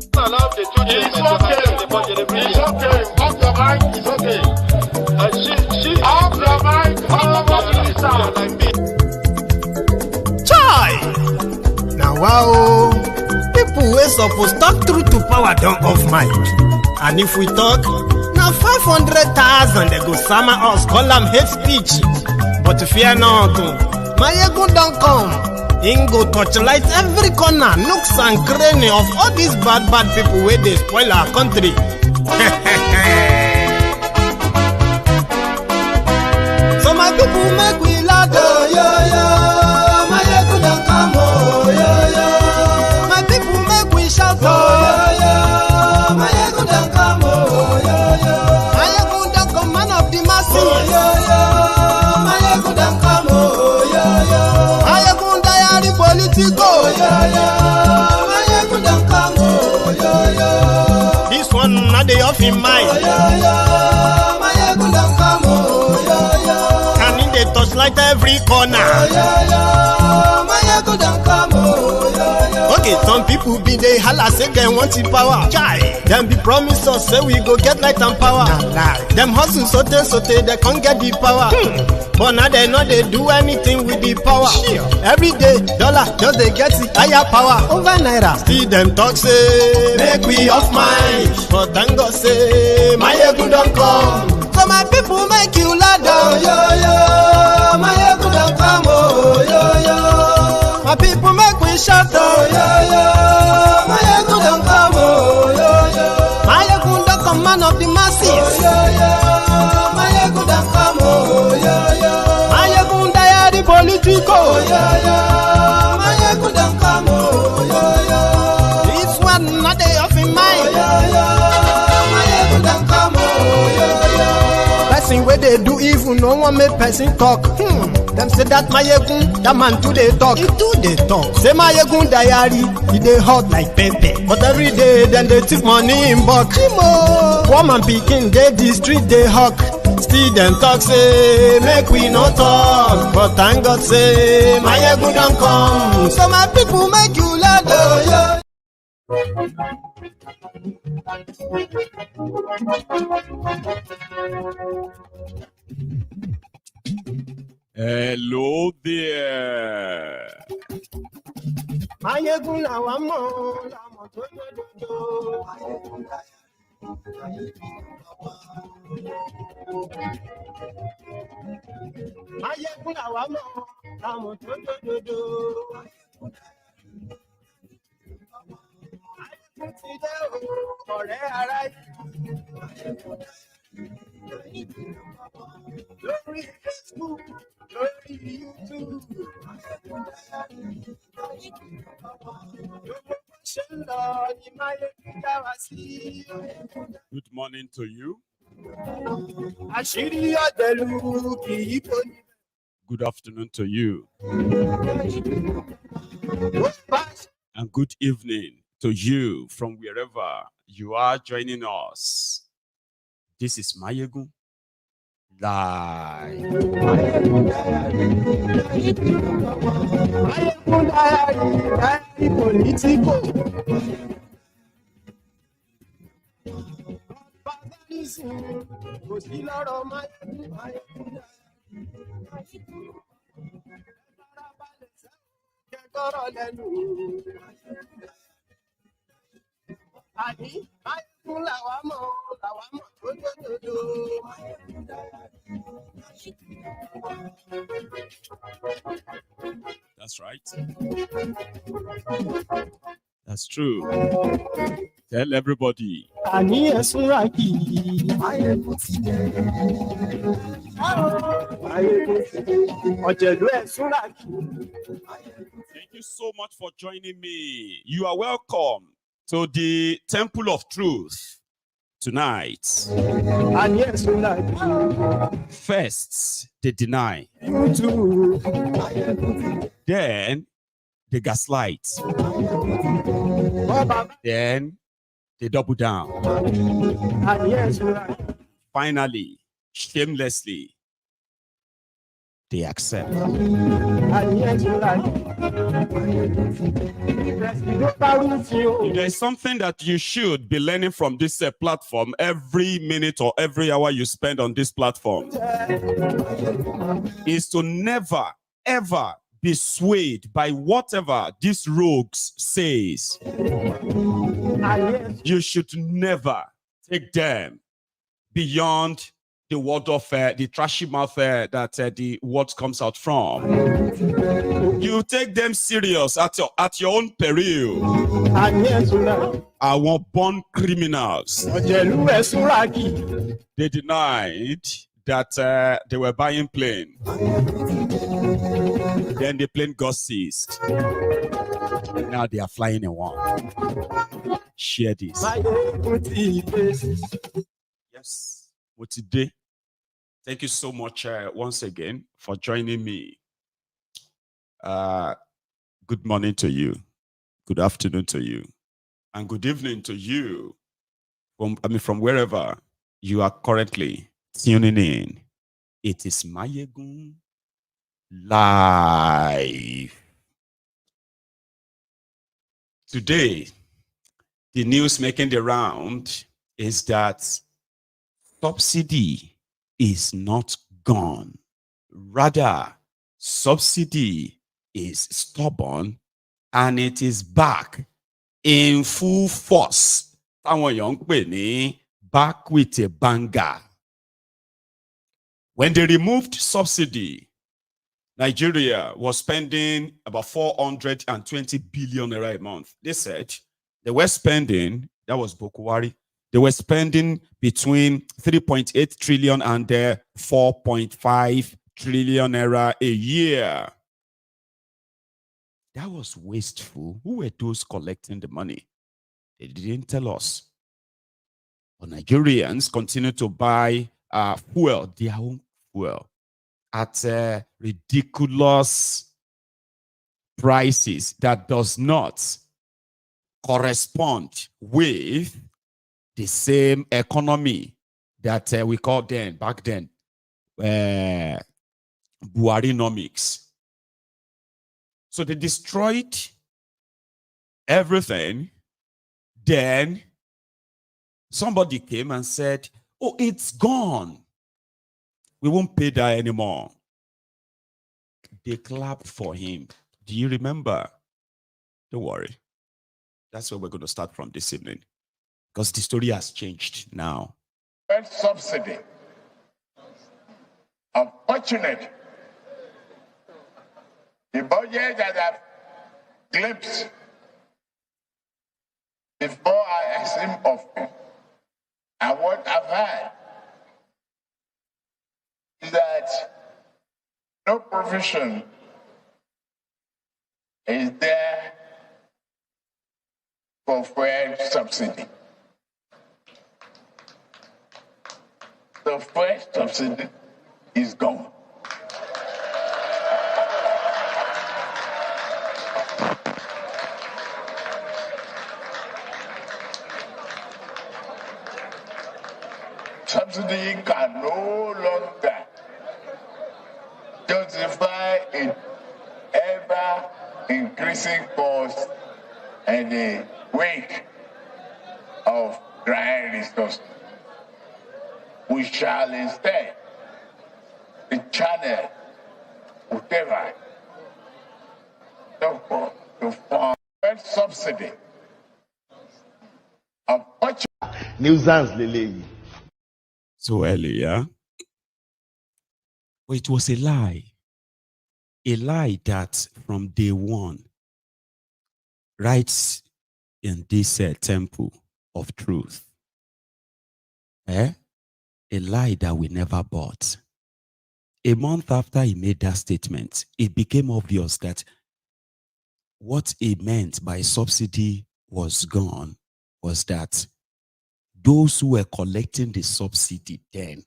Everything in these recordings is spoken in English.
It's okay. Off your mic. It's okay. Off your mic. Chai! Now wow, people wey suppose talk truth to power don't off mic. And if we talk, now 500,000 they go summer us, call them hate speech. But fear not, my ego don't come. Ingo torchlight every corner, nooks and cranny of all these bad people where they spoil our country. So my people make we laugh, oh, yo. My ego don't come, oh, yo. My people make we shout, oh, yo. My ego don't come, oh, yo. My ego don't come, man of the masses, oh, yo. My ego don't come, oh, yo. My ego diary politico, yo. My ego don't come, oh, yo. This one not the off in mind, oh, yo. My ego don't come, oh, yo. Can in the touchlight every corner, oh, yo. My ego don't come, oh, yo. Okay, some people be they holla say they want the power. Chai, them be promise us say we go get light and power. Nah. Them hustle sote they can't get the power. But now they know they do anything with the power. Sure. Every day, dollar just they get the higher power over naira. Still them talk say make we off mind. But thank God say my ego don't come. So my people make you laugh, oh, yo. My ego don't come, oh, yo. My people make we shout, oh, yo. My ego don't come, oh, yo. My ego don't come, man of the masses, oh, yo. My ego don't come, oh, yo. My ego diary politico, oh, yo. My ego don't come, oh, yo. This one not they off in mind, oh, yo. My ego don't come, oh, yo. Person where they do evil, no one make person talk. Them say that my egun, that man too they talk. He too they talk. Say my egun diary, he they hot like pepper. But every day then they take money in bulk. Woman picking, they the street they hawk. Still them talk say make we no talk. But thank God say my egun don't come. So my people make you laugh, oh, yeah. Hello there. Good morning to you. Good afternoon to you. And good evening to you from wherever you are joining us. This is Mayegun Live. That's right. That's true. Tell everybody. Thank you so much for joining me. You are welcome to the Temple of Truth tonight. First, they deny. Then, they gaslight. Then, they double down. Finally, shamelessly, they accept. If there is something that you should be learning from this platform every minute or every hour you spend on this platform, is to never, ever be swayed by whatever these rogues says. You should never take them beyond the word of the trashy mouth that the word comes out from. You take them serious at your own peril. I want born criminals. They denied that they were buying plane. Then the plane got seized. Now they are flying in one. Share this. Yes. Well, today, thank you so much once again for joining me. Good morning to you. Good afternoon to you. And good evening to you from wherever you are currently tuning in. It is Mayegun Live. Today, the news making the round is that subsidy is not gone. Rather, subsidy is stubborn and it is back in full force. Back with a banger. When they removed subsidy, Nigeria was spending about 420 billion naira a month. They said they were spending, that was Bokohari, they were spending between 3.8 trillion and 4.5 trillion naira a year. That was wasteful. Who were those collecting the money? They didn't tell us. But Nigerians continue to buy fuel, their own fuel, at ridiculous prices that does not correspond with the same economy that we called then, back then, Buharinomics. So they destroyed everything. Then somebody came and said, oh, it's gone. We won't pay that anymore. They clapped for him. Do you remember? Don't worry. That's where we're going to start from this evening. Because the story has changed now. First subsidy. Unfortunate. The budget that I've glimpsed before I assume office and what I've had is that no provision is there for fuel subsidy. The first subsidy is gone. Subsidy can no longer justify an ever increasing cost in the wake of dry resources. We shall instead the channel whatever to form subsidy. Nuisance Lele. So earlier, it was a lie that from day one, right in this temple of truth, a lie that we never bought. A month after he made that statement, it became obvious that what he meant by subsidy was gone was that those who were collecting the subsidy then,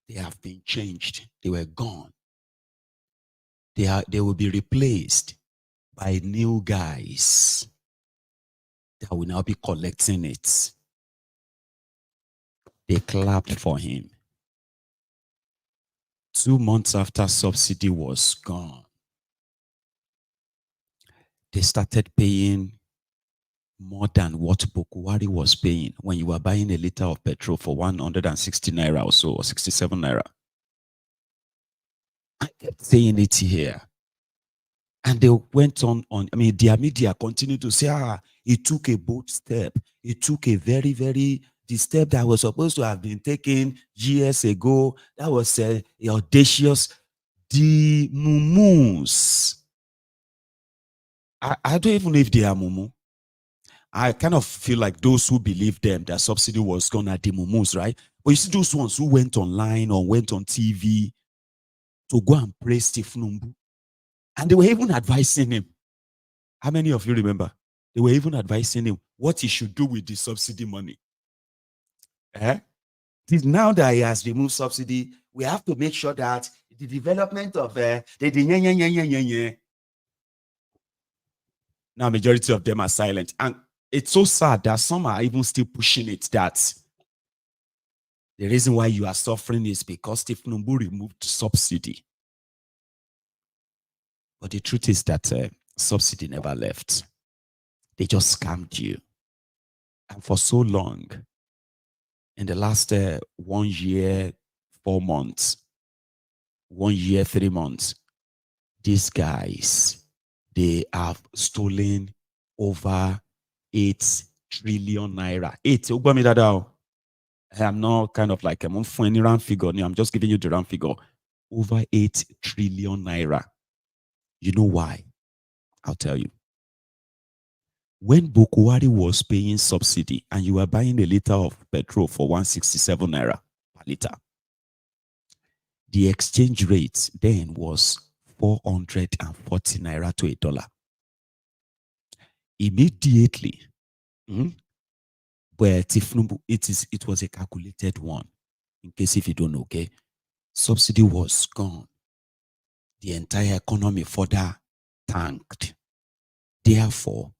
they have been changed. They were gone. They will be replaced by new guys that will now be collecting it. They clapped for him. 2 months after subsidy was gone, they started paying more than what Bokohari was paying when you were buying a liter of petrol for 160 naira or so, or 67 naira. I kept saying it here. And they went on, I mean, their media continued to say, it took a bold step. It took a the step that was supposed to have been taken years ago. That was audacious. The mumus. I don't even know if they are mumu. I kind of feel like those who believe them, that subsidy was gone at the mumus, right? But you see those ones who went online or went on TV to go and praise thiefnubu. And they were even advising him. How many of you remember? They were even advising him what he should do with the subsidy money. Now that he has removed subsidy, we have to make sure that the development of now majority of them are silent. And it's so sad that some are even still pushing it, that the reason why you are suffering is because thiefnubu removed subsidy. But the truth is that subsidy never left. They just scammed you. And for so long, in the last 1 year, 4 months, 1 year, 3 months, these guys, they have stolen over 8 trillion naira. 8. I'm not kind of like I'm on any round figure. I'm just giving you the round figure. Over 8 trillion naira. You know why? I'll tell you. When Bokohari was paying subsidy and you were buying a liter of petrol for 167 naira per liter, the exchange rate then was 440 naira to $1. Immediately, but thiefnubu, it was a calculated one. In case if you don't know, okay, subsidy was gone. The entire economy further tanked. Therefore,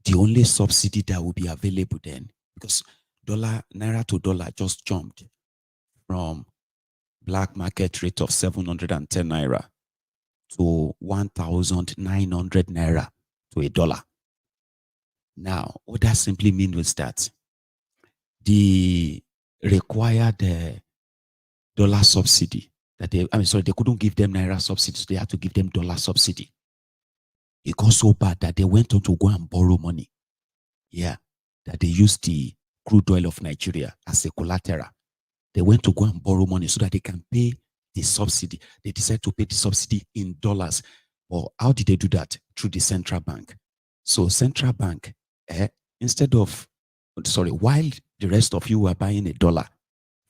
the only subsidy that will be available then, because naira to dollar just jumped from black market rate of 710 naira to 1,900 naira to $1. Now, what that simply means was that the required dollar subsidy that they couldn't give them naira subsidies, they had to give them dollar subsidy. It got so bad that they went on to go and borrow money. Yeah, that they used the crude oil of Nigeria as a collateral. They went to go and borrow money so that they can pay the subsidy. They decided to pay the subsidy in dollars. Well, how did they do that? Through the central bank. So central bank, while the rest of you were buying $1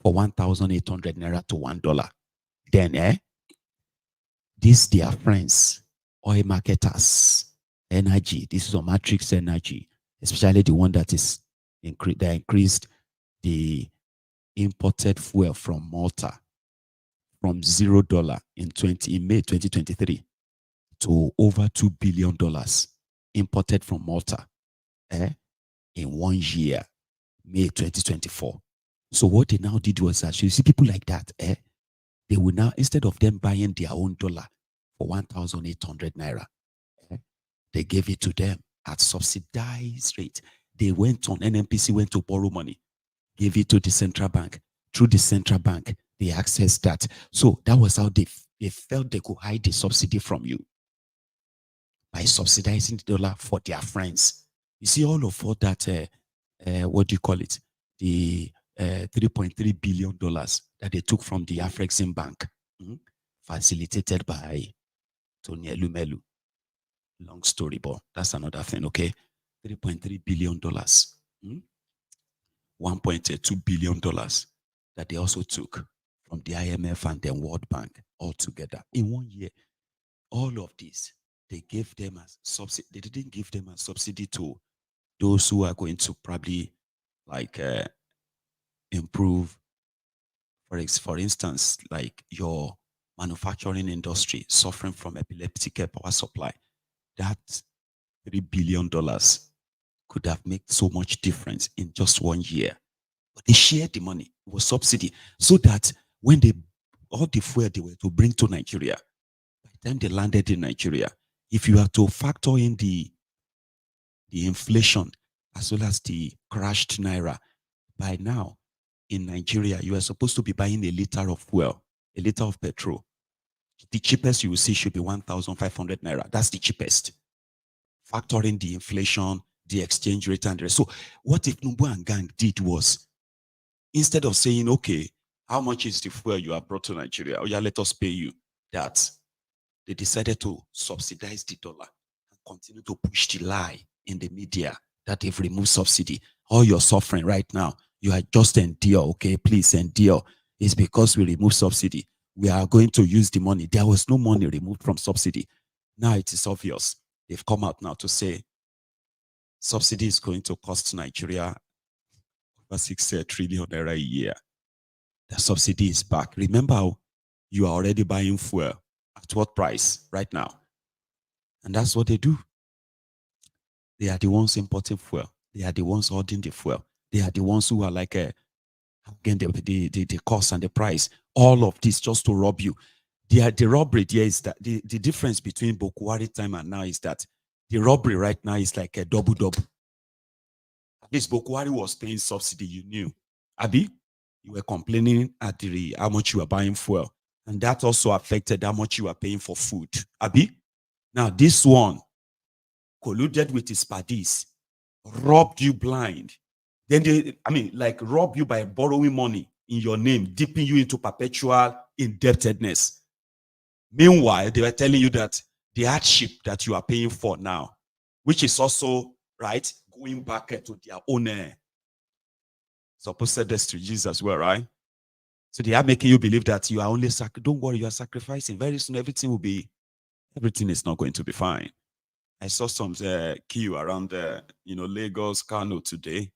for 1,800 naira to $1, then these their friends, oil marketers, energy, this is a matrix energy, especially the one that is that increased the imported fuel from Malta from $0 in May 2023 to over $2 billion imported from Malta in 1 year, May 2024. So what they now did was that you see people like that, they will now, instead of them buying their own dollar for 1,800 naira, they gave it to them at subsidized rate. They went on, NNPC went to borrow money, gave it to the central bank. Through the central bank, they accessed that. So that was how they felt they could hide the subsidy from you, by subsidizing the dollar for their friends. You see all of all that, what do you call it? The $3.3 billion that they took from the Afrexim Bank, facilitated by Tony Elumelu. Long story, but that's another thing, okay? $3.3 billion, $1.2 billion that they also took from the IMF and then World Bank all together in 1 year. All of this, they gave them as subsidy. They didn't give them as subsidy to those who are going to probably like improve, for instance, like your manufacturing industry suffering from epileptic power supply. That $3 billion could have made so much difference in just 1 year. But they shared the money. It was subsidy. So that when they all the fuel they were to bring to Nigeria, by the time they landed in Nigeria, if you are to factor in the inflation as well as the crashed naira, by now in Nigeria, you are supposed to be buying a liter of fuel, a liter of petrol. The cheapest you will see should be 1,500 naira. That's the cheapest. Factoring the inflation, the exchange rate, and the rest. So what thiefnubu and gang did was, instead of saying, okay, how much is the fuel you have brought to Nigeria? Oh yeah, let us pay you that. They decided to subsidize the dollar and continue to push the lie in the media that they've removed subsidy. All you're suffering right now, you are just endure, okay? Please endure. It's because we removed subsidy. We are going to use the money. There was no money removed from subsidy. Now it is obvious. They've come out now to say subsidy is going to cost Nigeria over 6 trillion naira a year. The subsidy is back. Remember, you are already buying fuel. At what price right now? And that's what they do. They are the ones importing fuel. They are the ones holding the fuel. They are the ones who are like, again, the cost and the price. All of this just to rob you. The robbery there is that the difference between Bokohari time and now is that the robbery right now is like a double-double. At least Bokohari was paying subsidy, you knew. Abi, you were complaining at how much you were buying fuel. And that also affected how much you are paying for food. Abi? Now, this one colluded with his parties, robbed you blind. Then they, rob you by borrowing money in your name, dipping you into perpetual indebtedness. Meanwhile, they were telling you that the hardship that you are paying for now, which is also, right, going back to their own supposed strategies as well, right? So they are making you believe that you are only don't worry, you are sacrificing. Very soon everything is not going to be fine. I saw some queue around Lagos, Kano today.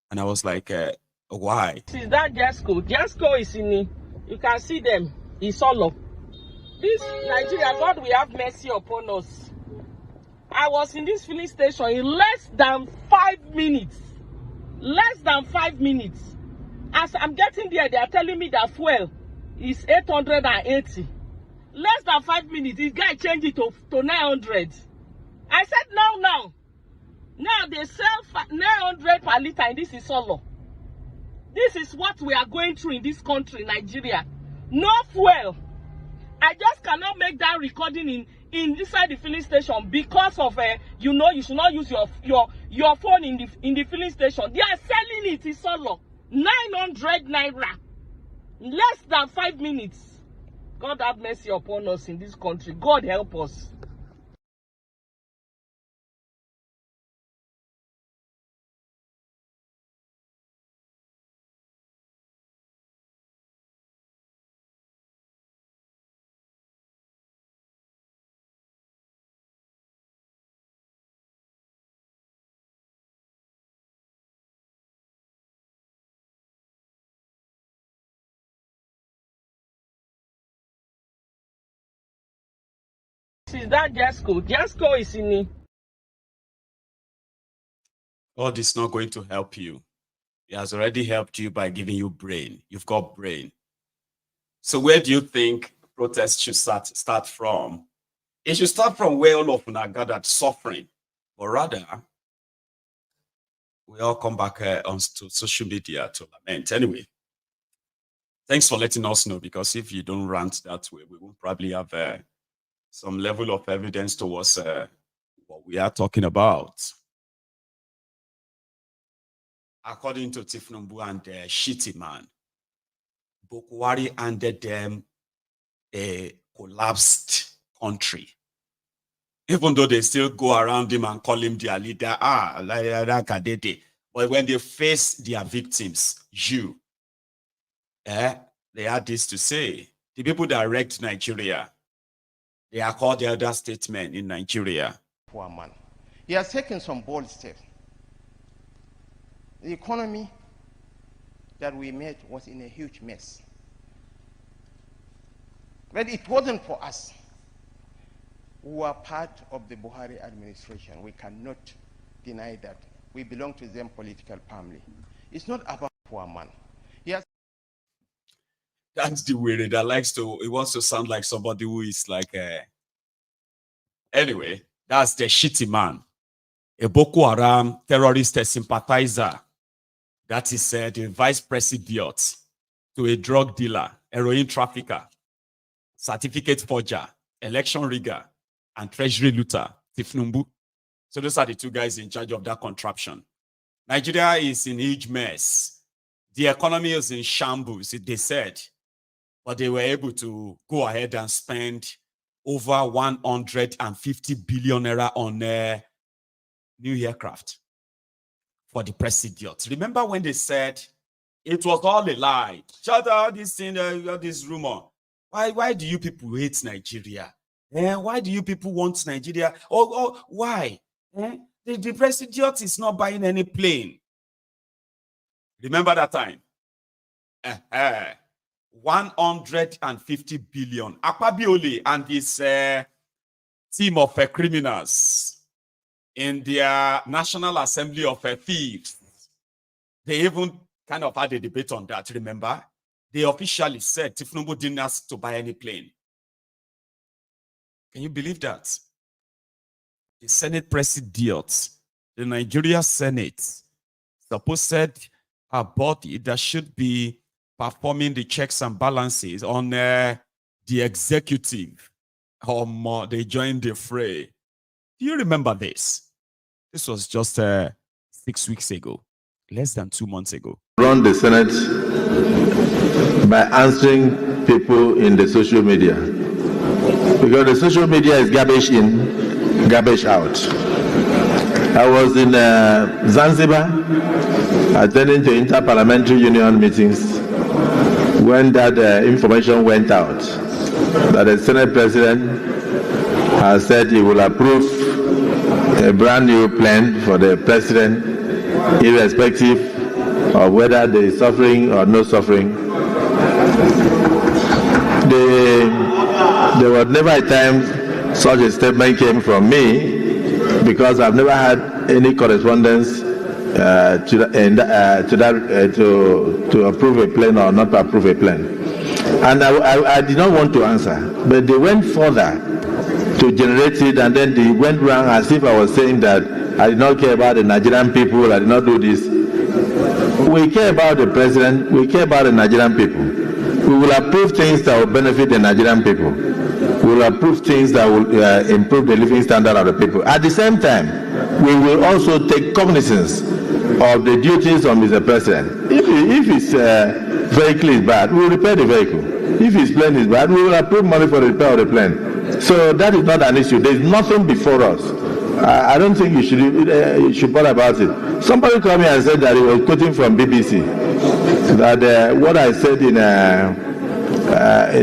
And I was like, why? Is that Jasco? Jasco is in it. You can see them. It's all up. This Nigeria, God will have mercy upon us. I was in this filling station in less than 5 minutes. Less than 5 minutes. As I'm getting there, they are telling me that fuel is 880. Less than 5 minutes, this guy changed it to 900. I said, no. Now they sell 900 per liter, and this is solo. This is what we are going through in this country, Nigeria. No fuel. I just cannot make that recording inside the filling station because of you should not use your phone in the filling station. They are selling it in solo. 900 naira. Less than 5 minutes. God have mercy upon us in this country. God help us. Is that Jasco? Jasco is in it. All this is not going to help you. It has already helped you by giving you brain. You've got brain. So where do you think protests should start from? It should start from where all of them are gathered suffering. But rather, we all come back on to social media to lament. Anyway, thanks for letting us know, because if you don't rant that way, we will probably have some level of evidence towards what we are talking about. According to thiefnubu and Shitty Man, Bokohari handed them a collapsed country. Even though they still go around him and call him their leader, but when they face their victims, they had this to say. The people that wrecked Nigeria, they are called the elder statesmen in Nigeria. Poor man. He has taken some bold steps. The economy that we made was in a huge mess. But it wasn't for us. We were part of the Buhari administration. We cannot deny that. We belong to the same political family. It's not about poor man. That's the way that likes to, it wants to sound like somebody who is like, anyway, that's the shitty man. A Boko Haram terrorist, a sympathizer. That is the vice president to a drug dealer, heroin trafficker, certificate forger, election rigger, and treasury looter, thiefnubu. So those are the two guys in charge of that contraption. Nigeria is in a huge mess. The economy is in shambles, they said. But they were able to go ahead and spend over 150 billion naira on new aircraft for the president. Remember when they said it was all a lie? Shut out this thing, this rumor. Why do you people hate Nigeria? Why do you people want Nigeria? Why? The president is not buying any plane. Remember that time? 150 billion. APCwill and this team of criminals in their National Assembly of Thieves, they even kind of had a debate on that, remember? They officially said thiefnubu didn't ask to buy any plane. Can you believe that? The Senate president, the Nigeria Senate, supposed a body that should be performing the checks and balances on the executive. They joined the fray. Do you remember this? This was just 6 weeks ago, less than 2 months ago. Run the Senate by answering people in the social media. Because the social media is garbage in, garbage out. I was in Zanzibar attending to Inter-Parliamentary Union meetings when that information went out that the Senate President has said he will approve a brand new plan for the President, irrespective of whether there is suffering or no suffering. There was never a time such a statement came from me, because I've never had any correspondence to approve a plan or not to approve a plan. And I did not want to answer, but they went further to generate it, and then they went wrong as if I was saying that I did not care about the Nigerian people, I did not do this. We care about the President, we care about the Nigerian people. We will approve things that will benefit the Nigerian people. We will approve things that will improve the living standard of the people. At the same time, we will also take cognizance of the duties of Mr. President. If his vehicle is bad, we will repair the vehicle. If his plane is bad, we will approve money for the repair of the plane. So that is not an issue. There is nothing before us. I don't think you should bother about it. Somebody called me and said that he was quoting from BBC, that what I said in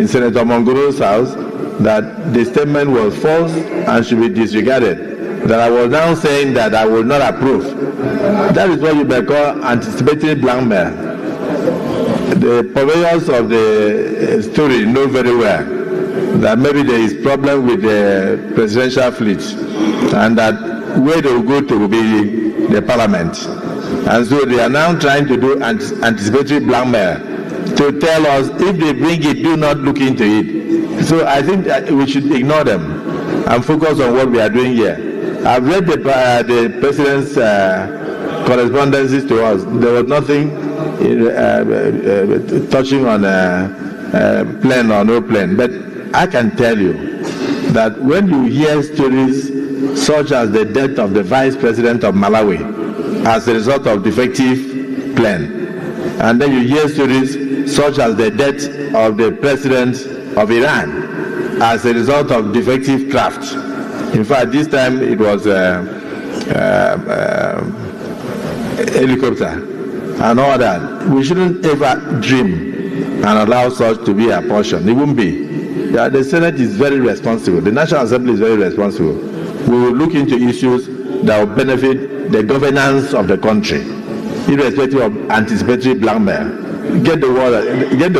Senator Mongoro's house, that the statement was false and should be disregarded. That I was now saying that I will not approve. That is what you may call anticipated blackmail. The purveyors of the story know very well that maybe there is problem with the presidential fleet, and that where they will go to will be the parliament. And so they are now trying to do anticipatory blackmail to tell us if they bring it, do not look into it. So I think that we should ignore them and focus on what we are doing here. I've read the president's correspondences to us. There was nothing touching on plan or no plan. But I can tell you that when you hear stories such as the death of the vice president of Malawi as a result of defective plan, and then you hear stories such as the death of the president of Iran as a result of defective craft. In fact, this time it was a helicopter and all that. We shouldn't ever dream and allow such to be a portion. It won't be. Yeah, the Senate is very responsible. The National Assembly is very responsible. We will look into issues that will benefit the governance of the country, irrespective of anticipatory blackmail. Get the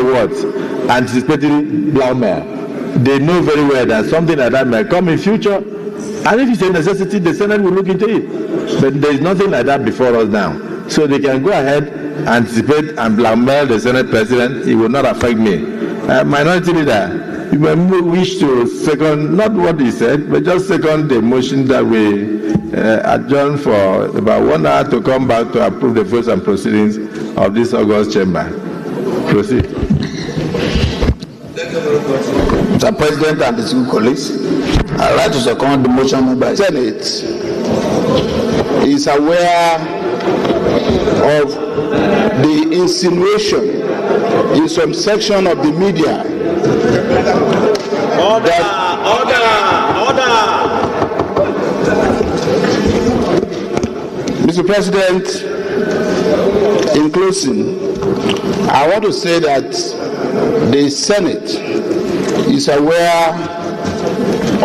words, anticipatory blackmail. They know very well that something like that may come in future, and if it's a necessity, the Senate will look into it. But there is nothing like that before us now. So they can go ahead, anticipate and blackmail the Senate President. It will not affect me. Minority Leader, you may wish to second, not what he said, but just second the motion that we adjourn for about 1 hour to come back to approve the votes and proceedings of this August chamber. Proceed. Mr. President and distinguished colleagues, I'd like to second the motion made by the Senate. Is aware of the insinuation in some section of the media Mr. President, in closing, I want to say that the Senate is aware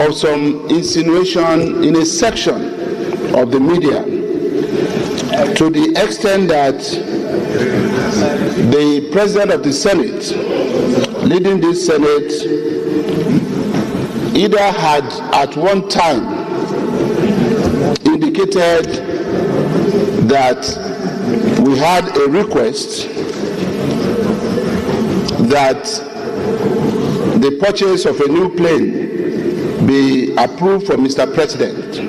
of some insinuation in a section of the media to the extent that the President of the Senate, leading this Senate, either had at one time indicated that we had a request that the purchase of a new plane be approved for Mr. President,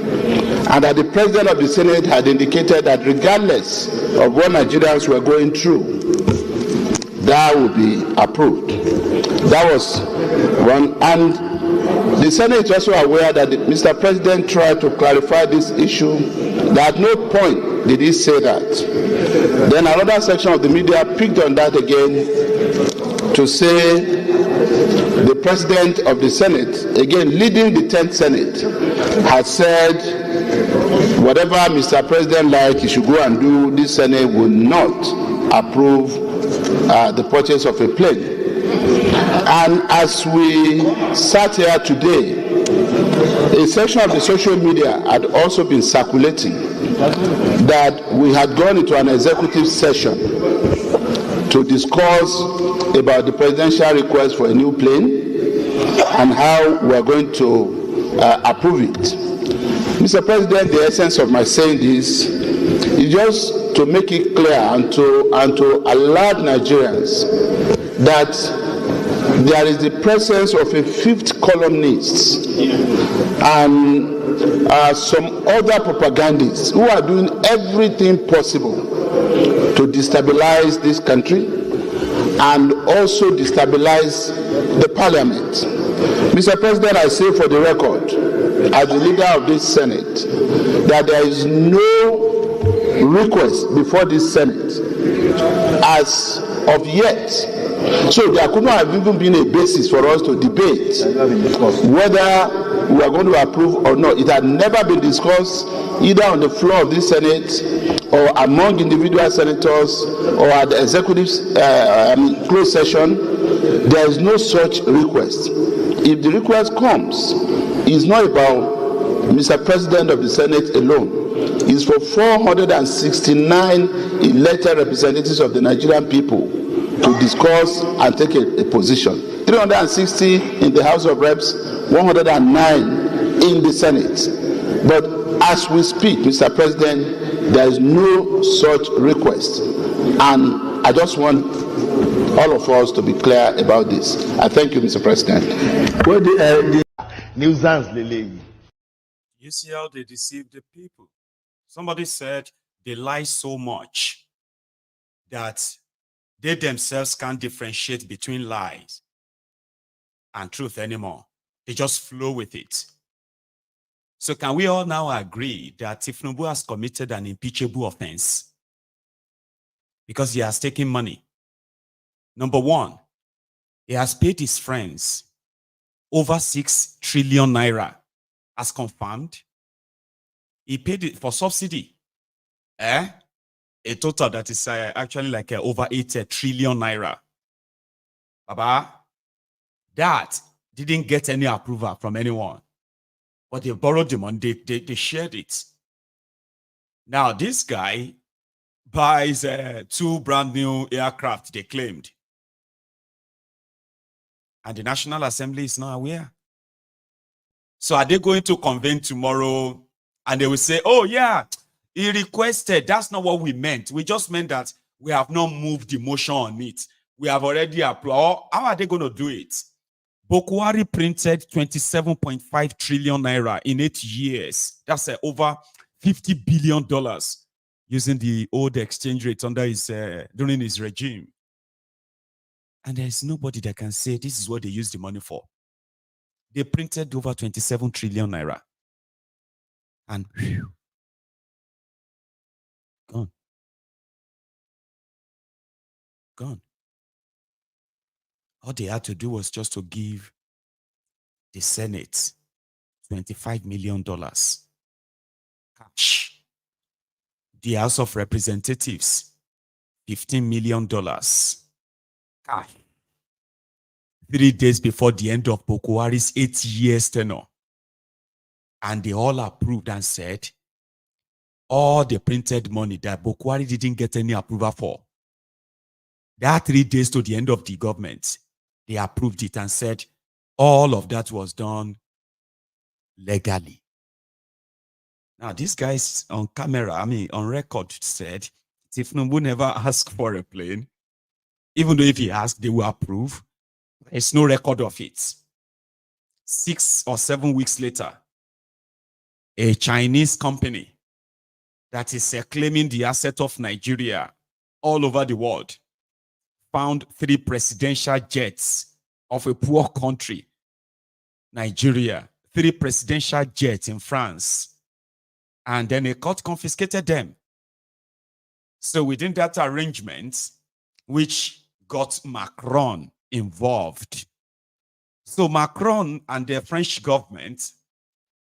and that the President of the Senate had indicated that regardless of what Nigerians were going through, that would be approved. That was one. And the Senate is also aware that Mr. President tried to clarify this issue, that at no point did he say that. Then another section of the media picked on that again to say the President of the Senate, again leading the 10th Senate, has said whatever Mr. President likes, he should go and do. This Senate will not approve the purchase of a plane. And as we sat here today, a section of the social media had also been circulating that we had gone into an executive session to discuss about the presidential request for a new plane and how we are going to approve it. Mr. President, the essence of my saying this is just to make it clear and to alert Nigerians that there is the presence of a fifth columnist and some other propagandists who are doing everything possible to destabilize this country and also destabilize the parliament. Mr. President, I say for the record, as the leader of this Senate, that there is no request before this Senate as of yet. So there could not have even been a basis for us to debate whether we are going to approve or not. It had never been discussed either on the floor of this Senate or among individual senators or at the executive's closed session. There is no such request. If the request comes, it's not about Mr. President of the Senate alone. It's for 469 elected representatives of the Nigerian people to discuss and take a position. 360 in the House of Reps, 109 in the Senate. But as we speak, Mr. President, there is no such request. And I just want all of us to be clear about this. I thank you, Mr. President. You see how they deceive the people. Somebody said they lie so much that they themselves can't differentiate between lies and truth anymore. They just flow with it. So can we all now agree that thiefnubu has committed an impeachable offense because he has taken money? Number one, he has paid his friends over 6 trillion naira as confirmed. He paid it for subsidy. A total that is actually like over 8 trillion naira. Baba, that didn't get any approval from anyone. But they borrowed the money, they shared it. Now, this guy buys 2 brand new aircraft, they claimed. And the National Assembly is not aware. So are they going to convene tomorrow and they will say, oh yeah, he requested, that's not what we meant. We just meant that we have not moved the motion on it. we have already approved. Or how are they going to do it? Bokohari printed 27.5 trillion naira in 8 years. That's over $50 billion using the old exchange rate under his during his regime. And there's nobody that can say this is what they used the money for. They printed over 27 trillion naira. And whew, gone. Gone. All they had to do was just to give the Senate $25 million cash. The House of Representatives, $15 million cash. 3 days before the end of Bokohari's 8 years tenure. And they all approved and said, all the printed money that Bokohari didn't get any approval for, that 3 days to the end of the government, they approved it and said all of that was done legally. Now, these guys on camera, on record said, thiefnubu never asked for a plane. Even though if he asked, they will approve. There's no record of it. 6 or 7 weeks later, a Chinese company that is claiming the asset of Nigeria all over the world found 3 presidential jets of a poor country, Nigeria, 3 presidential jets in France, and then a court confiscated them. So within that arrangement, which got Macron involved. So Macron and the French government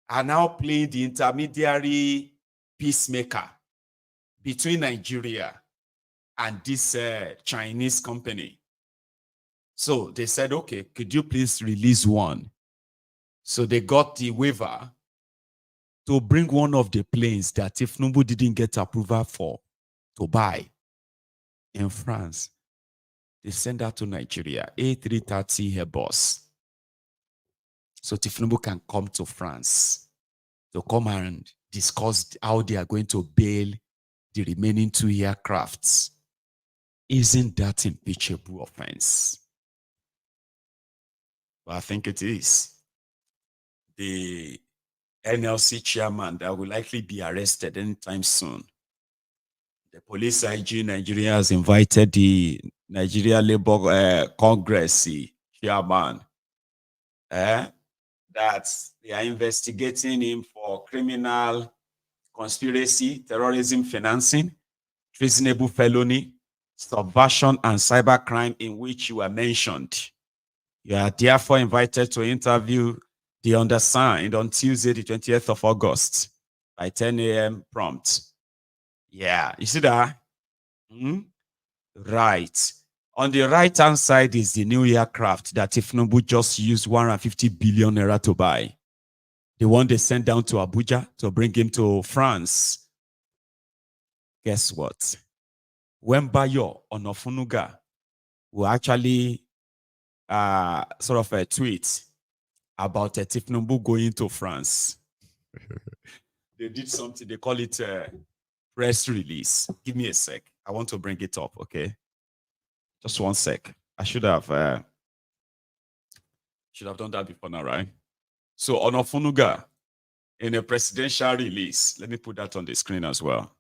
are now playing the intermediary peacemaker between Nigeria and this Chinese company. So they said, okay, could you please release one? So they got the waiver to bring one of the planes that thiefnubu didn't get approval for to buy in France. They send that to Nigeria, A330 Airbus. So thiefnubu can come to France to come and discuss how they are going to bail the remaining 2 aircrafts. Isn't that impeachable offense? Well, I think it is. The NLC chairman that will likely be arrested anytime soon. The police IG Nigeria has invited the Nigeria Labour Congress chairman that they are investigating him for criminal conspiracy, terrorism financing, treasonable felony, subversion, and cybercrime in which you were mentioned. You are therefore invited to interview the undersigned on Tuesday, the 20th of August by 10 a.m. prompt. Yeah, you see that? Right. On the right-hand side is the new aircraft that thiefnubu just used 150 billion naira to buy. The one they sent down to Abuja to bring him to France. Guess what? When Bayo Onofunuga will actually sort of a tweet about thiefnubu going to France. They did something, they call it a press release. Give me a sec. I want to bring it up, okay? Just 1 sec. I should have done that before now, right? So Onofunuga, in a presidential release, let me put that on the screen as well.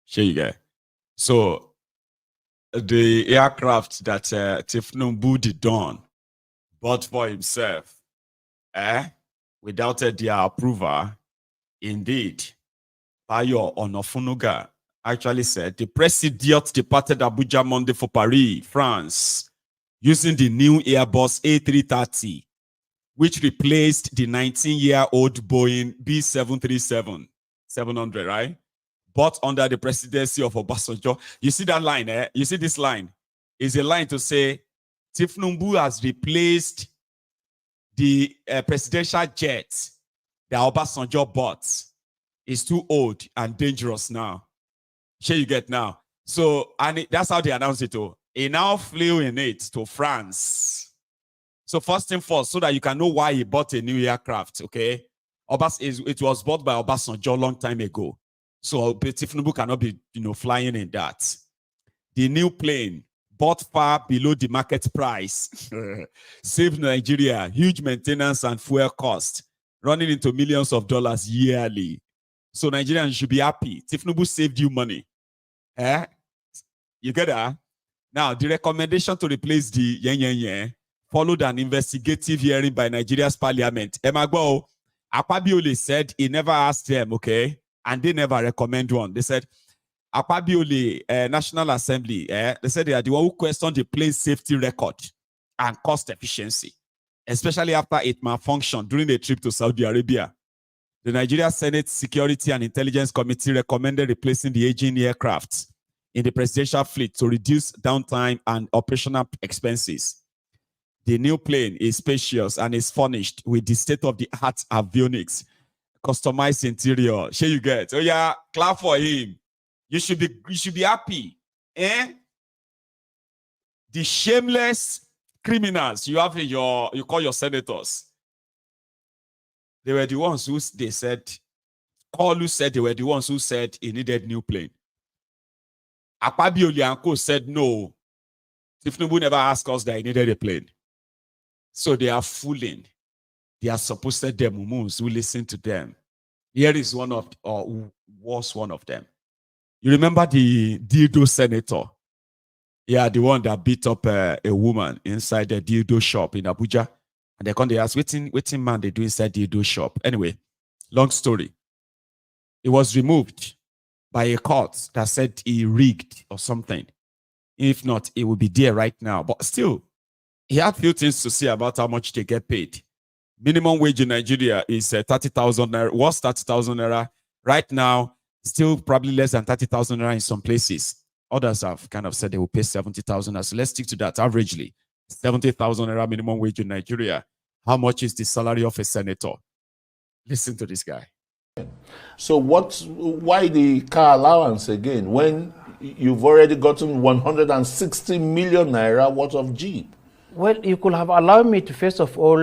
Here you go. So the aircraft that thiefnubu did done bought for himself, without their approval, indeed, Bayo Onofunuga actually said the president departed Abuja Monday for Paris, France, using the new Airbus A330, which replaced the 19-year-old Boeing B737-700, right? Bought under the presidency of Obasanjo. You see that line, eh? You see this line? It's a line to say thiefnubu has replaced the presidential jet that Obasanjo bought. It's too old and dangerous now. Sure you get now. So, and that's how they announced it too. He now flew in it to France. So first thing first, so that you can know why he bought a new aircraft, okay? It was bought by Obasanjo a long time ago. So thiefnubu cannot be, flying in that. The new plane bought far below the market price. Saved Nigeria huge maintenance and fuel cost, running into millions of dollars yearly. So Nigerians should be happy. thiefnubu saved you money. Eh? You get that? Now, the recommendation to replace the yen followed an investigative hearing by Nigeria's parliament. Emagbo, APCwill said he never asked them, okay? And they never recommend one. They said, APCwill, National Assembly, they said they are the one who questioned the plane safety record and cost efficiency, especially after it malfunctioned during a trip to Saudi Arabia. The Nigeria Senate Security and Intelligence Committee recommended replacing the aging aircraft in the presidential fleet to reduce downtime and operational expenses. The new plane is spacious and is furnished with the state-of-the-art avionics, customized interior. Here you get. Oh yeah, clap for him. You should be happy. Eh? The shameless criminals you have in you call your senators. They were the ones who they said, Koolu said they were the ones who said he needed new plane. APCwill said no. thiefnubu never asked us that he needed a plane. So they are fooling. They are supposed demumus who listen to them. Here is one of, or who was one of them. You remember the Dildo Senator? Yeah, the one that beat up a woman inside the Dildo shop in Abuja. And they come, they ask, waiting man they do inside the Dildo shop. Anyway, long story. It was removed by a court that said he rigged or something. If not, it will be there right now. But still, he had few things to say about how much they get paid. Minimum wage in Nigeria is 30,000 naira. Was 30,000 naira. Right now, still probably less than 30,000 naira in some places. Others have kind of said they will pay 70,000. So let's stick to that. Averagely, 70,000 naira minimum wage in Nigeria. How much is the salary of a senator? Listen to this guy. So why the car allowance again when you've already gotten 160 million naira worth of Jeep? Well, you could have allowed me to first of all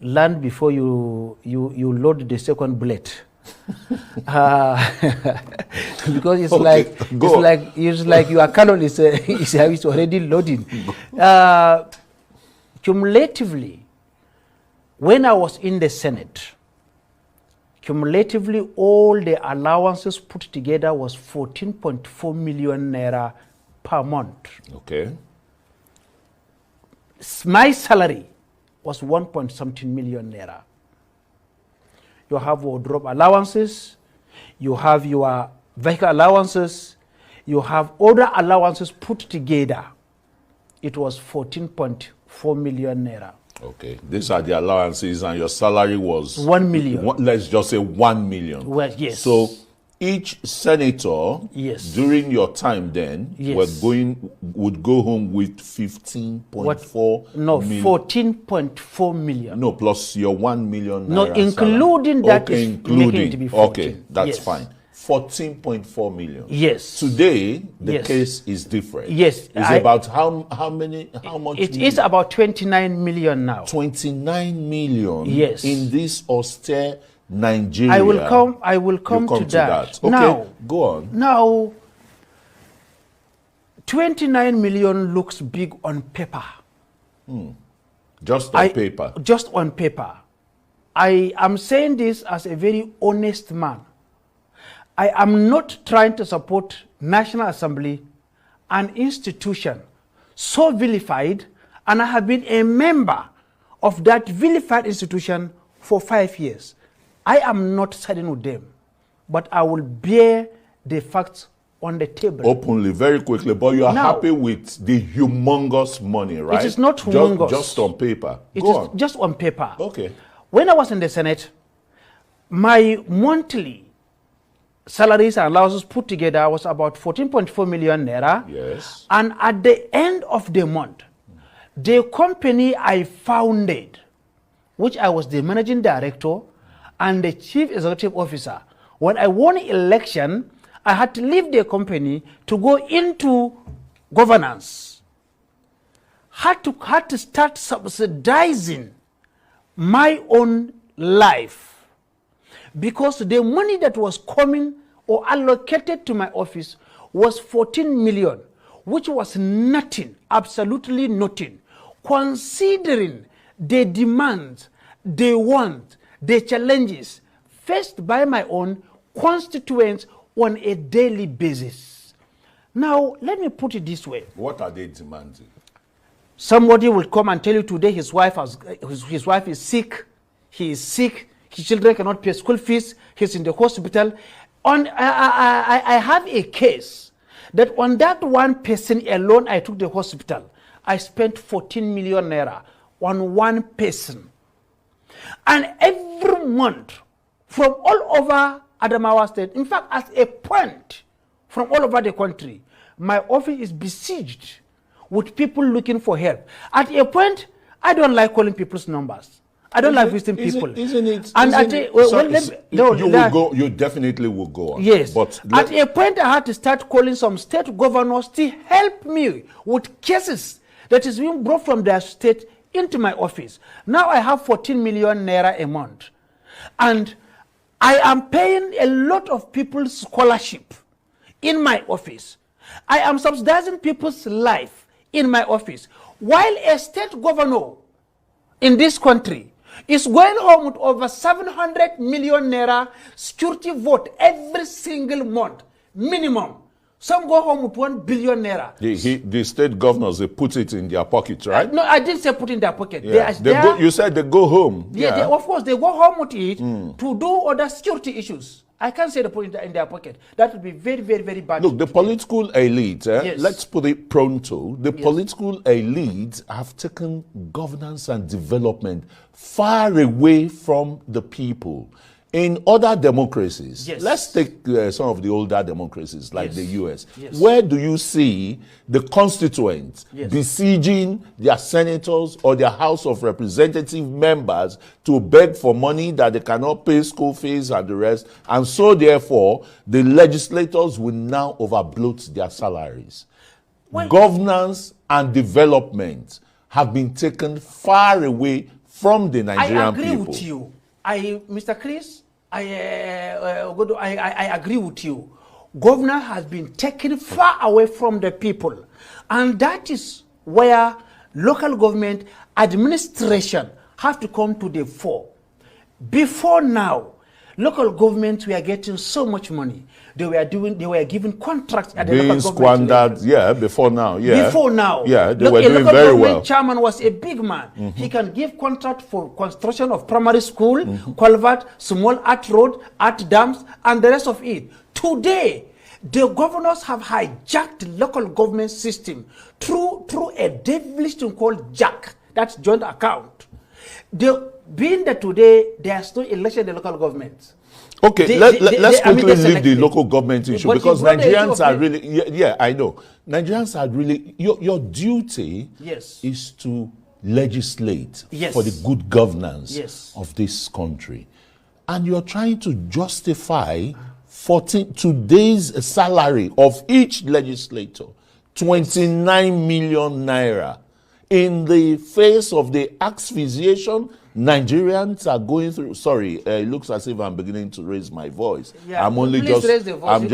land before you load the second bullet. Because it's okay, it's like your cannon is already loading. Cumulatively, when I was in the Senate, cumulatively all the allowances put together was 14.4 million naira per month. Okay. My salary was 1.something million naira. You have wardrobe allowances, you have your vehicle allowances, you have other allowances put together. It was 14.4 million naira. Okay, these are the allowances, and your salary was 1 million. Let's just say 1 million. Well, yes. So each senator, yes, during your time then, yes, would go home with 15.4 no, million. 14.4 million. No, plus your 1 million. No, including salary. That okay, is including. Making it to be 14. Okay, that's yes, fine. 14.4 million. Yes. Today, the yes, case is different. Yes. It's about how much? It is about 29 million now. 29 million. Yes. In this austere Nigeria. I will come to that. Okay, now, go on. Now, 29 million looks big on paper. Just on paper. Just on paper. I am saying this as a very honest man. I am not trying to support National Assembly, an institution so vilified, and I have been a member of that vilified institution for 5 years. I am not siding with them, but I will bear the facts on the table. Openly, very quickly, but you are happy with the humongous money, right? It is not humongous. Just on paper. It is just on paper. Okay. When I was in the Senate, my monthly salaries and allowances put together was about 14.4 million naira. Yes. And at the end of the month, the company I founded, which I was the managing director and the chief executive officer, when I won election, I had to leave the company to go into governance. Had to start subsidizing my own life, because the money that was coming or allocated to my office was 14 million, which was nothing, absolutely nothing, considering the demands, the want, the challenges faced by my own constituents on a daily basis. Now, let me put it this way. What are they demanding? Somebody will come and tell you today his wife is sick, he is sick, his children cannot pay school fees, he's in the hospital. I have a case that on that one person alone I took the hospital, I spent 14 million naira on one person. And every month, from all over Adamawa State, in fact, at a point, from all over the country, my office is besieged with people looking for help. At a point, I don't like calling people's numbers. I don't like visiting people. Isn't it? You definitely will go on. Yes. But at a point, I had to start calling some state governors to help me with cases that is being brought from their state into my office. Now I have 14 million naira a month. And I am paying a lot of people's scholarship in my office. I am subsidizing people's life in my office. While a state governor in this country is going home with over 700 million naira security vote every single month, minimum. Some go home with 1 billion naira. The state governors, they put it in their pockets, right? No, I didn't say put in their pocket. Yeah. You said they go home. Yeah, of course, they go home with it to do other security issues. I can't say they put it in their pocket. That would be very, very, very bad. Look, the political elite, let's put it pronto, the political elite have taken governance and development far away from the people. In other democracies, let's take some of the older democracies like the US. Where do you see the constituents besieging their senators or their House of Representative members to beg for money that they cannot pay school fees and the rest? And so therefore, the legislators will now overbloat their salaries. Governance and development have been taken far away from the Nigerian people. I agree with you. Mr. Chris, I agree with you. Governor has been taken far away from the people. And that is where local government administration have to come to the fore. Before now, local governments were getting so much money. They were given contracts at the local squandered, government. before now. Before now. They were doing very well. Chairman was a big man. He can give contract for construction of primary school, culvert, small art road, art dams, and the rest of it. Today, the governors have hijacked the local government system through a devilish thing called JAC, that's joint account. Being that today there's no election in the local government. Okay, let's quickly leave the local government issue because Nigerians are really, I know. Nigerians are really, your duty is to legislate for the good governance of this country. And you're trying to justify today's salary of each legislator, 29 million naira, in the face of the asphyxiation Nigerians are going through. Sorry, it looks as if I'm beginning to raise my voice. I'm only I'm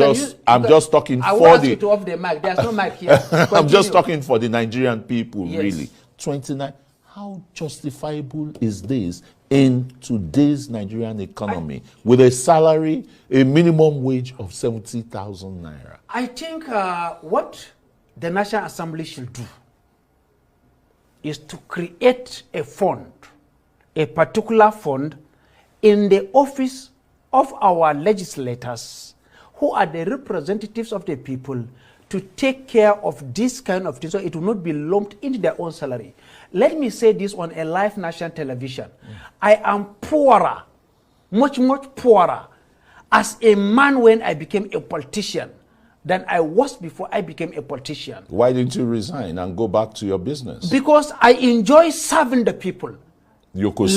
just talking for the. I want you to off the mic. There's no mic here. I'm just talking for the Nigerian people, really. 29. How justifiable is this in today's Nigerian economy with a salary, a minimum wage of 70,000 naira? I think what the National Assembly should do is to create a fund, a particular fund in the office of our legislators who are the representatives of the people to take care of this kind of thing so it will not be lumped into their own salary. Let me say this on a live national television. I am poorer, much, much poorer as a man when I became a politician than I was before I became a politician. Why didn't you resign and go back to your business? Because I enjoy serving the people. You could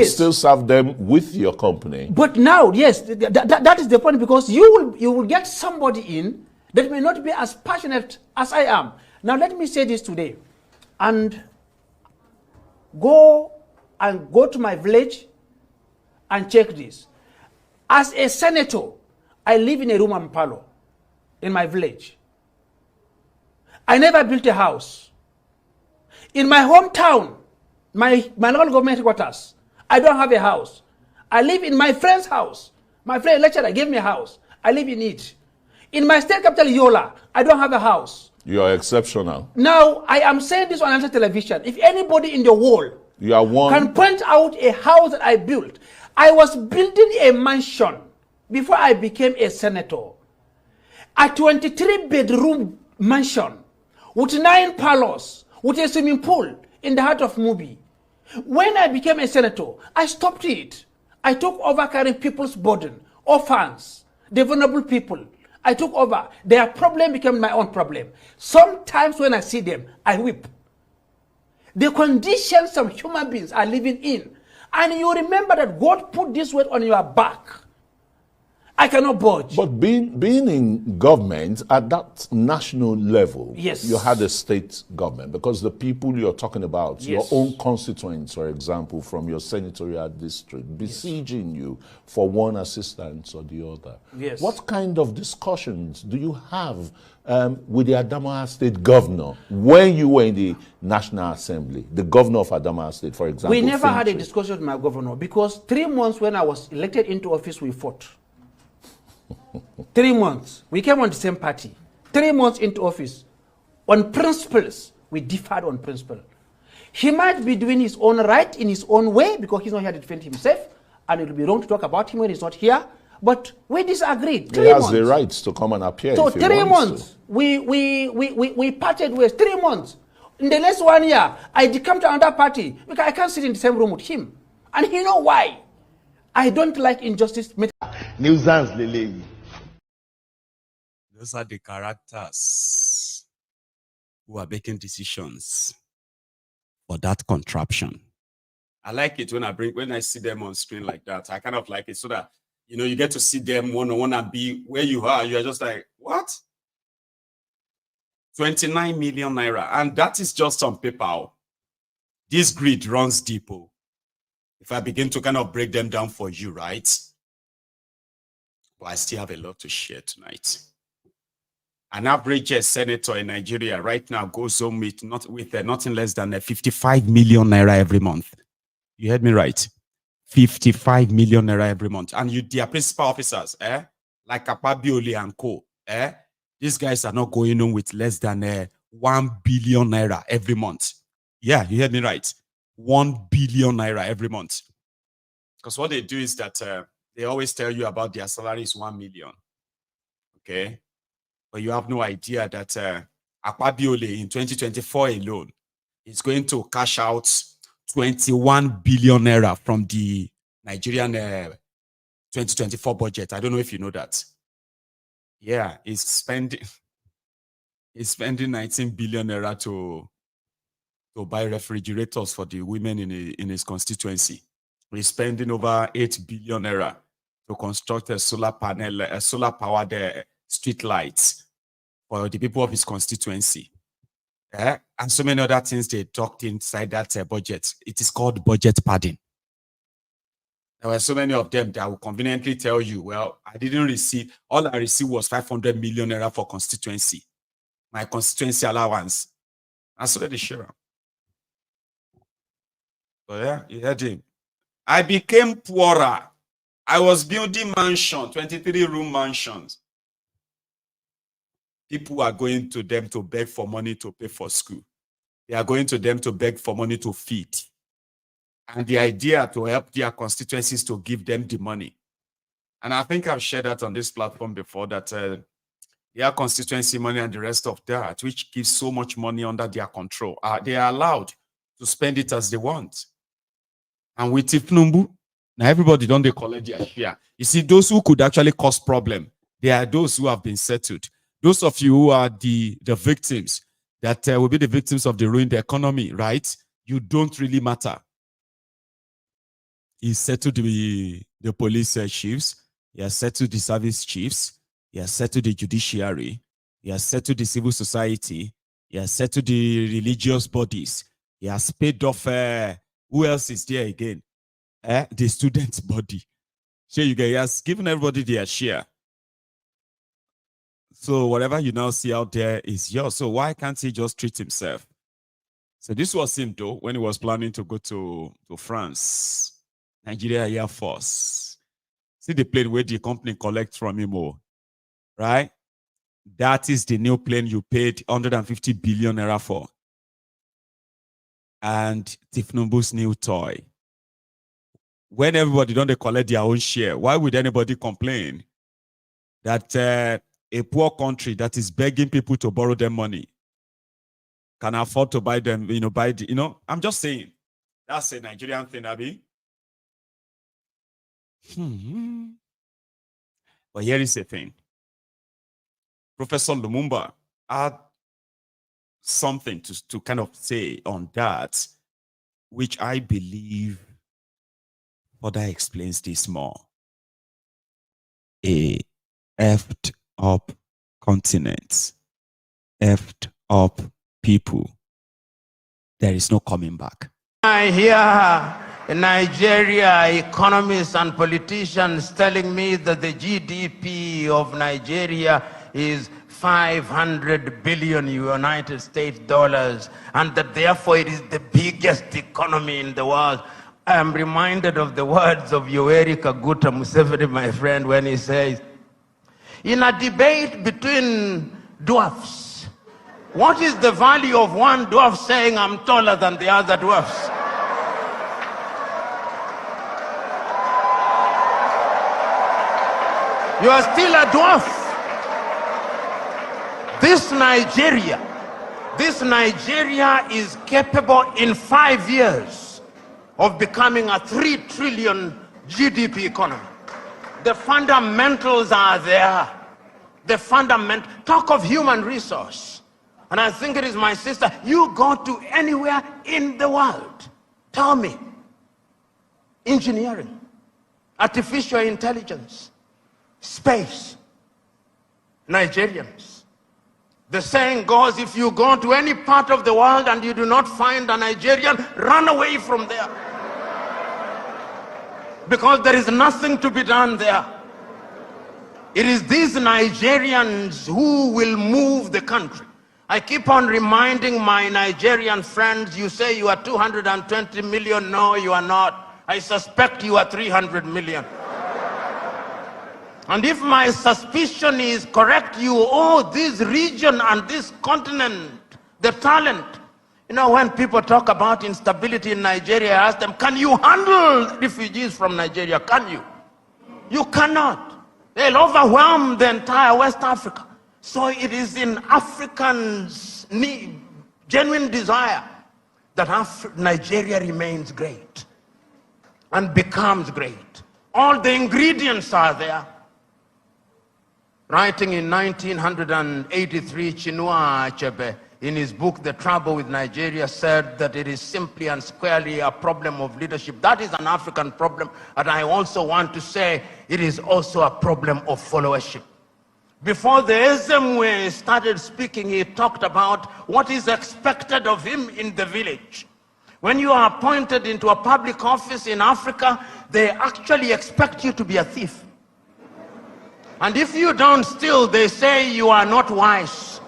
still serve them with your company. But now, that is the point, because you will get somebody in that may not be as passionate as I am. Now let me say this today, and go to my village and check this. As a senator, I live in a room and parlor in my village. I never built a house. In my hometown, my local government headquarters, I don't have a house. I live in my friend's house. My friend lecturer gave me a house. I live in it. In my state capital, Yola, I don't have a house. You are exceptional. Now, I am saying this on national television. If anybody in the world you are one can point out a house that I built, I was building a mansion before I became a senator. A 23-bedroom mansion with 9 parlors, with a swimming pool in the heart of Mubi. When I became a senator, I stopped it. I took over carrying people's burden, orphans, the vulnerable people. I took over. Their problem became my own problem. Sometimes when I see them, I weep. The conditions some human beings are living in. And you remember that God put this weight on your back. I cannot budge. But being in government at that national level, yes, you had a state government because the people you're talking about, yes, your own constituents, for example, from your senatorial district, besieging yes, you for one assistance or the other. Yes. What kind of discussions do you have with the Adama State governor when you were in the National Assembly, the governor of Adama State, for example? We never had a discussion with my governor because 3 months when I was elected into office, we fought. 3 months. We came on the same party. 3 months into office. On principles, we differed on principle. He might be doing his own right in his own way because he's not here to defend himself, and it will be wrong to talk about him when he's not here. But we disagreed. He has the right to come and appear. So if he 3 wants months, we parted ways. 3 months. In the next 1 year, I decamped to another party because I can't sit in the same room with him. And you know why? I don't like injustice. Nuisance, Lele. Those are the characters who are making decisions for that contraption. I like it when I see them on screen like that. I kind of like it so that you get to see them one-on-one and be where you are. You are just like, what? 29 million naira, and that is just on paper. This greed runs deep. If I begin to kind of break them down for you, right? But I still have a lot to share tonight. An average senator in Nigeria right now goes home with nothing less than 55 million naira every month. You heard me right. 55 million naira every month. And their principal officers, like APCwill and co, these guys are not going home with less than 1 billion naira every month. Yeah, you heard me right. 1 billion naira every month. Because what they do is that they always tell you about their salary is 1 million. Okay? But you have no idea that APCwill in 2024 alone is going to cash out 21 billion naira from the Nigerian 2024 budget. I don't know if you know that. Yeah, he's spending 19 billion naira to buy refrigerators for the women in his constituency. He's spending over 8 billion naira to construct a solar powered street lights for the people of his constituency. And so many other things they talked inside that budget. It is called budget padding. There were so many of them that will conveniently tell you, well, I didn't receive, all I received was 500 million naira for constituency. My constituency allowance. And so they share. So yeah, you heard him. I became poorer. I was building mansions, 23-room mansions. People are going to them to beg for money to pay for school. They are going to them to beg for money to feed. And the idea to help their constituencies to give them the money. And I think I've shared that on this platform before, that their constituency money and the rest of that, which gives so much money under their control, they are allowed to spend it as they want. And with thiefnubu, now everybody don't they collect their share. You see, those who could actually cause problem, they are those who have been settled. Those of you who are the victims, that will be the victims of the ruined economy, right? You don't really matter. He settled the police chiefs. He has settled the service chiefs. He has settled the judiciary. He has settled the civil society. He has settled the religious bodies. He has paid off, who else is there again? The student body. So he has given everybody their share. So whatever you now see out there is yours. So why can't he just treat himself? So this was him though, when he was planning to go to France, Nigeria Air Force. See the plane where the company collects from Imo, right? That is the new plane you paid 150 billion naira for. And thiefnubu's new toy. When everybody don't they collect their own share, why would anybody complain that a poor country that is begging people to borrow them money can afford to buy them, I'm just saying, that's a Nigerian thing, Abi. But here is the thing. Professor Lumumba had something to kind of say on that, which I believe further explains this more. A effed up continent, effed up people. There is no coming back. I hear in Nigeria economists and politicians telling me that the GDP of Nigeria is 500 billion United States dollars, and that therefore it is the biggest economy in the world. I am reminded of the words of Yoweri Kaguta Museveni, my friend, when he says, in a debate between dwarfs, what is the value of one dwarf saying I'm taller than the other dwarfs? You are still a dwarf. This Nigeria is capable in 5 years of becoming a 3 trillion GDP economy. The fundamentals are there. Talk of human resource. And I think it is my sister, you go to anywhere in the world, tell me, engineering, artificial intelligence, space, Nigerians. The saying goes, if you go to any part of the world and you do not find a Nigerian, run away from there. Because there is nothing to be done there. It is these Nigerians who will move the country. I keep on reminding my Nigerian friends, you say you are 220 million. No, you are not. I suspect you are 300 million. And if my suspicion is correct, you owe this region and this continent the talent. You know, when people talk about instability in Nigeria, I ask them, can you handle refugees from Nigeria? Can you? You cannot. They'll overwhelm the entire West Africa. So it is in Africans' genuine desire that Nigeria remains great and becomes great. All the ingredients are there. Writing in 1983, Chinua Achebe, in his book, The Trouble with Nigeria, said that it is simply and squarely a problem of leadership. That is an African problem, and I also want to say it is also a problem of followership. Before the Ezemwe started speaking, he talked about what is expected of him in the village. When you are appointed into a public office in Africa, they actually expect you to be a thief. And if you don't steal, they say you are not wise.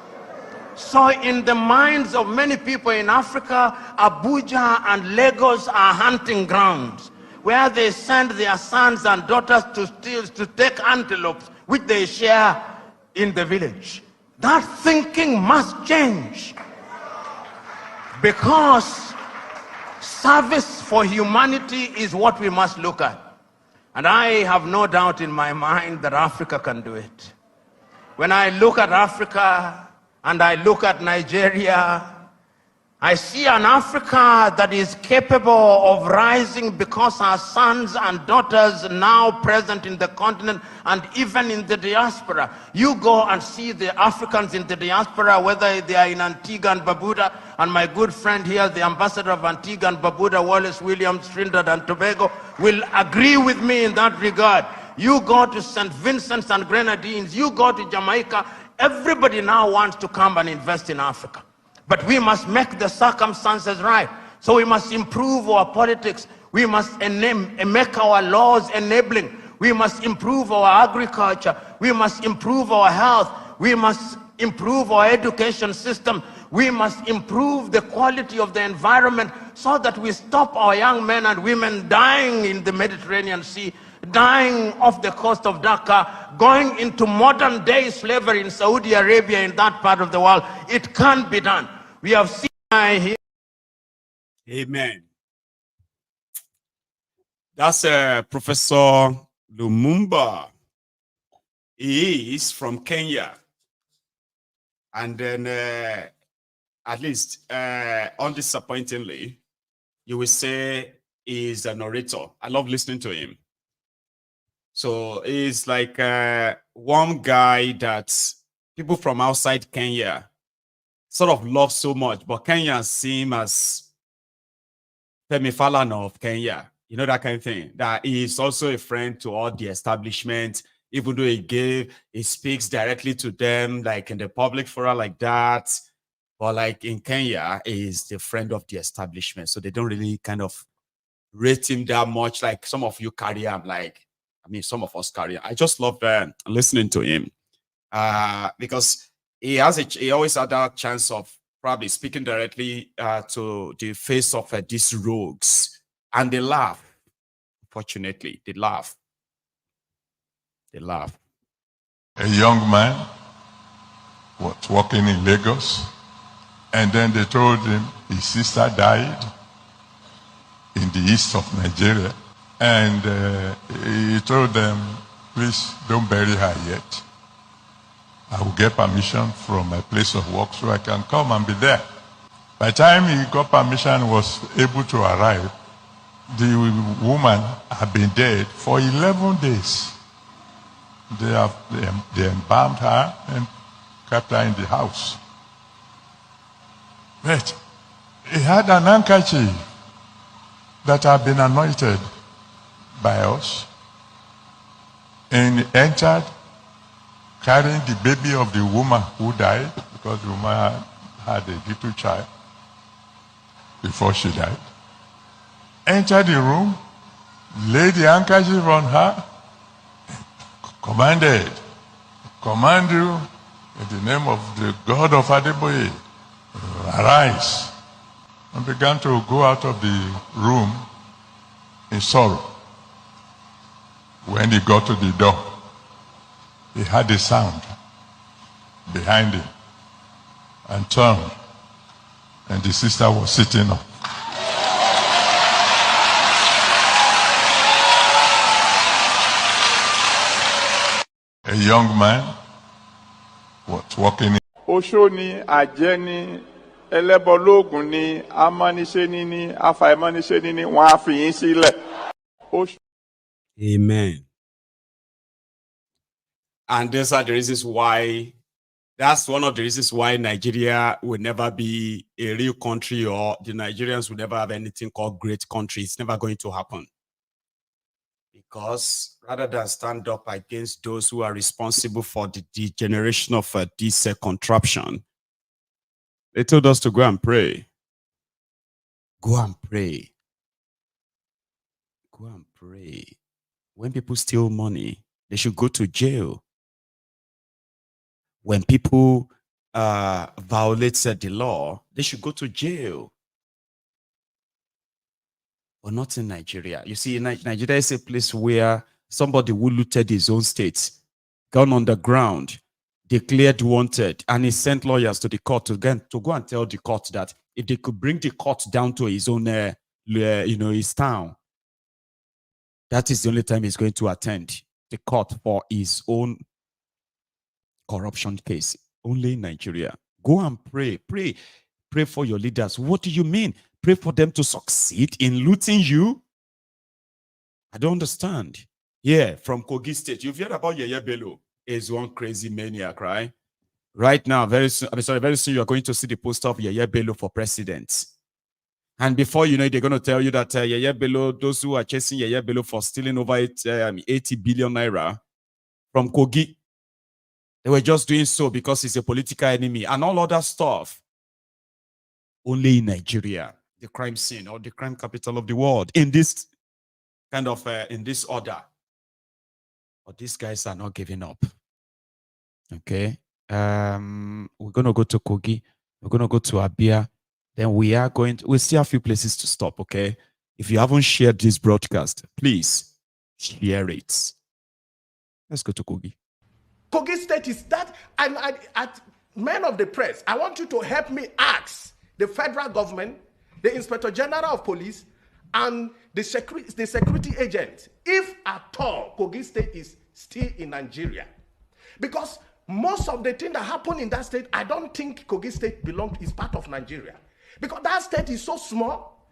So in the minds of many people in Africa, Abuja and Lagos are hunting grounds where they send their sons and daughters to steal, to take antelopes, which they share in the village. That thinking must change, because service for humanity is what we must look at. And I have no doubt in my mind that Africa can do it. When I look at Africa and I look at Nigeria, I see an Africa that is capable of rising because our sons and daughters now present in the continent and even in the diaspora. You go and see the Africans in the diaspora, whether they are in Antigua and Barbuda, and my good friend here, the ambassador of Antigua and Barbuda, Wallace Williams, Trinidad and Tobago, will agree with me in that regard. You go to St. Vincent and Grenadines, you go to Jamaica, everybody now wants to come and invest in Africa. But we must make the circumstances right. So we must improve our politics. We must make our laws enabling. We must improve our agriculture. We must improve our health. We must improve our education system. We must improve the quality of the environment so that we stop our young men and women dying in the Mediterranean Sea, dying off the coast of Dhaka, going into modern day slavery in Saudi Arabia, in that part of the world. It can be done. We have seen here. Amen. That's Professor Lumumba. He is from Kenya. And then, at least undisappointingly, you will say he's an orator. I love listening to him. So he's like one guy that people from outside Kenya sort of love so much, but Kenyans see him as Femi Falana of Kenya. You know, that kind of thing. That he is also a friend to all the establishment, even though he speaks directly to them, like in the public forum like that. But like in Kenya, he is the friend of the establishment. So they don't really kind of rate him that much. Like some of you carry him, like, I mean, some of us carry him. I just love listening to him because he always had that chance of probably speaking directly to the face of these rogues. And they laugh. Fortunately, they laugh. They laugh. A young man was working in Lagos, and then they told him his sister died in the east of Nigeria, and he told them, please don't bury her yet. I will get permission from my place of work so I can come and be there. By the time he got permission, was able to arrive, the woman had been dead for 11 days. They embalmed her and kept her in the house. But he had an handkerchief that had been anointed by us, and he entered carrying the baby of the woman who died, because the woman had a little child before she died. Entered the room, laid the handkerchief on her, commanded, command you in the name of the God of Adeboye, arise, and began to go out of the room in sorrow. When he got to the door, he heard a sound behind him and turned, and the sister was sitting up. A young man was walking in. Oshoni, Ajeni, Elebologun ni, Amaniseni ni, Afaimaniseni ni, wọ́n á fi yín sílẹ̀. Amen. And those are the reasons why, that's one of the reasons why Nigeria will never be a real country, or the Nigerians will never have anything called great country. It's never going to happen. Because rather than stand up against those who are responsible for the degeneration of this contraption, they told us to go and pray. Go and pray. Go and pray. When people steal money, they should go to jail. When people violate the law, they should go to jail. But not in Nigeria. You see, Nigeria is a place where somebody who looted his own state, gone underground, declared wanted, and he sent lawyers to the court to go and tell the court that if they could bring the court down to his own, his town, that is the only time he's going to attend the court for his own corruption case. Only in Nigeria. Go and pray. Pray. Pray for your leaders. What do you mean? Pray for them to succeed in looting you? I don't understand. Yeah, from Kogi State. You've heard about Yeye Bello. Is one crazy maniac, right? Right now, very soon you're going to see the poster of Yeye Bello for president. And before you know it, they're going to tell you that Yeye Bello, those who are chasing Yeye Bello for stealing over 80 billion naira from Kogi, they were just doing so because he's a political enemy and all other stuff. Only in Nigeria, the crime scene or the crime capital of the world, in this kind of, in this order. But these guys are not giving up. Okay? We're going to go to Kogi. We're going to go to Abia. Then we'll see a few places to stop, okay? If you haven't shared this broadcast, please share it. Let's go to Kogi. Kogi State is that, and at men of the press, I want you to help me ask the federal government, the Inspector General of Police, and the security agents, if at all Kogi State is still in Nigeria. Because most of the things that happen in that state, I don't think Kogi State is part of Nigeria. Because that state is so small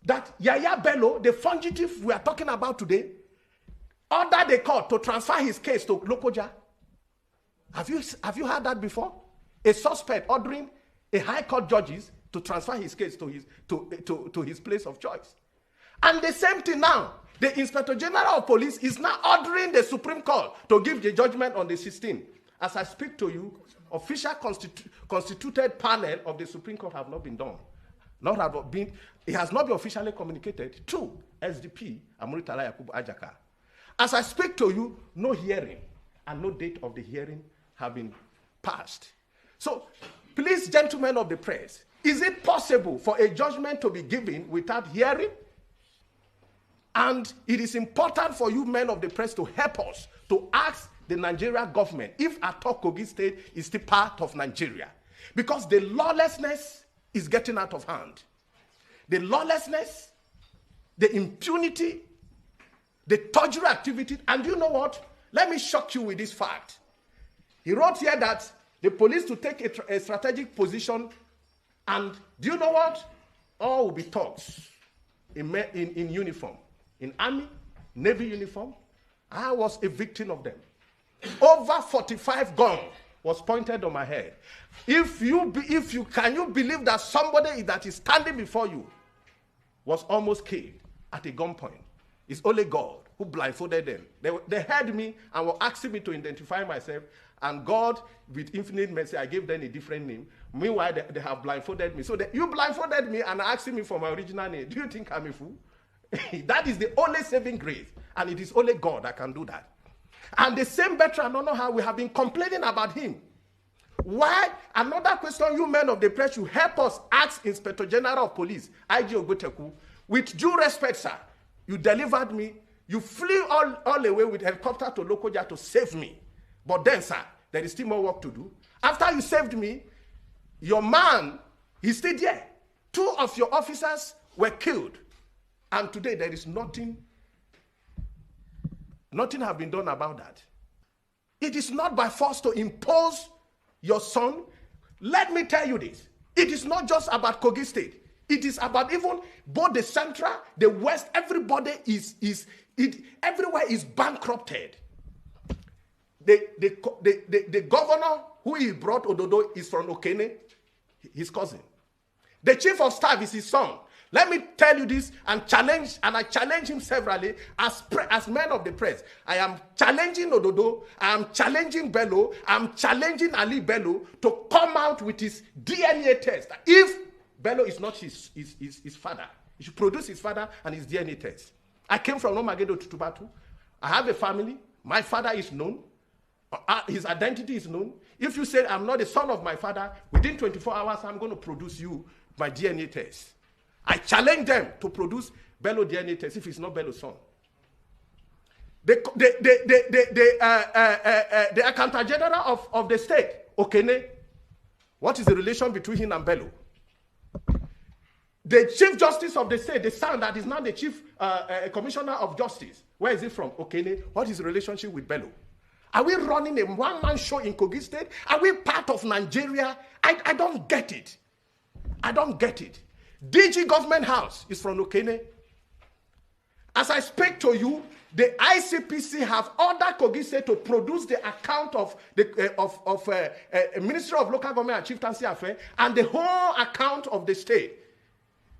that Yaya Bello, the fugitive we are talking about today, ordered the court to transfer his case to Lokoja. Have you heard that before? A suspect ordering a high court judges to transfer his case to his place of choice. And the same thing now, the Inspector General of Police is now ordering the Supreme Court to give the judgment on the 16th. As I speak to you, official constituted panel of the Supreme Court have not been done. It has not been officially communicated to SDP Amuritala Yakubu Ajaka. As I speak to you, no hearing and no date of the hearing have been passed. So, please, gentlemen of the press, is it possible for a judgment to be given without hearing? And it is important for you men of the press to help us to ask the Nigeria government if at all Kogi State is still part of Nigeria. Because the lawlessness is getting out of hand. The lawlessness, the impunity, the torture activity, and you know what? Let me shock you with this fact. He wrote here that the police to take a strategic position, and do you know what? All will be thugs in uniform, in army, navy uniform. I was a victim of them. Over 45 guns was pointed on my head. Can you believe that somebody that is standing before you was almost killed at a gunpoint? It's only God who blindfolded them. They heard me and were asking me to identify myself, and God, with infinite mercy, I gave them a different name. Meanwhile, they have blindfolded me. So you blindfolded me and asking me for my original name. Do you think I'm a fool? That is the only saving grace, and it is only God that can do that. And the same veteran, I don't know how we have been complaining about him. Why? Another question you men of the press should help us ask Inspector General of Police, IG Ogbuteku, with due respect, sir, you delivered me. You flew all the way with helicopter to Lokoja to save me. But then, sir, there is still more work to do. After you saved me, your man, he's still there. 2 of your officers were killed. And today there is nothing have been done about that. It is not by force to impose your son. Let me tell you this. It is not just about Kogi State. It is about even both the central, the west, everybody everywhere is bankrupted. The governor who he brought Ododo is from Okene, his cousin. The chief of staff is his son. Let me tell you this and I challenge him severally as men of the press. I am challenging Ododo, I am challenging Bello, I am challenging Ali Bello to come out with his DNA test. If Bello is not his father, he should produce his father and his DNA test. I came from Nomagedo to Tubatu. I have a family. My father is known. His identity is known. If you say I'm not the son of my father, within 24 hours, I'm going to produce you my DNA test. I challenge them to produce Bello DNA test if it's not Bello's son. The Accountant General of the state, Okene, what is the relation between him and Bello? The Chief Justice of the state, the son that is now the Chief Commissioner of Justice, where is he from? Okene, what is the relationship with Bello? Are we running a one-man show in Kogi State? Are we part of Nigeria? I don't get it. I don't get it. DG Government House is from Okene. As I speak to you, the ICPC have ordered Kogi State to produce the account of the Ministry of Local Government and Chieftaincy Affairs and the whole account of the state.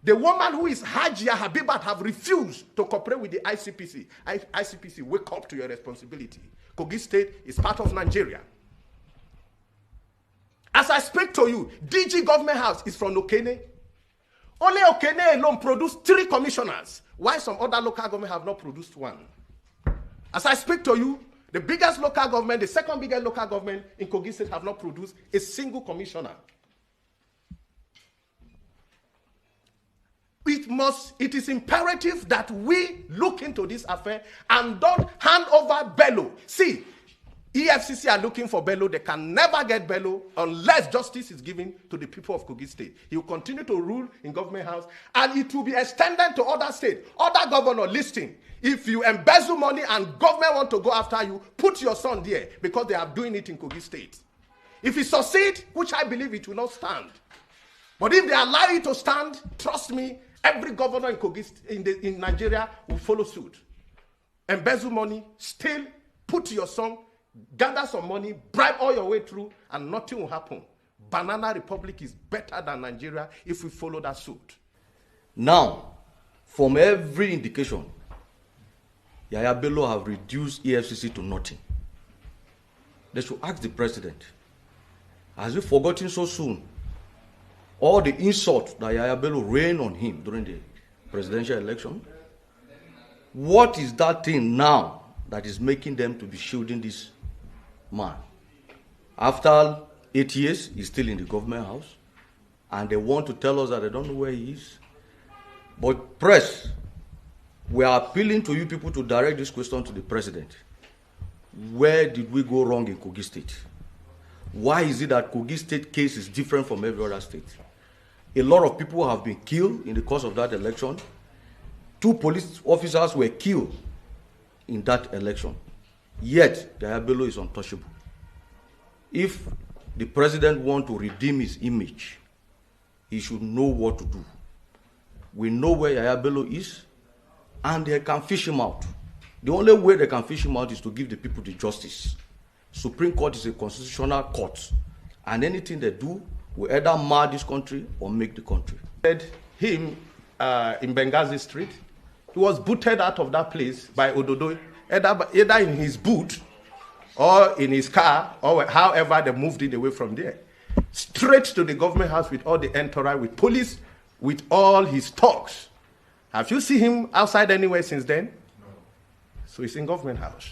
The woman who is Hajia Habibat have refused to cooperate with the ICPC. ICPC, wake up to your responsibility. Kogi State is part of Nigeria. As I speak to you, DG Government House is from Okene. Only Okene alone produced 3 commissioners, while some other local government have not produced 1. As I speak to you, The biggest local government, the second biggest local government in Kogi State have not produced a single commissioner. It is imperative that we look into this affair and don't hand over Bello. See, EFCC are looking for Bello. They can never get Bello unless justice is given to the people of Kogi State. He will continue to rule in government house, and it will be extended to other states. Other governors listening. If you embezzle money and government want to go after you, put your son there, because they are doing it in Kogi State. If he succeeds, which I believe it will not stand, but if they allow it to stand, trust me, every governor in Kogi in Nigeria will follow suit. Embezzle money, steal, put your son, gather some money, bribe all your way through, and nothing will happen. Banana Republic is better than Nigeria if we follow that suit. Now, from every indication, Yaya Bello have reduced EFCC to nothing. They should ask the president, has he forgotten so soon all the insults that Yaya Bello rained on him during the presidential election? What is that thing now that is making them to be shielding this man? After 8 years, he's still in the government house, and they want to tell us that they don't know where he is. But press, we are appealing to you people to direct this question to the president. Where did we go wrong in Kogi State? Why is it that Kogi State case is different from every other state? A lot of people have been killed in the course of that election. 2 police officers were killed in that election. Yet, Yaya Bello is untouchable. If the president wants to redeem his image, he should know what to do. We know where Yaya Bello is, and they can fish him out. The only way they can fish him out is to give the people the justice. Supreme Court is a constitutional court, and anything they do will either mar this country or make the country. Him in Benghazi Street, he was booted out of that place by Ododo, either in his boot or in his car, or however they moved it away from there. Straight to the government house with all the entourage, with police, with all his talks. Have you seen him outside anywhere since then? No. So he's in government house.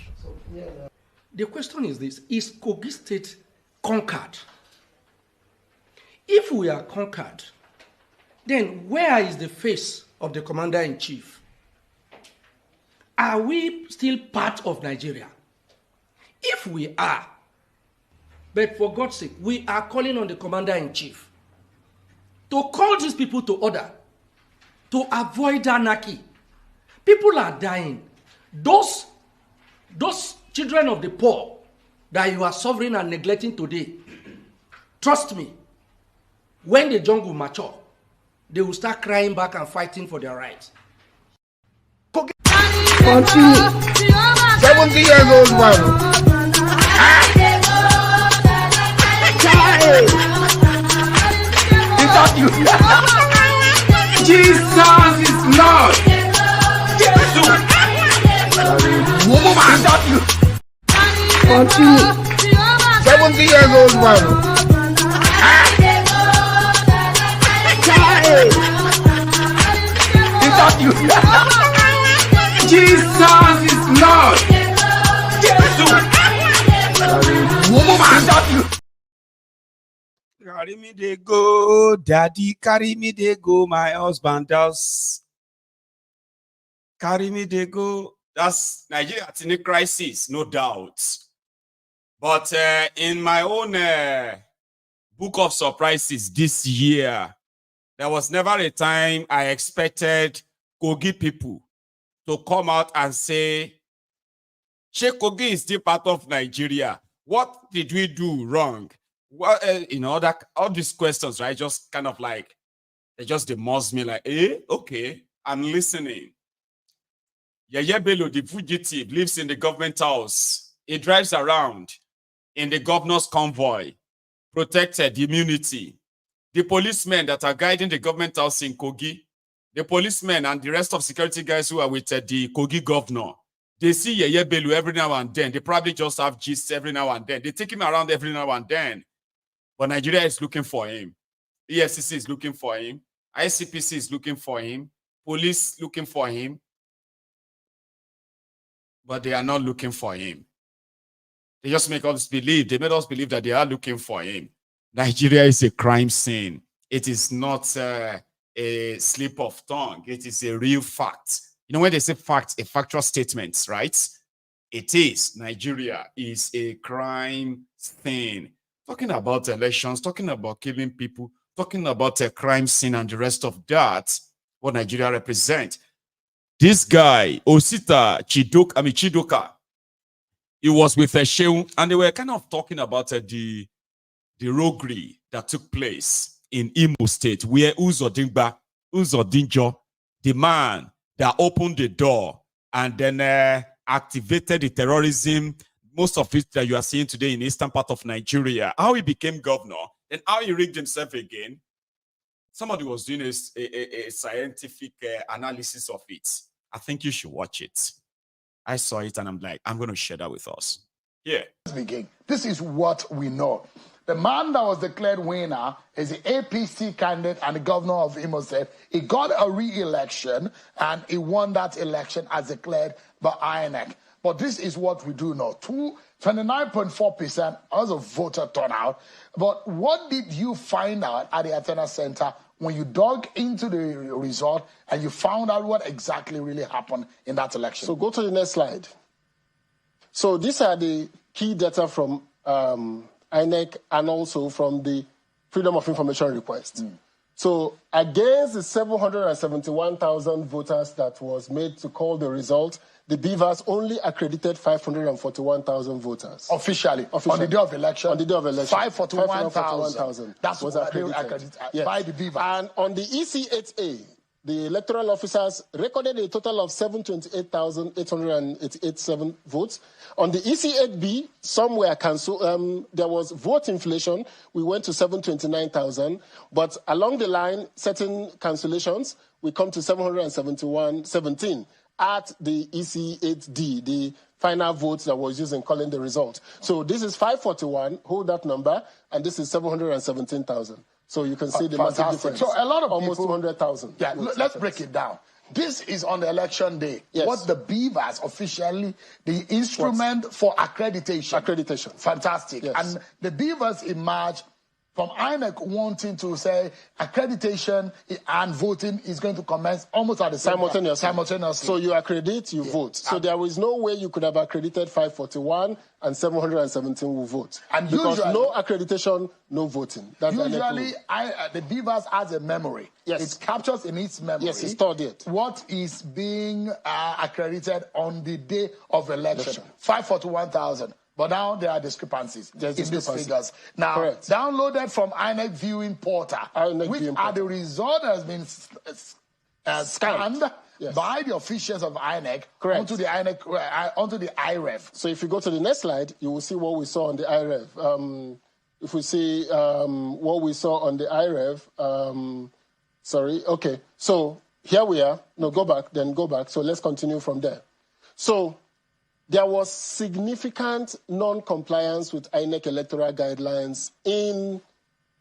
The question is this: is Kogi State conquered? If we are conquered, then where is the face of the commander-in-chief? Are we still part of Nigeria? If we are, but for God's sake, we are calling on the commander-in-chief to call these people to order, to avoid anarchy. People are dying. Those children of the poor that you are suffering and neglecting today, trust me, when the jungle mature, they will start crying back and fighting for their rights. 70 years old man. Is that you? Jesus is Lord. Jesus. Is that you? 70 years old man. Is that you? Jesus is Lord. Is that you? Carry me they go, daddy, carry me they go, my husband does. Carry me they go. That's Nigeria in a crisis, no doubt. But in my own book of surprises this year, there was never a time I expected Kogi people to come out and say, Sheikh Kogi is still part of Nigeria. What did we do wrong? Well, all these questions, right? Just kind of like, they just demurs me like, okay, I'm listening. Yaya Bello, the fugitive, lives in the government house. He drives around in the governor's convoy, protected immunity. The policemen that are guiding the government house in Kogi, the policemen and the rest of security guys who are with the Kogi governor, they see Yaya Bello every now and then. They probably just have gists every now and then. They take him around every now and then. But Nigeria is looking for him. EFCC is looking for him. ICPC is looking for him. Police looking for him. But they are not looking for him. They just make us believe. They made us believe that they are looking for him. Nigeria is a crime scene. It is not a slip of tongue. It is a real fact. You know, when they say fact, a factual statement, right? It is. Nigeria is a crime scene. Talking about elections, talking about killing people, talking about a crime scene and the rest of that, what Nigeria represents. This guy, Osita Chidoka, he was with a show, and they were kind of talking about the roguery that took place in Imo State, where Uzordinjo, the man that opened the door and then activated the terrorism, most of it that you are seeing today in the eastern part of Nigeria, how he became governor and how he rigged himself again. Somebody was doing a scientific analysis of it. I think you should watch it. I saw it and I'm like, I'm going to share that with us. Yeah. This is what we know. The man that was declared winner is the APC candidate and the governor of Imo State. He got a re-election and he won that election as declared by INEC. But this is what we do know. 29.4% as a voter turnout. But what did you find out at the Athena Center when you dug into the result and you found out what exactly really happened in that election? So go to the next slide. So these are the key data from INEC and also from the Freedom of Information request. So against the 771,000 voters that was made to call the result, the Beavers only accredited 541,000 voters. Officially. On the day of election? On the day of election. 541,000. That's was what accredited by the Beavers. And on the EC8A, the electoral officers recorded a total of 728,887 votes. On the EC8B, some were cancelled. There was vote inflation. We went to 729,000. But along the line, certain cancellations, we come to 717 at the EC8D, the final votes that was used in calling the result. So this is 541, hold that number, and this is 717,000. So you can see the massive difference. So a lot of almost people, 200,000. Yeah, let's break it down. This is on the election day. Yes. What the Beavers officially, the instrument for accreditation. Accreditation. Fantastic. Yes. And the Beavers emerged from INEC wanting to say accreditation and voting is going to commence almost at the same time. Simultaneously. So you accredit, you vote. So there is no way you could have accredited 541 and 717 will vote. And because usually, no accreditation, no voting. That's usually, the Beavers has a memory. Yes. It captures in its memory. Yes, it's stored it. What is being accredited on the day of election. 541,000. But now there are discrepancies in these figures. Now, Correct. downloaded from INEC Viewing Portal, which are the result that has been scanned by the officials of INEC onto the INEC, onto the IREF. So if you go to the next slide, you will see what we saw on the IREF. If we see what we saw on the IREF, okay. So here we are. No, go back, then go back. So let's continue from there. So there was significant non-compliance with INEC electoral guidelines in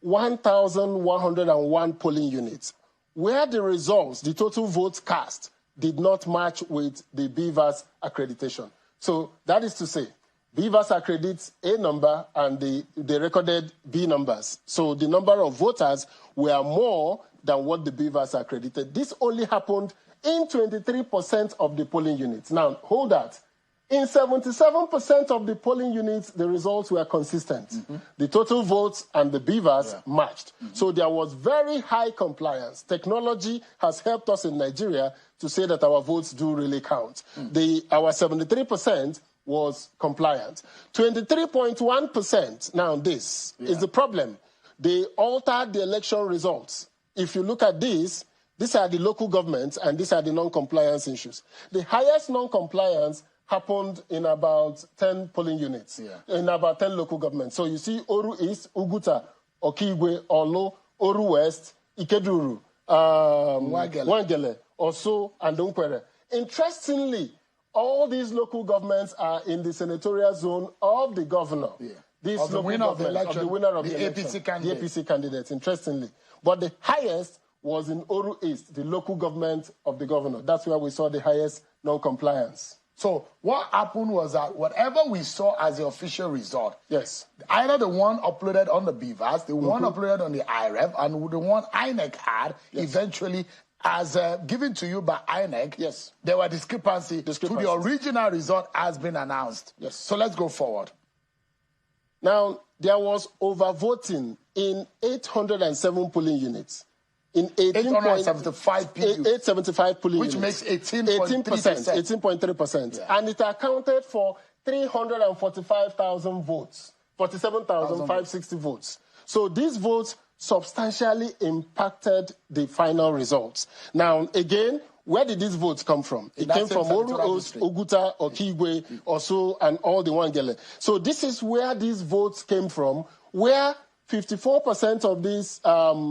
1,101 polling units, where the results, the total votes cast, did not match with the Beavers accreditation. So that is to say, Beavers accredits A number and they recorded B numbers. So the number of voters were more than what the Beavers accredited. This only happened in 23% of the polling units. Now, hold that. In 77% of the polling units, the results were consistent. The total votes and the Beavers matched. So there was very high compliance. Technology has helped us in Nigeria to say that our votes do really count. Our 73% was compliant. 23.1%, now this is the problem. They altered the election results. If you look at these are the local governments and these are the non-compliance issues. The highest non-compliance happened in about 10 polling units, in about 10 local governments. So you see Oru East, Uguta, Okigwe, Olo, Oru West, Ikeduru, Wangele, Oso, and Dunkwere. Interestingly, all these local governments are in the senatorial zone of the governor. This of the winner of the election, the winner of the APC candidate. The APC candidates, interestingly. But the highest was in Oru East, the local government of the governor. That's where we saw the highest non-compliance. So what happened was that whatever we saw as the official result, yes, either the one uploaded on the BVAS, the one uploaded on the IREF, and the one INEC had, eventually, as given to you by INEC, yes, there were discrepancies to the original result has been announced. Yes. So let's go forward. Now, there was overvoting in 807 polling units. In 875 polling which units. Makes 18.3%. 18.3%. Yeah. And it accounted for 345,000 votes, 47,560 votes. So these votes substantially impacted the final results. Now, again, where did these votes come from? It came from Oru, Oguta, Okigwe, Osu, and all the Wangele. So this is where these votes came from, where 54%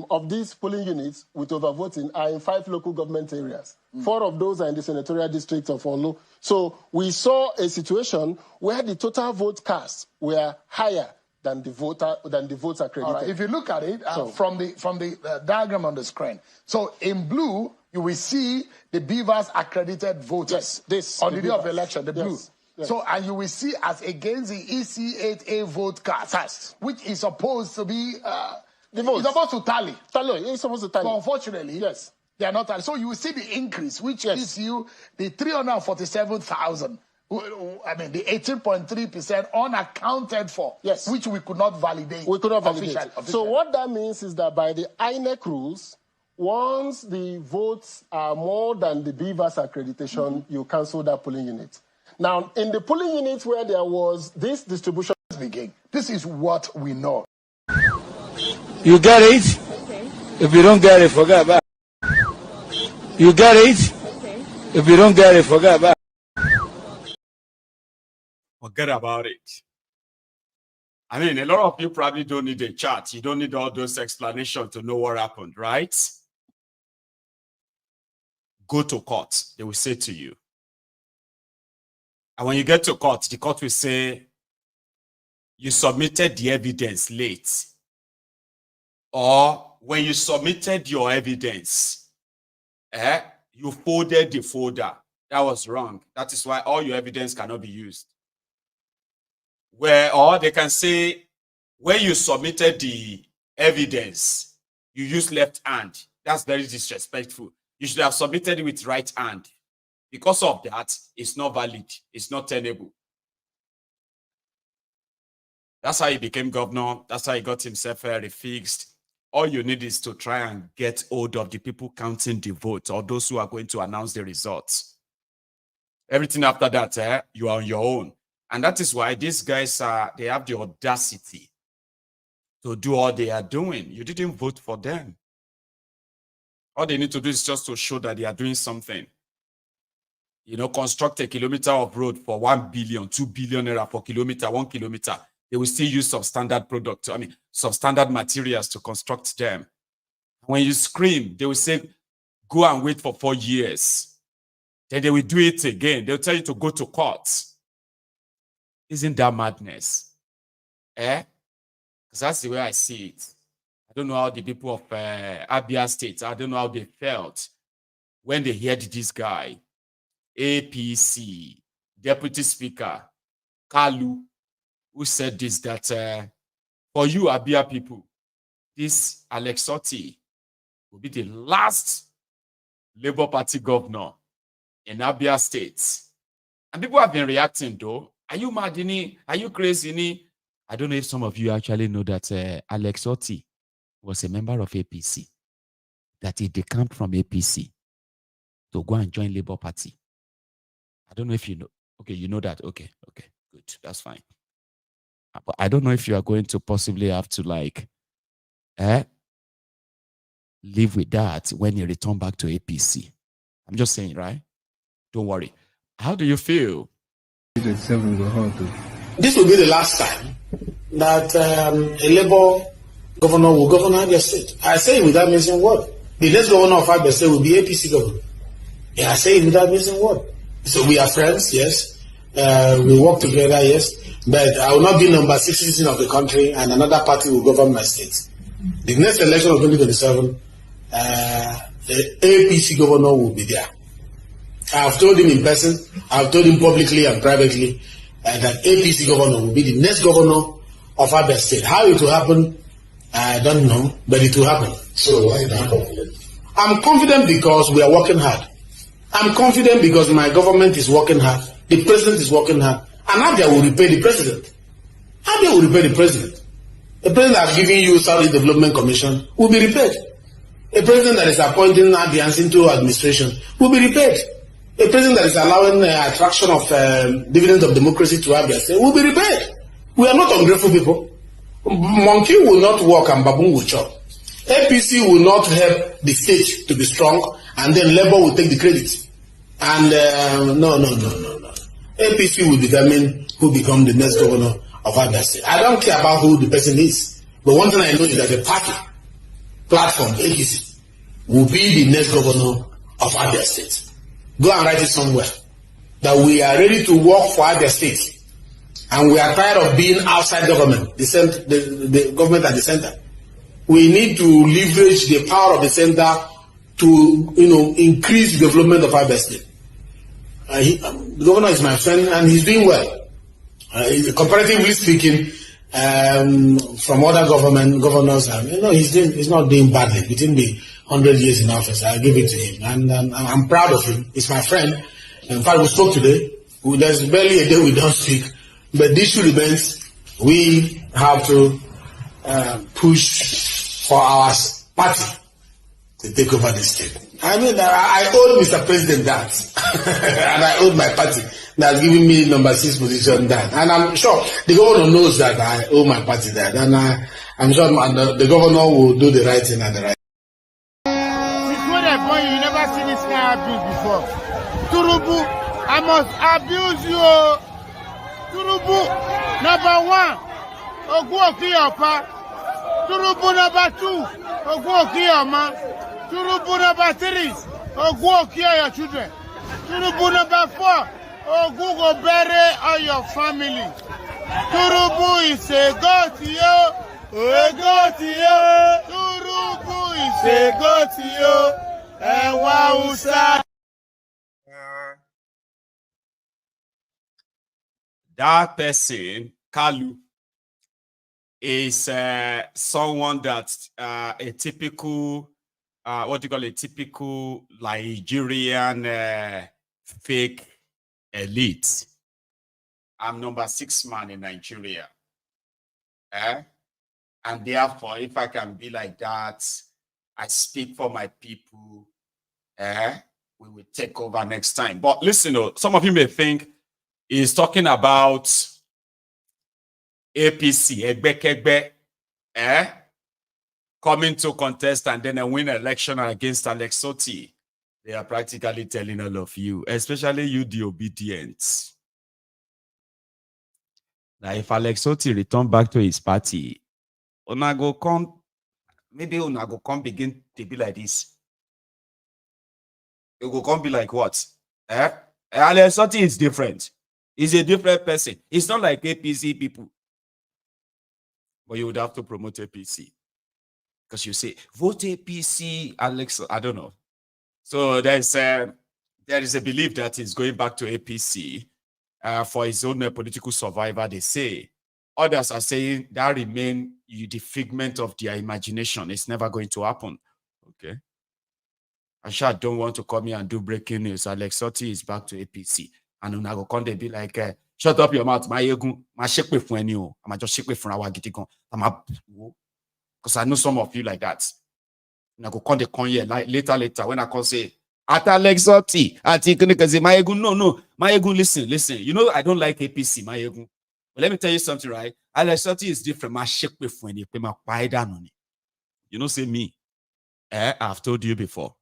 of these polling units with overvoting are in 5 local government areas. 4 of those are in the senatorial district of Olu. So we saw a situation where the total vote cast were higher than the votes accredited. All right. If you look at it from the diagram on the screen, so in blue you will see the BVAS accredited voters. Yes, on the day of election, the blue. Yes. So, and you will see as against the EC8A vote cast, which is supposed to be the vote. It's supposed to tally. It's supposed to tally. But unfortunately, yes, they are not tally. So you will see the increase, which gives you the 347,000. I mean, the 18.3% unaccounted for, which we could not validate. We could not validate. Officially. So what that means is that by the INEC rules, once the votes are more than the BVAS accreditation, you cancel that polling unit. Now, in the polling units where there was this distribution, this is what we know. You get it? Okay. If you don't get it, forget about it. You get it? Okay. If you don't get it, forget about it. Forget about it. I mean, a lot of you probably don't need a chart. You don't need all those explanations to know what happened, right? Go to court, they will say to you. And when you get to court, the court will say, you submitted the evidence late. Or when you submitted your evidence, you folded the folder. That was wrong. That is why all your evidence cannot be used. Or they can say, when you submitted the evidence, you used left hand. That's very disrespectful. You should have submitted it with right hand. Because of that, it's not valid. It's not tenable. That's how he became governor. That's how he got himself refixed. All you need is to try and get hold of the people counting the votes or those who are going to announce the results. Everything after that, you are on your own. And that is why these guys they have the audacity to do all they are doing. You didn't vote for them. All they need to do is just to show that they are doing something. You know, construct a kilometer of road for 1 billion, 2 billion naira per kilometer, 1 kilometer. They will still use substandard products, substandard materials to construct them. When you scream, they will say, go and wait for 4 years. Then they will do it again. They'll tell you to go to court. Isn't that madness? Because that's the way I see it. I don't know how the people of Abia State, I don't know how they felt when they heard this guy, APC, Deputy Speaker Kalu, who said this, that for you Abia people, this Alex Otti will be the last Labour Party governor in Abia State. And people have been reacting though. Are you mad, Ini? Are you crazy, Ini? I don't know if some of you actually know that Alex Otti was a member of APC, that he decamped from APC to go and join Labour Party. I don't know if you know. Okay, you know that. Okay, good. That's fine. But I don't know if you are going to possibly have to live with that when you return back to APC. I'm just saying, right? Don't worry. How do you feel? This will be the last time that a Labour governor will govern Abia State. I say it without missing word. The next governor of Abia State will be APC governor. Yeah, I say it without missing word. So we are friends, yes. We work together, yes. But I will not be number 6 citizen of the country and another party will govern my state. The next election of 2027, the APC governor will be there. I have told him in person, I've told him publicly and privately that APC governor will be the next governor of Abia State. How it will happen, I don't know, but it will happen. So why are you not confident? I'm confident because we are working hard. I'm confident because my government is working hard. The president is working hard. And Abia will repay the president. Abia will repay the president. The president has given you Saudi Development Commission will be repaid. A president that is appointing Abians into administration will be repaid. A president that is allowing attraction of dividends of democracy to Abia State will be repaid. We are not ungrateful people. Monkey will not work and baboon will chop. APC will not help the state to be strong, and then Labour will take the credit. And no. APC will determine who become the next governor of Abia State. I don't care about who the person is, but one thing I know is that the party platform, APC, will be the next governor of Abia State. Go and write it somewhere. That we are ready to work for Abia State. And we are tired of being outside government, the government at the center. We need to leverage the power of the center to, increase the development of Abia State. The governor is my friend and he's doing well. Comparatively speaking, from other governors, he's not doing badly. Within the 100 years in office, I give it to him, and I'm proud of him. He's my friend. In fact, we spoke today. There's barely a day we don't speak. But this issue remains. We have to push for our party to take over the state. I mean, I owe Mr. President that, and I owe my party that's giving me number 6 position that, and I'm sure the governor knows that I owe my party that, and I'm sure the governor will do the right thing at the right. Since when I born, you never seen this kind of abuse before. Turubu, I must abuse you. Turubu, number 1, Ogu Okiyopa. Turubu number 2, Ogu Okiyoma. Turubu number 3, Ogu Okiyo your children. Turubu number 4, Ogu go bury all your family. Turubu is a goat to you. A goat to you. Turubu is a goat to you. And Wausa. That person, Kalu, is someone that's a typical, a typical Nigerian fake elite. I'm number 6 man in Nigeria. And therefore, if I can be like that, I speak for my people. We will take over next time. But listen, some of you may think he's talking about APC, Egbe, coming to contest and then win an election against Alex Otti. They are practically telling all of you, especially you, the obedient. Now, if Alex Otti return back to his party, Onago come, maybe Onago come begin to be like this. It will come be like what? Alex Otti is different. He's a different person. It's not like APC people. But you would have to promote APC. Because you say, vote APC, Alex, I don't know. So there is a belief that he's going back to APC for his own political survival, they say. Others are saying that remain the figment of their imagination. It's never going to happen. Okay. I sure don't want to come here and do breaking news. Alex Otti is back to APC. And Unago Konde be like, shut up your mouth, my shake with when you. I'm just shake with from our gitigon. Because I know some of you like that. Unago Konde come here later when I can say, at Alex Otti, at Ikunikasi, no, listen. You know I don't like APC, Mayegun. But let me tell you something, right? Alex Otti is different. My shake with when you pay my pie down on it. You know, say me. I've told you before.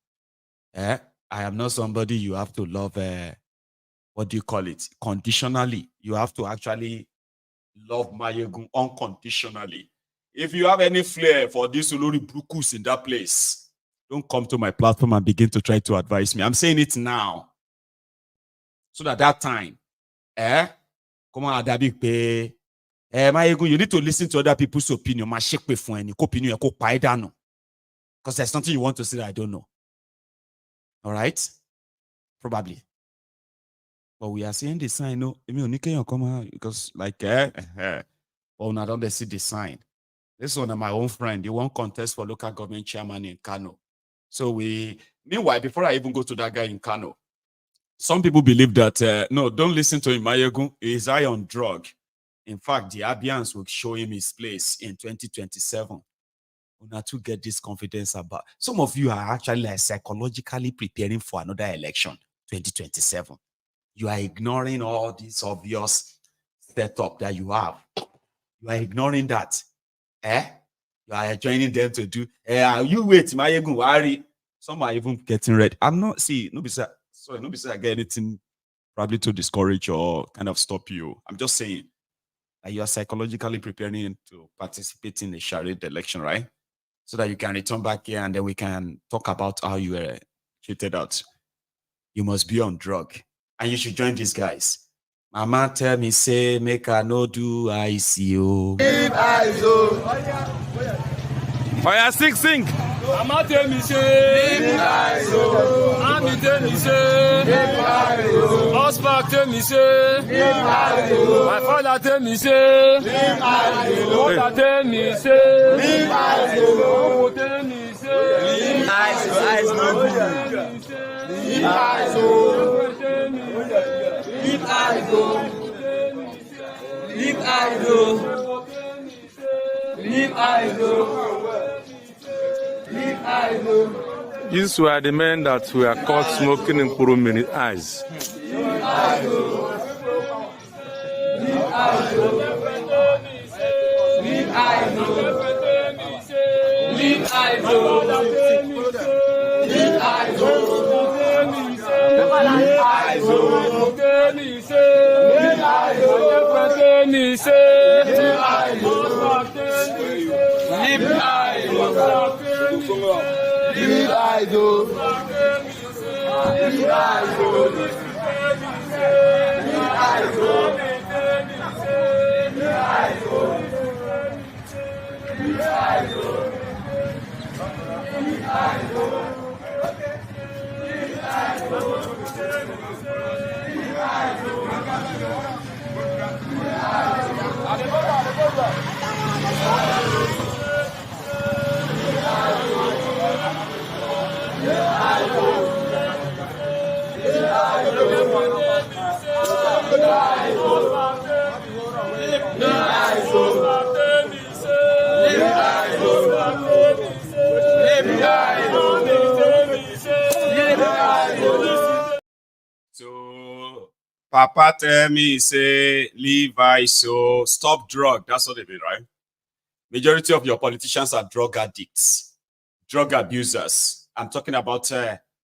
I am not somebody you have to love. What do you call it? Conditionally. You have to actually love Mayegun unconditionally. If you have any flair for these Olori Brukus in that place, don't come to my platform and begin to try to advise me. I'm saying it now. So that time, come on, Adabi pay. Mayegun, you need to listen to other people's opinion. My shake pe fun eni, opinion ko pa edanu. Because there's something you want to say that I don't know. All right? Probably. But we are seeing the sign, no, come out because like but I don't see the sign. This one of my own friend, you won't contest for local government chairman in Kano. So meanwhile, before I even go to that guy in Kano, some people believe that, no, don't listen to him, Mayegun. He's high on drug. In fact, the Abians will show him his place in 2027. Una to get this confidence about. Some of you are actually like psychologically preparing for another election, 2027. You are ignoring all this obvious setup that you have. You are ignoring that. You are joining them to do. You wait, Mayegun, worry. Some are even getting ready. I'm not nobody I get anything probably to discourage or kind of stop you. I'm just saying that you are psychologically preparing to participate in the charade election, right? So that you can return back here and then we can talk about how you were cheated out. You must be on drug. And you should join these guys. Mama tell me, say, make I no do ICO. Fire sing. Mama tell me, say, Ami tell me, say, Ospak tell me, say, my father tell me, say, mother tell me, say, Omo tell me, say, eyes no good. These were the men that were caught smoking in Kurumini's eyes. So Papa tell me, say, leave ISO, stop drug. That's what they mean, right? Majority of your politicians are drug addicts, drug abusers. I'm talking about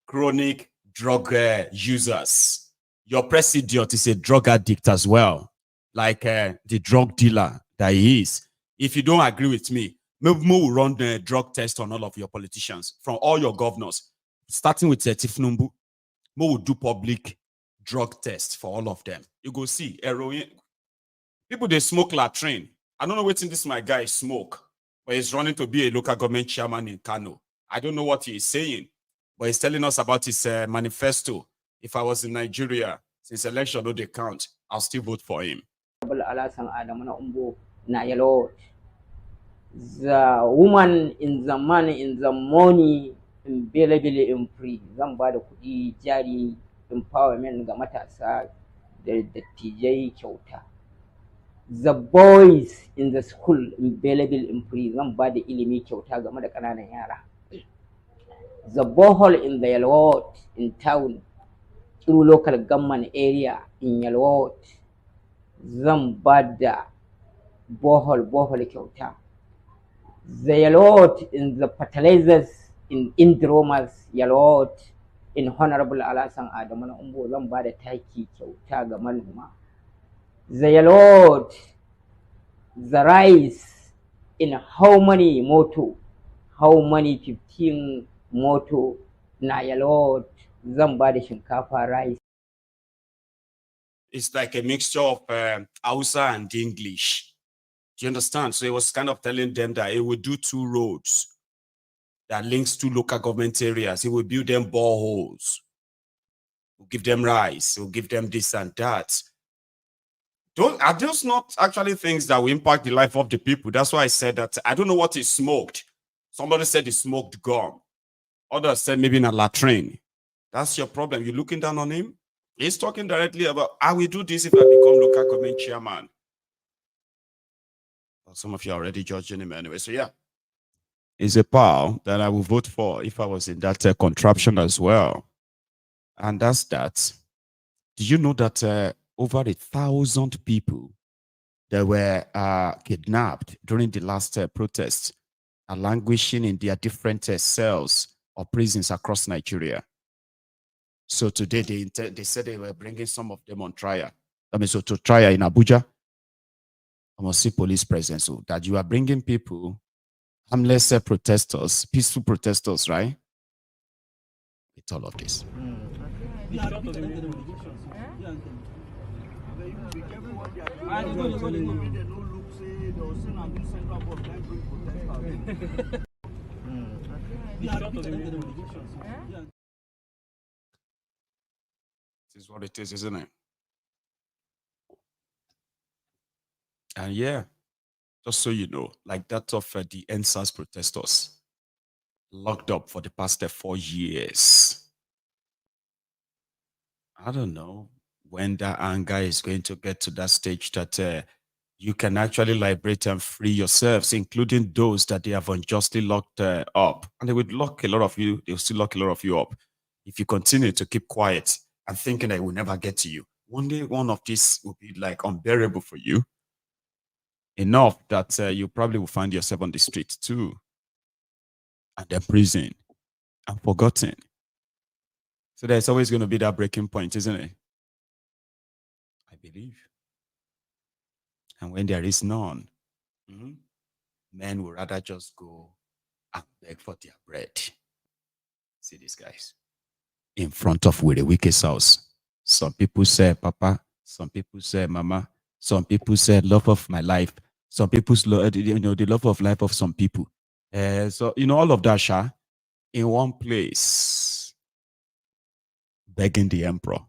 chronic drug users. Your president is a drug addict as well, like the drug dealer that he is. If you don't agree with me, Mo will run the drug test on all of your politicians, from all your governors, starting with thiefnubu. Mo will do public drug tests for all of them. You go see heroin. People, they smoke latrine. I don't know what this my guy smoke, but he's running to be a local government chairman in Kano. I don't know what he is saying, but he's telling us about his manifesto. If I was in Nigeria, since election no they count, I'll still vote for him. The woman in the man in the money available in free. Zan ba da kuɗi jari empowerment ga matasa da dattijai kyauta. The boys in the school available in free. Zan ba da ilimi kyauta game da ƙananan yara. The borehole in the Yellow in town through local government area in Yellow. Zan ba da borehole kyauta. The Yellow in the fertilizers in Indromas Yellow in Honorable Alasan Adama Umbo zan ba da taki kyauta ga manoma. The Yellow, the rice in how many moto? How many 15 moto na Yellow zan ba da shinkafa rice. It's like a mixture of Hausa and English. Do you understand? So he was kind of telling them that he would do 2 roads that links 2 local government areas. He will build them boreholes. We'll give them rice. We'll give them this and that. Are those not actually things that will impact the life of the people? That's why I said that I don't know what is smoked. Somebody said he smoked gum. Others said maybe in a latrine. That's your problem. You're looking down on him. He's talking directly about, I will do this if I become local government chairman. Well, some of you are already judging him anyway. So yeah, it's a pal that I will vote for if I was in that contraption as well. And that's that. Did you know that over 1,000 people that were kidnapped during the last protests are languishing in their different cells or prisons across Nigeria? So today they said they were bringing some of them on trial. I mean, so to trial in Abuja, I must see police presence. So that you are bringing people, harmless protesters, peaceful protesters, right? It's all of this. This is what it is, isn't it? And yeah, just so you know, like that of the NSAS protesters locked up for the past 4 years. I don't know when that anger is going to get to that stage that you can actually liberate and free yourselves, including those that they have unjustly locked up. And they would lock a lot of you, they'll still lock a lot of you up if you continue to keep quiet and thinking that it will never get to you. One day, one of these will be like unbearable for you, enough that you probably will find yourself on the street too, and then prison, and forgotten. So there's always going to be that breaking point, isn't it? I believe. And when there is none, men will rather just go and beg for their bread. See these guys in front of Wike's house. Some people say Papa, some people say Mama, some people say love of my life, some people, the love of life of some people. So, all of that, Sha, in one place, begging the emperor.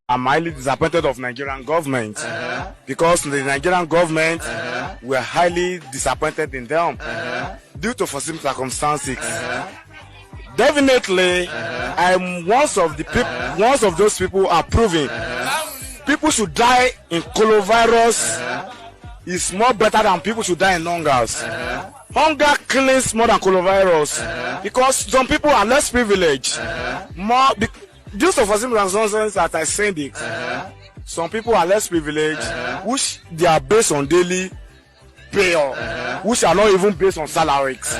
I'm highly disappointed of Nigerian government because the Nigerian government were highly disappointed in them due to foreseen circumstances. Definitely, I'm one of those people approving. People should die in coronavirus is more better than people should die in hungers. Hunger kills more than coronavirus because some people are less privileged. Due to foreseen circumstances that I said it, some people are less privileged, which they are based on daily pay, which are not even based on salaries.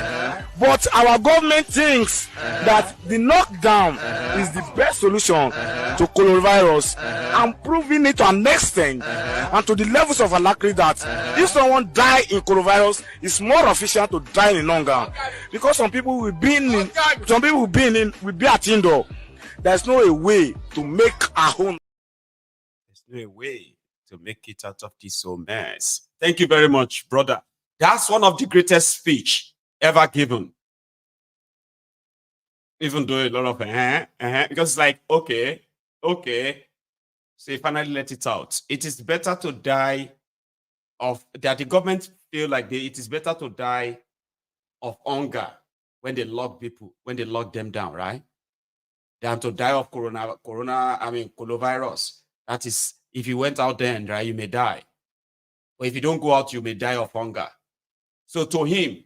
But our government thinks that the lockdown is the best solution to coronavirus, and proving it to an extent and to the levels of alacrity that if someone die in coronavirus, it's more efficient to die in hunger, because some people will be at indoor. There's no way to make a home. There's no way to make it out of this whole mess. Thank you very much, brother. That's one of the greatest speech ever given. Even though a lot of because it's like, okay. So you finally let it out. It is better to die of that. The government feel like it is better to die of hunger when they lock people, when they lock them down, right? Than to die of coronavirus. That is, if you went out then, right, you may die. Or if you don't go out, you may die of hunger. So to him,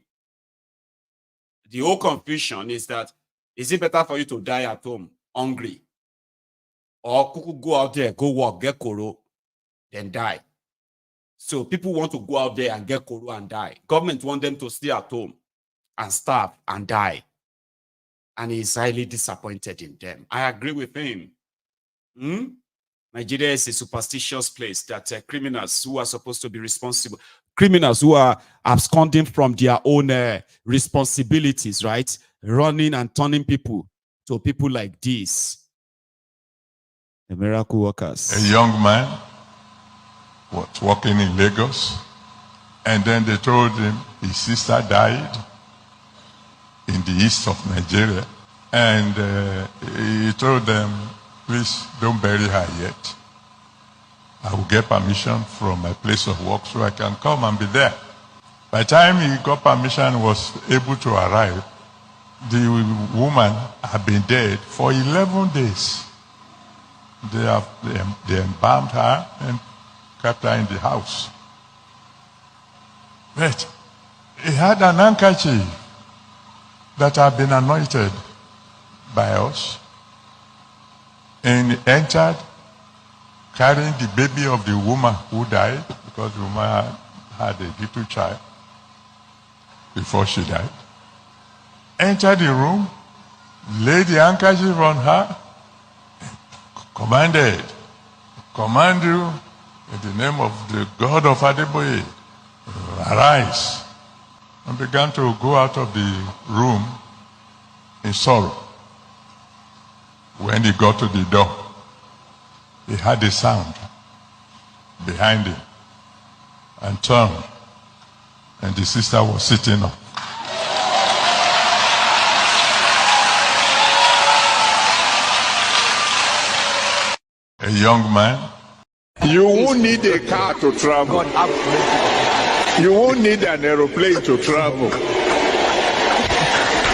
the whole confusion is that, is it better for you to die at home, hungry? Or go out there, go work, get koro, then die? So people want to go out there and get koro and die. Government want them to stay at home and starve and die. And he's highly disappointed in them. I agree with him. Nigeria is a superstitious place that criminals who are supposed to be responsible, criminals who are absconding from their own responsibilities, right? Running and turning people to people like this. The miracle workers. A young man was working in Lagos, and then they told him his sister died in the east of Nigeria, and he told them, please don't bury her yet. I will get permission from my place of work so I can come and be there. By the time he got permission, was able to arrive, the woman had been dead for 11 days. They embalmed her and kept her in the house. But he had an handkerchief that had been anointed by us, and he entered carrying the baby of the woman who died, because the woman had a little child before she died. Entered the room, laid the handkerchief on her, commanded, command you in the name of the God of Adeboye, arise, and began to go out of the room in sorrow. When he got to the door, he heard a sound behind him and turned, and the sister was sitting up. A young man. You won't need a car to travel. You won't need an aeroplane to travel.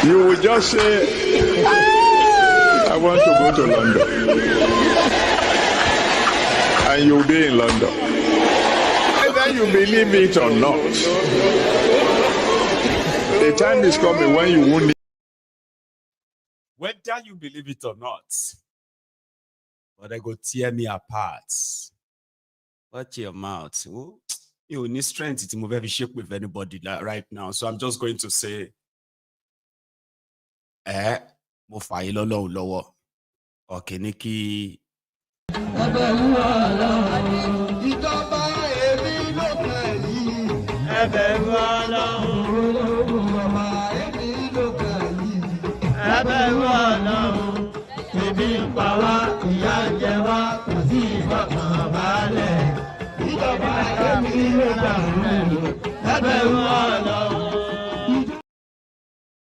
You will just say, I want to go to London. And you'll be in London. Either you believe it or not. The time is coming when you won't need. Whether you believe it or not, but they go tear me apart. Watch your mouth. Oh, you need strength to move every shape with anybody right now. So I'm just going to say, mo fa ilo lowo. Okay, Nikki.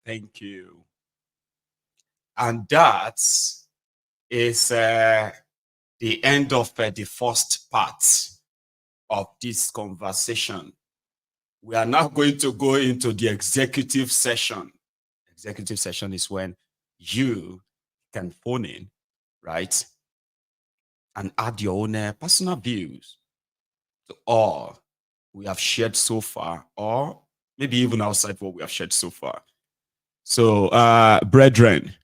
Thank you. And that is the end of the first part of this conversation. We are now going to go into the executive session. Executive session is when you can phone in, right, and add your own personal views to all we have shared so far, or maybe even outside what we have shared so far. So, brethren,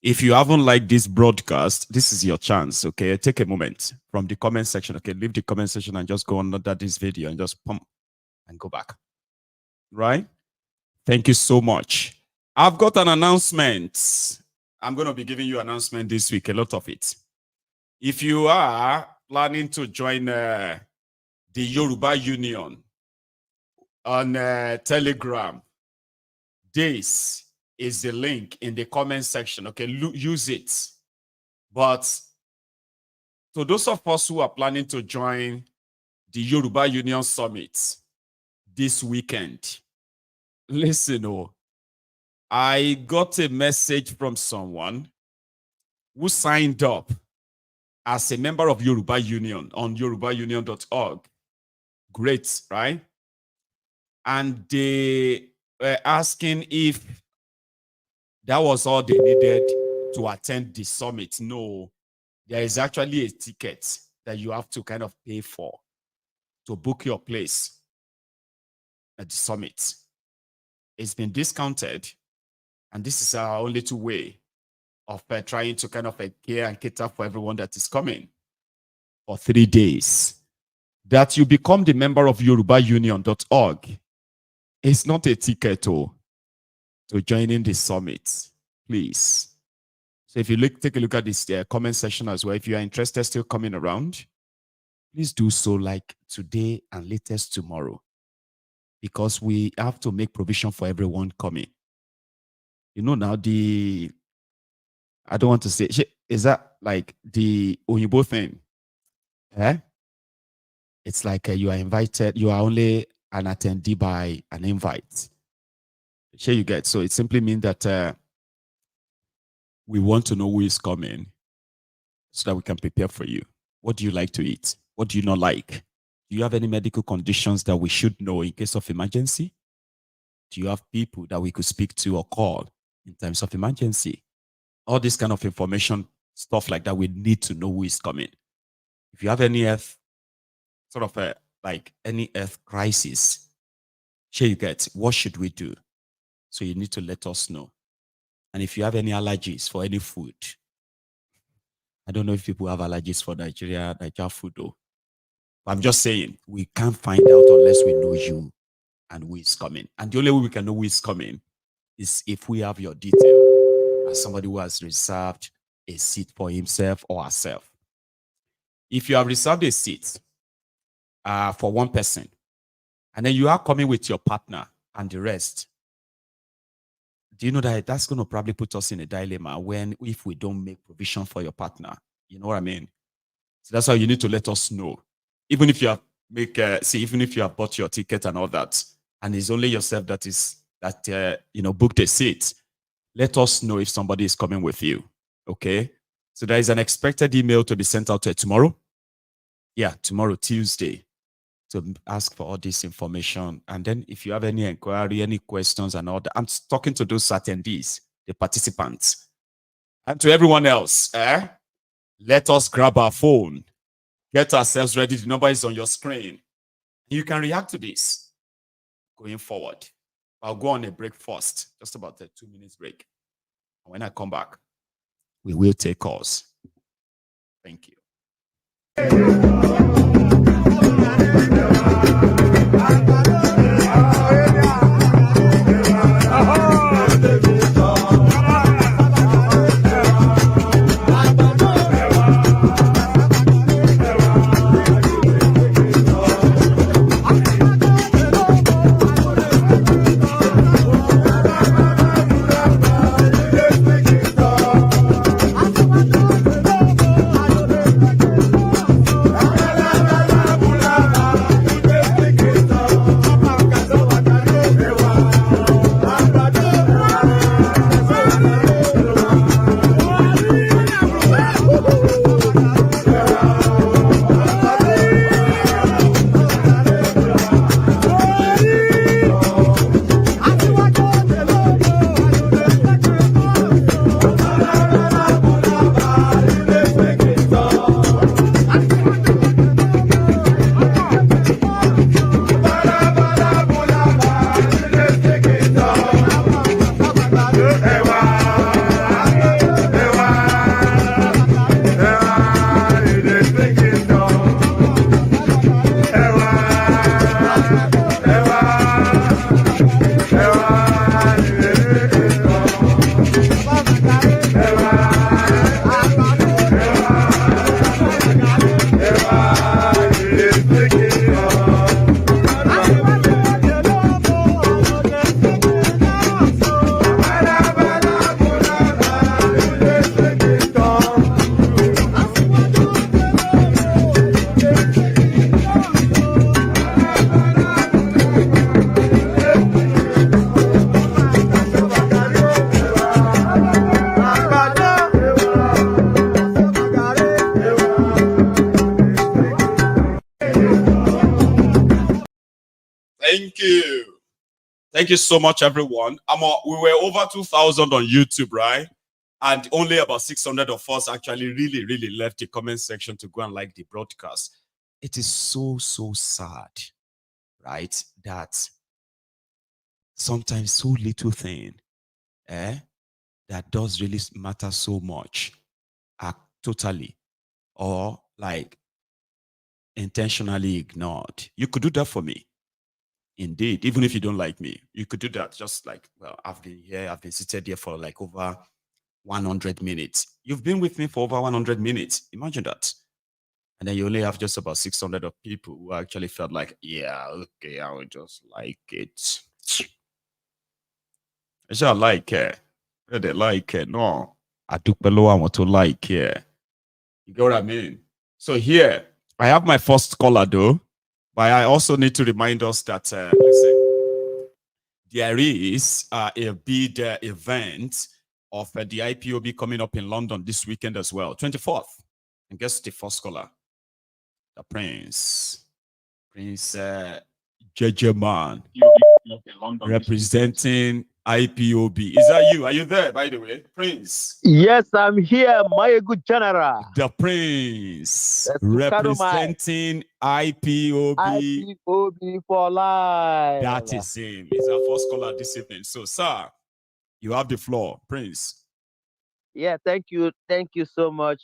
if you haven't liked this broadcast, this is your chance, okay? Take a moment from the comment section, okay? Leave the comment section and just go under this video and just pump and go back, right? Thank you so much. I've got an announcement. I'm going to be giving you an announcement this week, a lot of it. If you are planning to join the Yoruba Union on Telegram, this is the link in the comment section. Okay, use it. But to those of us who are planning to join the Yoruba Union Summit this weekend, listen, I got a message from someone who signed up as a member of Yoruba Union on yorubaunion.org. Great, right? And they were asking if that was all they needed to attend the summit. No, there is actually a ticket that you have to kind of pay for to book your place at the summit. It's been discounted, and this is our only way of trying to kind of care and cater for everyone that is coming for 3 days. That you become the member of yorubaunion.org. It's not a ticket, to joining the summit, please. So if you take a look at this comment section as well, if you are interested still coming around, please do so like today and latest tomorrow, because we have to make provision for everyone coming. You know, now I don't want to say, is that like the Onyibo thing? Eh? It's like you are invited, you are only an attendee by an invite. Here you get. So it simply means that we want to know who is coming so that we can prepare for you. What do you like to eat? What do you not like? Do you have any medical conditions that we should know in case of emergency? Do you have people that we could speak to or call in times of emergency? All this kind of information, stuff like that, we need to know who is coming. If you have any health, sort of like any health crisis, here you get, what should we do? So you need to let us know. And if you have any allergies for any food, I don't know if people have allergies for Nigeria food though. But I'm just saying, we can't find out unless we know you and who is coming. And the only way we can know who is coming is if we have your detail as somebody who has reserved a seat for himself or herself. If you have reserved a seat for one person, and then you are coming with your partner and the rest, do you know that that's going to probably put us in a dilemma if we don't make provision for your partner? You know what I mean? So that's why you need to let us know. Even if you have even if you have bought your ticket and all that, and it's only yourself that booked a seat, let us know if somebody is coming with you. Okay? So there is an expected email to be sent out tomorrow. Yeah, tomorrow, Tuesday, to ask for all this information. And then if you have any inquiry, any questions and all that, I'm talking to those attendees, the participants. And to everyone else, let us grab our phone, get ourselves ready. The number is on your screen. You can react to this going forward. I'll go on a break first, just about a 2 minutes break. And when I come back, we will take calls. Thank you. Thank you so much, everyone. We were over 2,000 on YouTube, right? And only about 600 of us actually really left the comment section to go and like the broadcast. It is so sad, right? That sometimes so little thing that does really matter so much are totally or like intentionally ignored. You could do that for me. Indeed, even if you don't like me, you could do that. Just like, well, I've been here, I've been seated here for like over 100 minutes. You've been with me for over 100 minutes. Imagine that. And then you only have just about 600 of people who actually felt like, yeah, okay, I would just like it. I shall like it. They like it. No, I do below. I want to like it. You get what I mean? So here, I have my first caller though, but I also need to remind us that, listen, there is a big event of the IPOB coming up in London this weekend as well, 24th. And guess the first caller? The Prince Jejeman, representing IPOB. Is that you? Are you there, by the way? Prince. Yes, I'm here, my good general. The Prince, representing IPOB. IPOB for life. That is him. He's our first caller this evening. So, sir, you have the floor, Prince. Yeah, thank you. Thank you so much.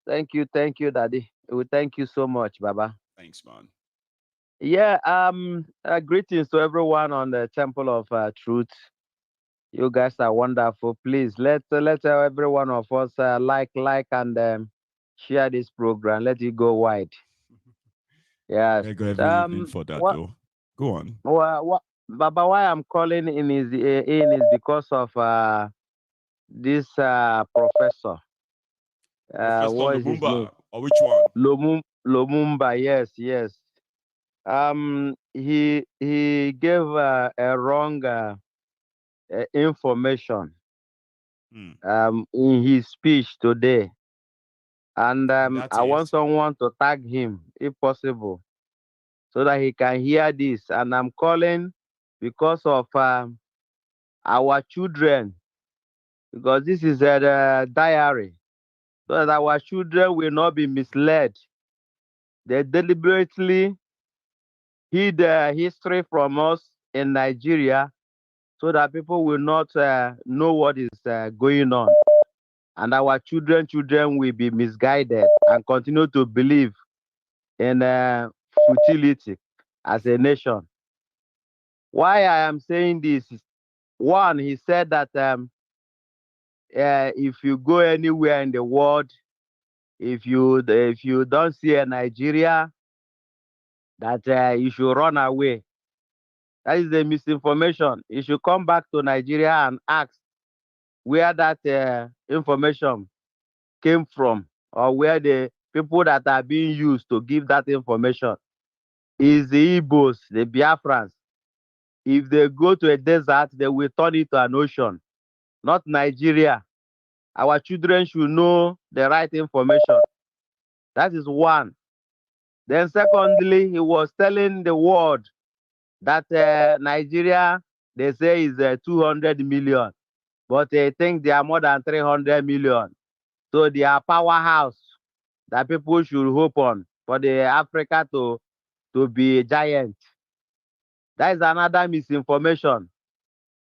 Thank you, Daddy. We thank you so much, Baba. Thanks, man. Yeah, greetings to everyone on the Temple of Truth. You guys are wonderful. Please let every one of us like and share this program. Let it go wide. Yeah. For that though. Go on. Baba, why I'm calling in is because of this professor. What is his name? Or which one? Lumumba. Yes. He gave a wrong information in his speech today, and I want someone to tag him if possible, so that he can hear this. And I'm calling because of our children, because this is a diary, so that our children will not be misled. They deliberately hid history from us in Nigeria, so that people will not know what is going on. And our children will be misguided and continue to believe in futility as a nation. Why I am saying this is, one, he said that if you go anywhere in the world, if you don't see a Nigeria, that you should run away. That is the misinformation. You should come back to Nigeria and ask where that information came from, or where the people that are being used to give that information is the Igbos, the Biafrans. If they go to a desert, they will turn it to an ocean, not Nigeria. Our children should know the right information. That is one. Then secondly, he was telling the world that Nigeria, they say, is 200 million, but they think they are more than 300 million. So they are powerhouse that people should hope on for the Africa to be a giant. That is another misinformation.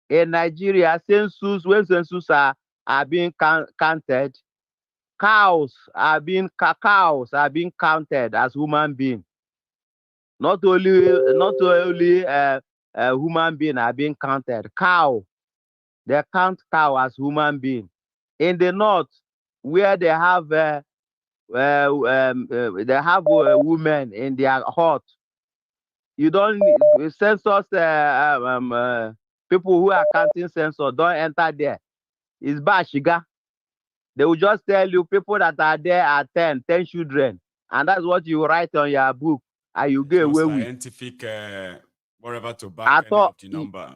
In Nigeria, when census are being counted, cows are being counted as human beings. Not only human beings are being counted. They count cow as human being. In the north, where they have women in their hut, you don't census people who are counting census don't enter there. It's Bashiga. They will just tell you people that are there are 10 children, and that's what you write on your book, and you get away with. Scientific, whatever to back up the number.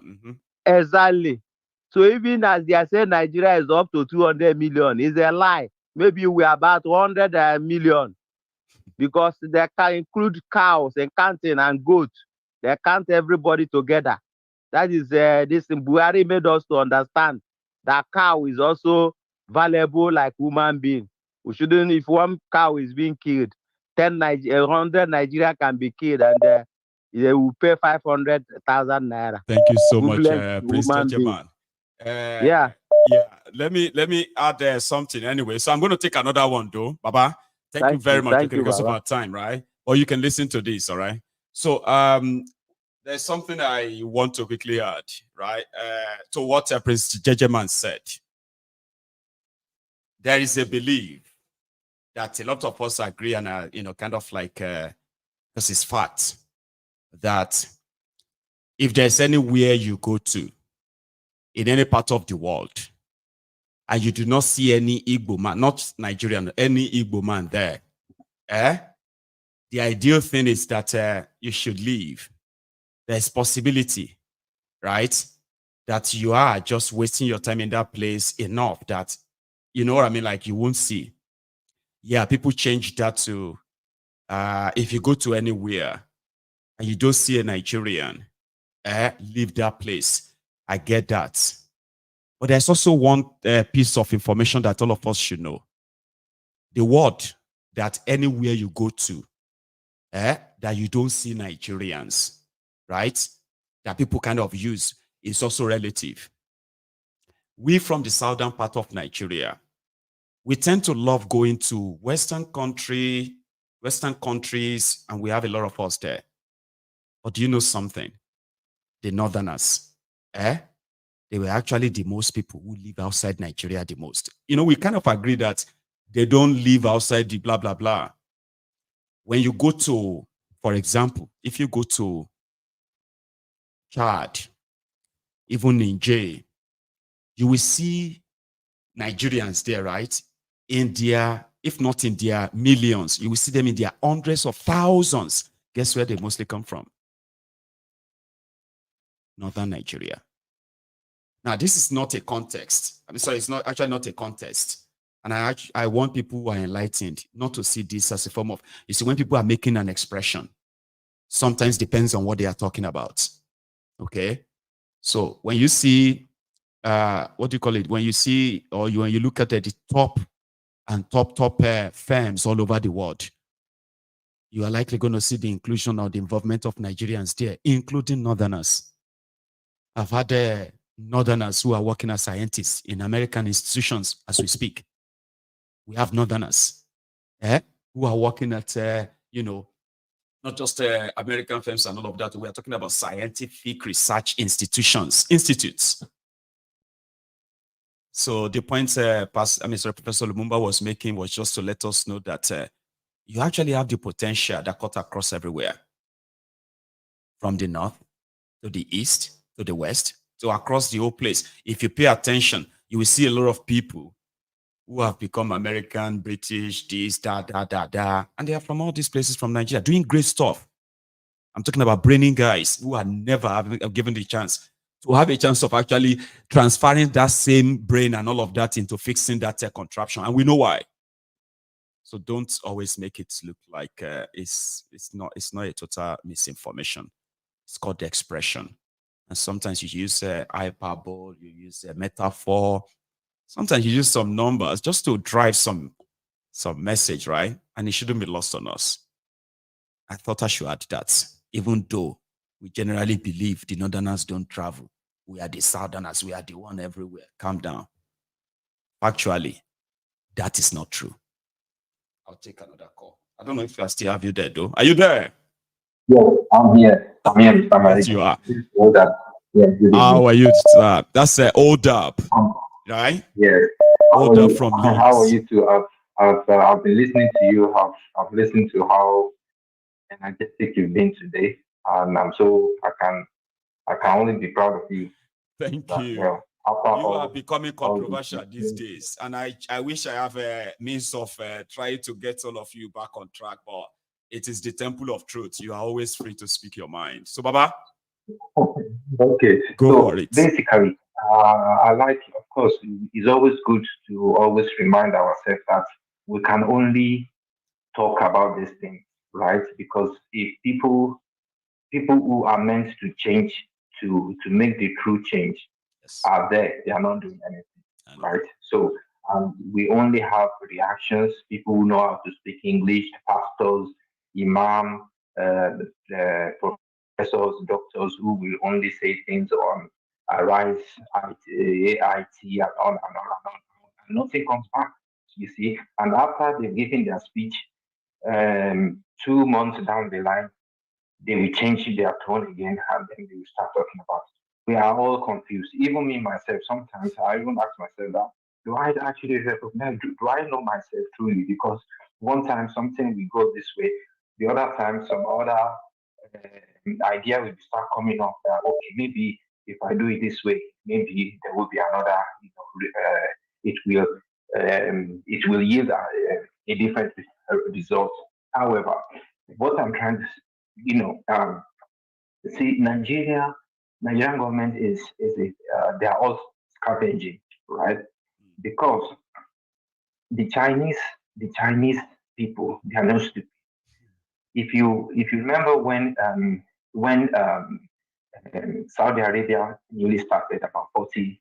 Exactly. So even as they are saying Nigeria is up to 200 million, it's a lie. Maybe we are about 100 million, because they can include cows and counting and goats. They count everybody together. That is this Buhari made us to understand that cow is also valuable like human being. We shouldn't, if one cow is being killed, 100 Nigeria can be killed, and they will pay 500,000 naira. Thank you so much, Prince Jejeman. Yeah. Let me add something anyway. So I'm going to take another one though, Baba. Thank you very much, because of our time, right? Or you can listen to this, all right? So there's something I want to quickly add, right? To what President Jejeman said. There is a belief that a lot of us agree and are, kind of like, because it's fact, that if there's anywhere you go to, in any part of the world, and you do not see any Igbo man, not Nigerian, any Igbo man there, the ideal thing is that you should leave. There's possibility, right, that you are just wasting your time in that place enough that, you know what I mean, like you won't see. Yeah, people change that to, if you go to anywhere and you don't see a Nigerian, leave that place. I get that. But there's also one piece of information that all of us should know. The word that anywhere you go to, that you don't see Nigerians, right? That people kind of use is also relative. We from the southern part of Nigeria, we tend to love going to Western countries, and we have a lot of us there. But do you know something? The northerners, they were actually the most people who live outside Nigeria the most. We kind of agree that they don't live outside the blah, blah, blah. When you go to, for example, if you go to Chad, even Niger, you will see Nigerians there, right? In their, if not in their millions, you will see them in their hundreds of thousands. Guess where they mostly come from? Northern Nigeria. Now, this is not a context. Sorry, it's not actually not a contest. And I want people who are enlightened not to see this as a form of, you see, when people are making an expression, sometimes depends on what they are talking about. Okay? So when you see, what do you call it? When you see, or when you look at the top and top firms all over the world, you are likely going to see the inclusion or the involvement of Nigerians there, including northerners. I've had northerners who are working as scientists in American institutions as we speak. We have northerners who are working at, not just American firms and all of that. We are talking about scientific research institutes. So the point Professor Lumumba was making was just to let us know that you actually have the potential that cut across everywhere. From the north to the east to the west to across the whole place. If you pay attention, you will see a lot of people who have become American, British, this, that, and they are from all these places from Nigeria doing great stuff. I'm talking about brainy guys who are never given the chance to have a chance of actually transferring that same brain and all of that into fixing that contraption. And we know why. So don't always make it look like it's not a total misinformation. It's called the expression. And sometimes you use hyperbole, you use a metaphor. Sometimes you use some numbers just to drive some message, right? And it shouldn't be lost on us. I thought I should add that. Even though we generally believe the northerners don't travel, we are the southerners, we are the one everywhere. Calm down. Actually, that is not true. I'll take another call. I don't know if I still have you there, though. Are you there? Yes, I'm here. Yes, you are. How are you? That's Old Up, right? Yes. Old Up from Leeds. How are you too? I've been listening to you. I've listened to how energetic you've been today, and I can only be proud of you. Thank you. You are becoming controversial these days, and I wish I have a means of trying to get all of you back on track, but it is the temple of truth. You are always free to speak your mind. So, Baba. Okay. Go for it. Basically, I like, of course, it's always good to always remind ourselves that we can only talk about these things, right? Because if people who are meant to change, to make the true change, are there, they are not doing anything, right? So we only have reactions, people who know how to speak English, pastors, imam, professors, doctors who will only say things on rise, AIT, and on and on. And nothing comes back, you see. And after they've given their speech, 2 months down the line, they will change their tone again, and then they will start talking about it. We are all confused. Even me myself, sometimes I even ask myself that, do I actually recognize, do I know myself truly? Because one time something will go this way, the other time some other idea will start coming up that, okay, maybe if I do it this way, maybe there will be another, it will yield a different result. However, what I'm trying to, see, Nigerian government is they are all scavenging, right? Because the Chinese people, they are not stupid. If you remember when Saudi Arabia newly started about 40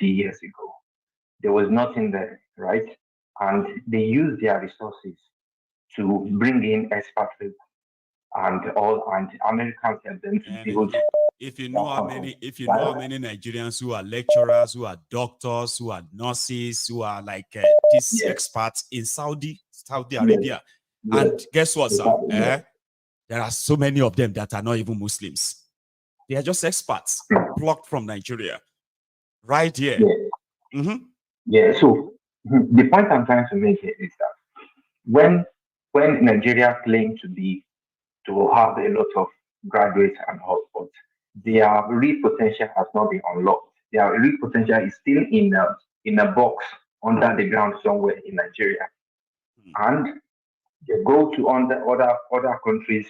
years ago, there was nothing there, right? And they used their resources to bring in expatriates and Americans helped them to build. If you know how many Nigerians who are lecturers, who are doctors, who are nurses, who are like these experts in Saudi Arabia, and guess what, sir? There are so many of them that are not even Muslims. They are just experts plucked from Nigeria, right here. So the point I'm trying to make here is that when Nigeria claimed to have a lot of graduates and hotspots, their real potential has not been unlocked. Their real potential is still in a box under the ground somewhere in Nigeria, and they go to other countries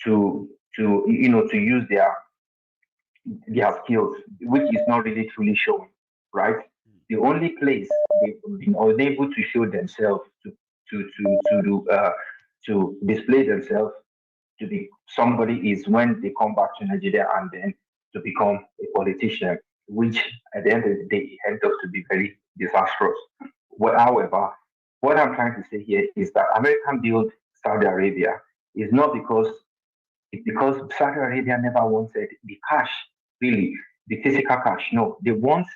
to use their skills, which is not really truly shown, right? The only place they've been unable to show themselves to display themselves to be somebody is when they come back to Nigeria and then to become a politician, which at the end of the day ends up to be very disastrous. Well, however, what I'm trying to say here is that American built Saudi Arabia is not because Saudi Arabia never wanted the cash, really, the physical cash. No, they want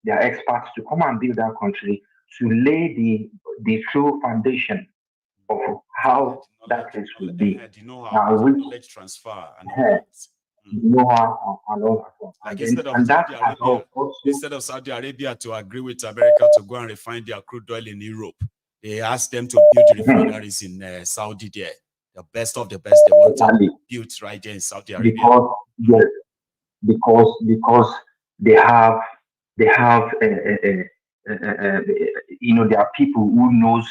their experts to come and build that country to lay the true foundation of how that place will be. Knowledge transfer and all that. Like instead of Saudi Arabia to agree with America to go and refine their crude oil in Europe, they asked them to build the refineries in Saudi there. The best of the best they want to build right there in Saudi Arabia. Because they have there are people who knows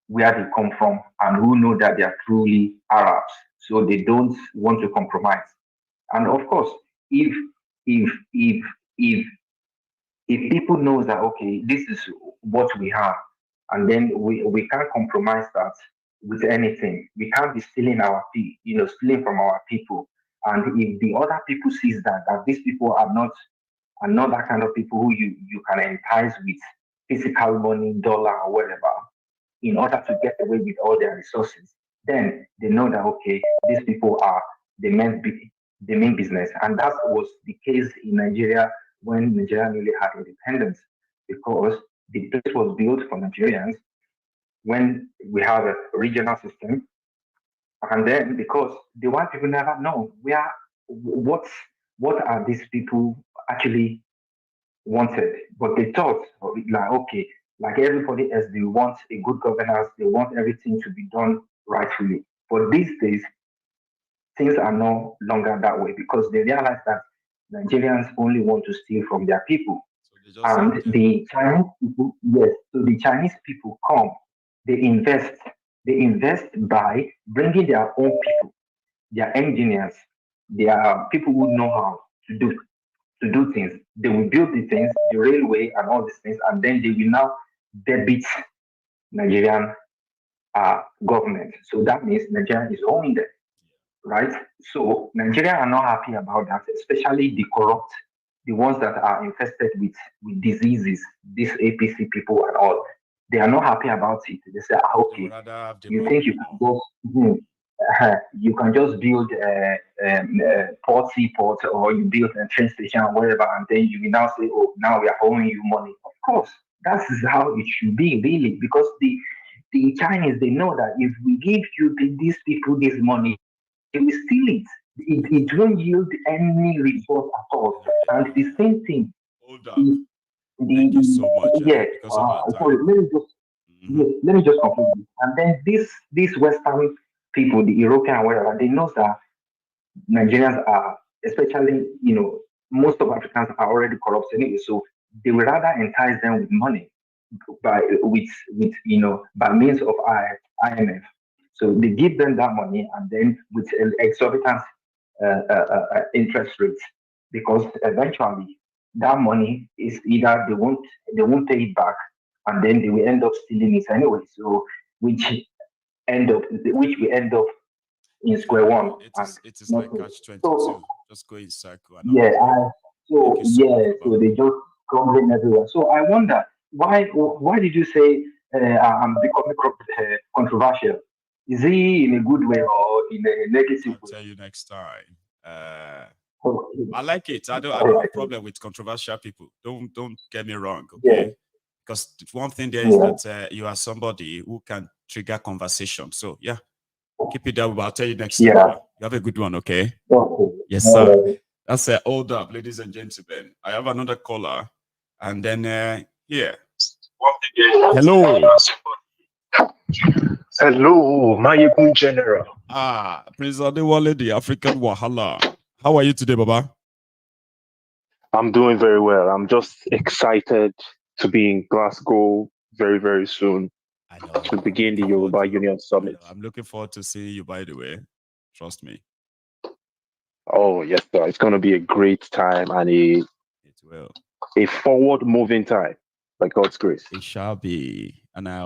where they come from and who know that they are truly Arabs, so they don't want to compromise. And of course, if people know that, okay, this is what we have, and then we can't compromise that with anything. We can't be stealing stealing from our people. And if the other people sees that these people are not that kind of people who you can entice with physical money, dollar, or whatever, in order to get away with all their resources, then they know that, okay, these people are the main business. And that was the case in Nigeria when Nigeria newly had independence, because the place was built for Nigerians when we have a regional system. And then because the white people never know what are these people actually wanted, but they thought, like, okay, like everybody else, they want a good governance, they want everything to be done rightfully. But these days, things are no longer that way, because they realize that Nigerians only want to steal from their people. And the Chinese people, so the Chinese people come, they invest by bringing their own people, their engineers, their people who know how to do things. They will build the things, the railway and all these things, and then they will now debit Nigerian government. So that means Nigeria is owning them, right? So Nigeria are not happy about that, especially the corrupt, the ones that are infested with diseases, these APC people and all. They are not happy about it. They say, okay, you think you can just build a seaport, or you build a train station or whatever, and then you will now say, oh, now we are owing you money. Of course, that is how it should be, really, because the Chinese, they know that if we give you these people this money, they will steal it. It won't yield any result at all. And the same thing. Hold on. Thank you so much. Yeah. Because of our time. Sorry, let me just conclude. And then these Western people, the European and whatever, they know that Nigerians are, especially, most of Africans are already corrupt anyway. So they would rather entice them with money by means of IMF. So they give them that money and then with exorbitant interest rates, because eventually that money is either they won't pay it back, and then they will end up stealing it anyway. So which we end up in square one. It is like catch-22. So, just go in circle. So they just crumbling everywhere. So I wonder why did you say I'm becoming controversial? Is he in a good way or in a negative way? I'll tell you next time. I like it. I don't have a problem with controversial people. Don't get me wrong, okay? Because one thing there is that you are somebody who can trigger conversation. So yeah, keep it up. I'll tell you next time. You have a good one, okay? Yes, sir. That's hold up, ladies and gentlemen. I have another caller, and then here. Hello. Hello, Mayegun General. Prince Adewale, the African Wahala. How are you today, Baba? I'm doing very well. I'm just excited to be in Glasgow very, very soon to begin the Yoruba Union Summit. I'm looking forward to seeing you, by the way. Trust me. Oh, yes, sir. It's going to be a great time and a forward-moving time, by God's grace. It shall be. And I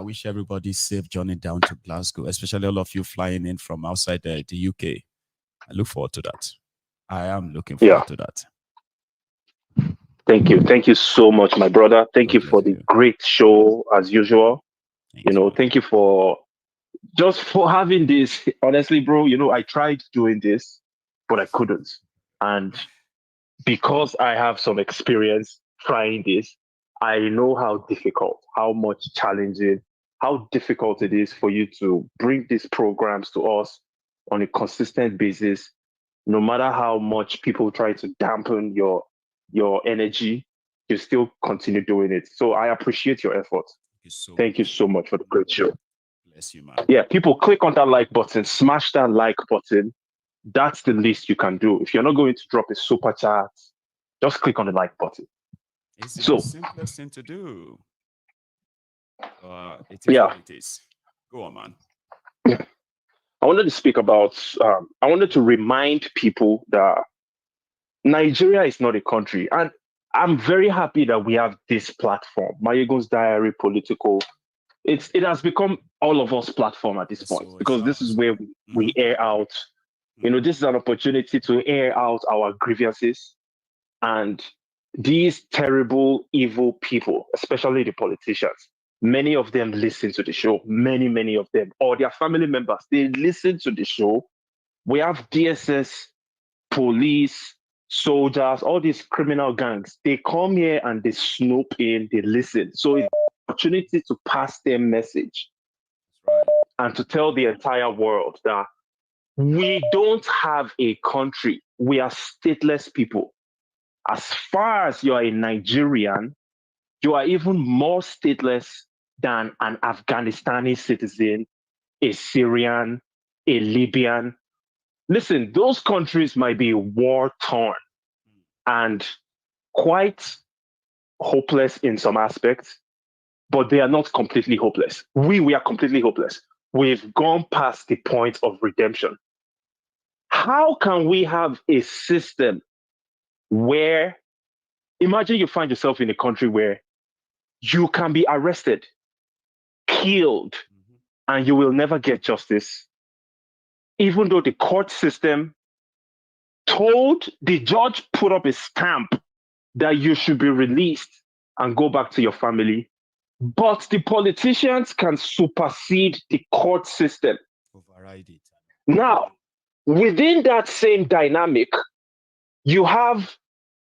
wish everybody safe journey down to Glasgow, especially all of you flying in from outside the UK. I look forward to that. I am looking forward to that. Thank you. Thank you so much, my brother. Thank you for the great show, as usual. Thank you for having this. Honestly, bro, I tried doing this, but I couldn't. And because I have some experience trying this, I know how difficult, how much challenging, how difficult it is for you to bring these programs to us on a consistent basis. No matter how much people try to dampen your energy, you still continue doing it. So I appreciate your effort. Thank you so much for the great show. Bless you, man. Yeah, people click on that like button, smash that like button. That's the least you can do. If you're not going to drop a super chat, just click on the like button. It's the simplest thing to do. It is what it is. Go on, man. I wanted to speak about, I wanted to remind people that Nigeria is not a country. And I'm very happy that we have this platform, Mayegun's Diary Political. It has become all of us platform at this point, because this is where we air out. This is an opportunity to air out our grievances. And these terrible, evil people, especially the politicians, many of them listen to the show. Many of them, or their family members, they listen to the show. We have DSS, police, soldiers, all these criminal gangs. They come here and they snoop in, they listen. So it's an opportunity to pass their message and to tell the entire world that we don't have a country. We are stateless people. As far as you are a Nigerian, you are even more stateless than an Afghanistani citizen, a Syrian, a Libyan. Listen, those countries might be war-torn and quite hopeless in some aspects, but they are not completely hopeless. We are completely hopeless. We've gone past the point of redemption. How can we have a system where, imagine you find yourself in a country where you can be arrested, killed, and you will never get justice, even though the court system told the judge, put up a stamp that you should be released and go back to your family. But the politicians can supersede the court system. Override it. Now, within that same dynamic, you have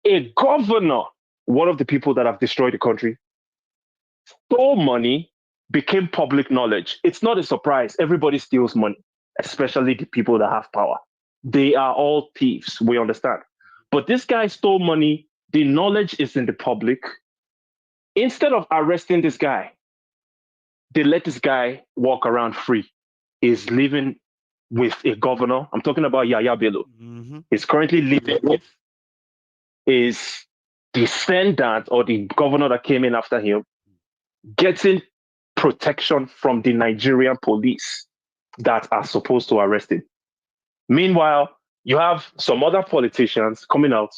a governor, one of the people that have destroyed the country, stole money, became public knowledge. It's not a surprise. Everybody steals money. especially the people that have power. They are all thieves, we understand. But this guy stole money. The knowledge is in the public. Instead of arresting this guy, they let this guy walk around free. He's living with a governor. I'm talking about Yaya Bello. He's currently living with his descendant or the governor that came in after him, getting protection from the Nigerian police that are supposed to arrest him. Meanwhile, you have some other politicians coming out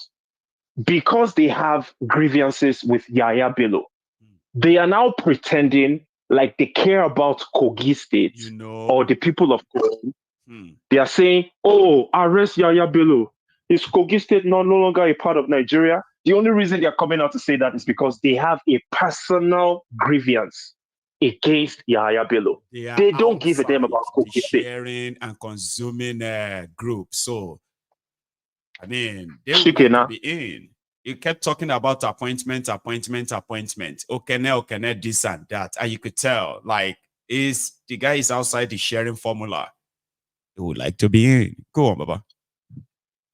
because they have grievances with Yaya Bello. They are now pretending like they care about Kogi State or the people of Kogi. They are saying, oh, arrest Yaya Bello. Is Kogi State no longer a part of Nigeria? The only reason they are coming out to say that is because they have a personal grievance against Yaya Bello. They don't give a damn about Kogi State. Sharing and consuming group. So, I mean, they would like to be in. You kept talking about appointment. Okay, this and that. And you could tell, like, the guy is outside the sharing formula. He would like to be in. Go on, Baba.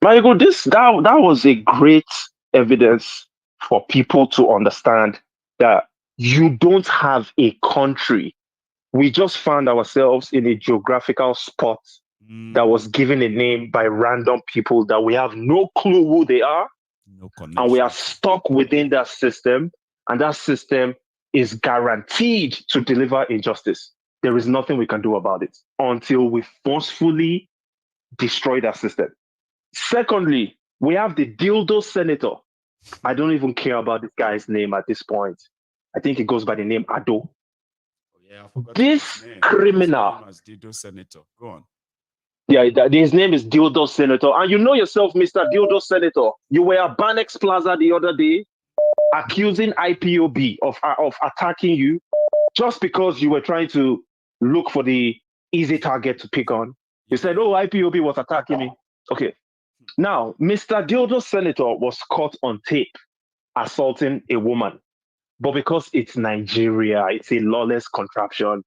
Michael, that was a great evidence for people to understand that you don't have a country. We just found ourselves in a geographical spot that was given a name by random people that we have no clue who they are. And we are stuck within that system. And that system is guaranteed to deliver injustice. There is nothing we can do about it until we forcefully destroy that system. Secondly, we have the Dildo Senator. I don't even care about this guy's name at this point. I think it goes by the name Ado. This criminal. Dildo Senator. Go on. Yeah, his name is Dildo Senator. And you know yourself, Mr. Dildo Senator. You were at Banex Plaza the other day accusing IPOB of attacking you just because you were trying to look for the easy target to pick on. You said, oh, IPOB was attacking me. Okay. Now, Mr. Dildo Senator was caught on tape assaulting a woman. But because it's Nigeria, it's a lawless contraption.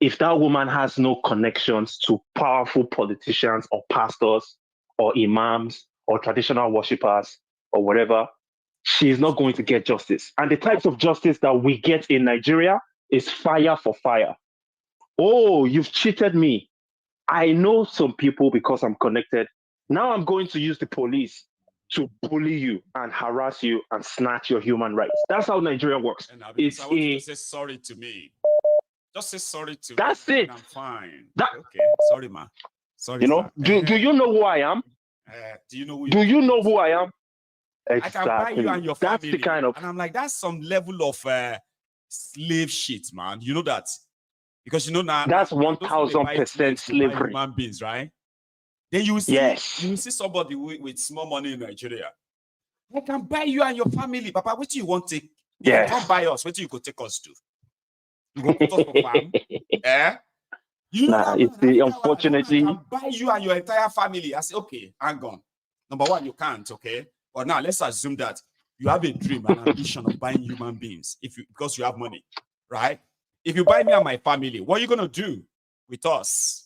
If that woman has no connections to powerful politicians or pastors or imams or traditional worshippers or whatever, she's not going to get justice. And the types of justice that we get in Nigeria is fire for fire. Oh, you've cheated me. I know some people because I'm connected. Now I'm going to use the police to bully you and harass you and snatch your human rights. That's how Nigeria works. And I want you to say sorry to me. Just say sorry to me. That's it. I'm fine. Okay, sorry, man. Sorry. You know, do you know who I am? Do you know who I am? Exactly. I can buy you and your family. That's the kind of. And I'm like, that's some level of slave shit, man. You know that? Because you know now. That's 1000% slavery. Human beings, right? Then you see, you see somebody with small money in Nigeria. I can buy you and your family, Papa. What do you want to take? Yes. Don't buy us. What do you could take us to? You go put us for farm? Unfortunately. I can buy you and your entire family. I say, okay, hang on. Number one, you can't, okay? But now let's assume that you have a dream and ambition of buying human beings because you have money, right? If you buy me and my family, what are you gonna do with us?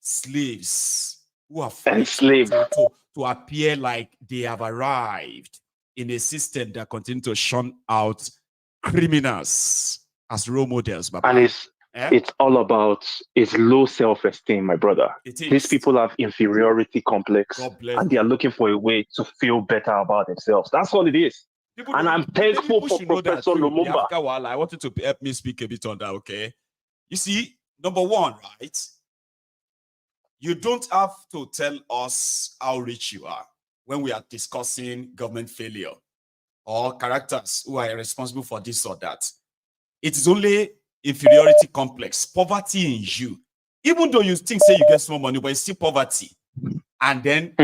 Slaves who are enslaved to appear like they have arrived in a system that continue to shun out criminals as role models. Baba. And it's all about low self-esteem, my brother. These people have inferiority complex and they are looking for a way to feel better about themselves. That's all it is. And I'm thankful for Professor Lumumba. I want you to help me speak a bit on that, okay? You see, number one, right? You don't have to tell us how rich you are when we are discussing government failure or characters who are responsible for this or that. It is only inferiority complex, poverty in you. Even though you think, say you get small money, but it's still poverty. And then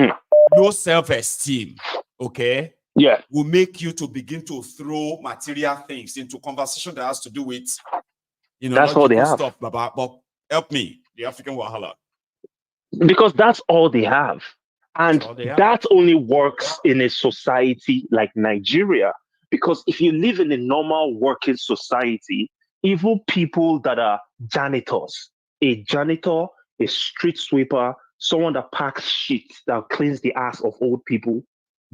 low self-esteem, okay? Yeah. Will make you to begin to throw material things into conversation that has to do with, you know, that's all they have. Stuff, Baba. But help me, the African Wahala. Because that's all they have. And that only works in a society like Nigeria. Because if you live in a normal working society, even people that are janitors, a janitor a street sweeper, someone that packs shit, that cleans the ass of old people,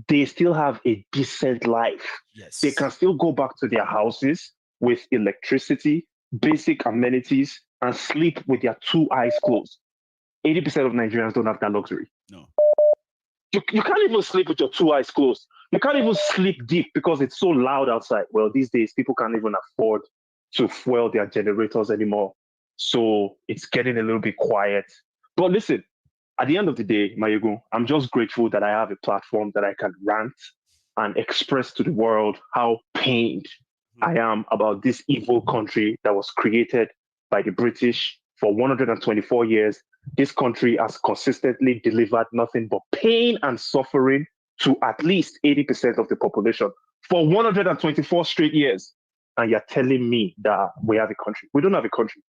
they still have a decent life. Yes. They can still go back to their houses with electricity, basic amenities, and sleep with their two eyes closed. 80% of Nigerians don't have that luxury. No. You can't even sleep with your two eyes closed. You can't even sleep deep because it's so loud outside. Well, these days, people can't even afford to fuel their generators anymore. So it's getting a little bit quiet. But listen, at the end of the day, Mayego, I'm just grateful that I have a platform that I can rant and express to the world how pained I am about this evil country that was created by the British for 124 years. This country has consistently delivered nothing but pain and suffering to at least 80% of the population for 124 straight years. And you're telling me that we have a country. We don't have a country.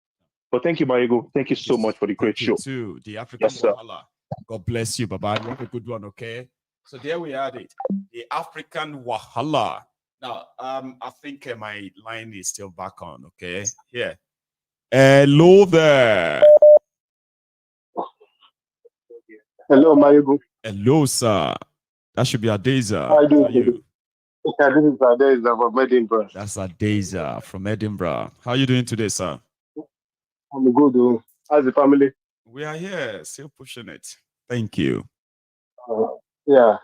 But thank you, Mayego. Thank you so much for the great show. Too. The African Yes, sir. Wahala. God bless you, Baba. You have a good one, okay? So there we had it. The African Wahala. Now, I think my line is still back on, okay? Yeah. Hello there. Hello, Mayego. Hello, sir. That should be Adeza. How How are you? Yeah, this is Adeza from Edinburgh. That's Adeza from Edinburgh. How are you doing today, sir? I'm good. How's the family? We are here, still pushing it. Thank you. Yeah.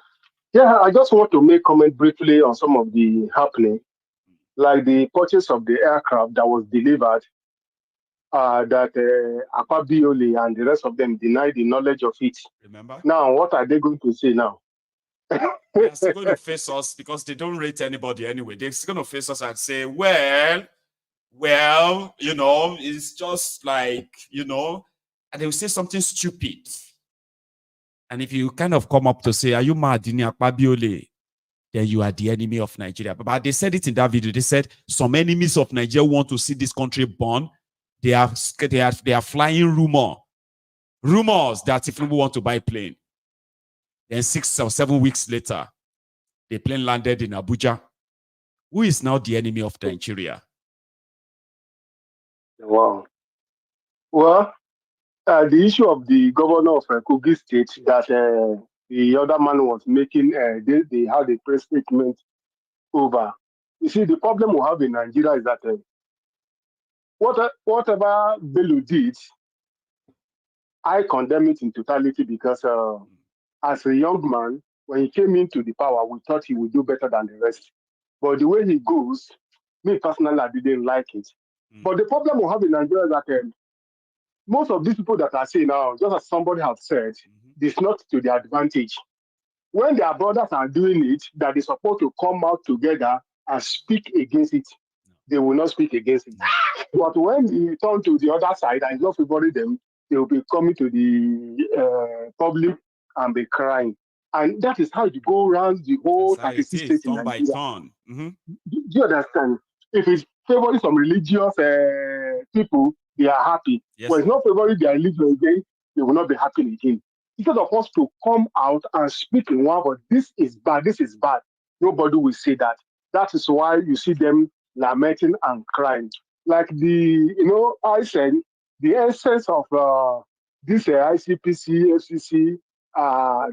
I just want to make comment briefly on some of the happening, like the purchase of the aircraft that was delivered, that APCwill and the rest of them denied the knowledge of it. Remember? Now, what are they going to say now? They're still going to face us because they don't rate anybody anyway. They're still going to face us and say, well, it's just like, and they will say something stupid. And if you kind of come up to say, are you mad in APCwill? Then you are the enemy of Nigeria. But they said it in that video. They said some enemies of Nigeria want to see this country burn. They are flying rumors that if people want to buy a plane. Then 6 or 7 weeks later, the plane landed in Abuja. Who is now the enemy of Nigeria? Wow. Well, the issue of the governor of Kogi State that the other man was making, they had a press statement over. You see, the problem we have in Nigeria is that whatever Bello did, I condemn it in totality because as a young man, when he came into the power, we thought he would do better than the rest. But the way he goes, me personally, I didn't like it. But the problem we have in Nigeria is that most of these people that are saying now, just as somebody has said, it's not to their advantage. When their brothers are doing it, that they're supposed to come out together and speak against it, they will not speak against it. But when they turn to the other side and it's not favoring them, they will be coming to the public and be crying. And that is how you go around the whole 36 states in Nigeria. Turn. Do you understand? If it's favoring some religious people, they are happy. Yes, but it's not favoring their religion again, they will not be happy again. Instead of us to come out and speak in one word, this is bad, nobody will say that. That is why you see them lamenting and crying. Like I said, the essence of this ICPC, FCC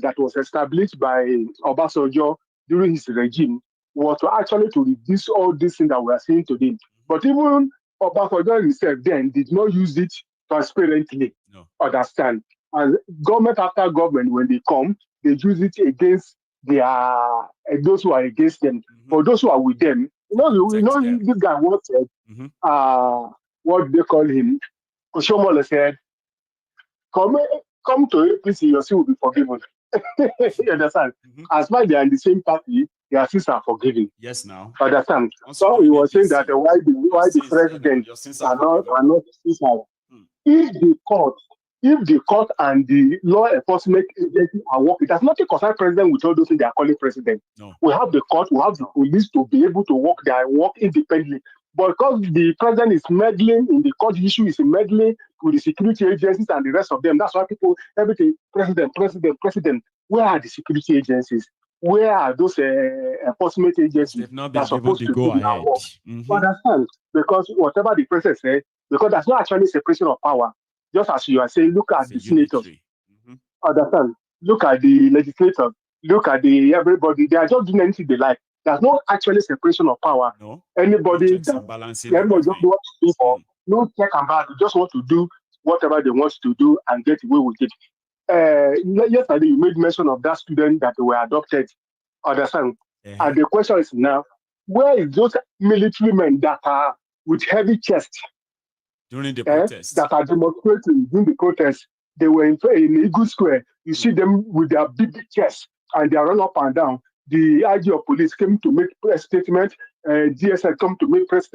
that was established by Obasanjo during his regime was to reduce all these things that we are seeing today. But even Obasanjo himself then did not use it transparently. No. Understand? And government after government, when they come, they use it against those who are against them. For those who are with them, this guy once said, what they call him, Oshomola said, come to APC, your sin will be forgiven. You understand? As far as they are in the same party, their sins are forgiven. Yes, now. Understand? So he was saying that why the president are not citizens. If the court and the law enforcement agency are working, that's not a concern president with all those things they are calling president. No. We have the court, we have the police to be able to work their work independently. But because the president is meddling in the court issue, is meddling with the security agencies and the rest of them, that's why everything, president. Where are the security agencies? Where are those enforcement agencies that are supposed to do their work? Understand? Because whatever the president said, because there's not actually separation of power. Just as you are saying, look at the senators. Understand? Look at the legislators. Look at the everybody. They are just doing anything they like. There's no actually separation of power. No. Anybody Checks that and balancing everybody just everything. wants to do for no check and balance. They just want to do whatever they want to do and get away with it. Yesterday you made mention of that student that were adopted. Understand? And the question is now, where is those military men that are with heavy chest during the protest that are demonstrating during the protest? They were in Eagle Square. You see them with their big chests and they are run up and down. The IG of police came to make a statement. DSL come to make press.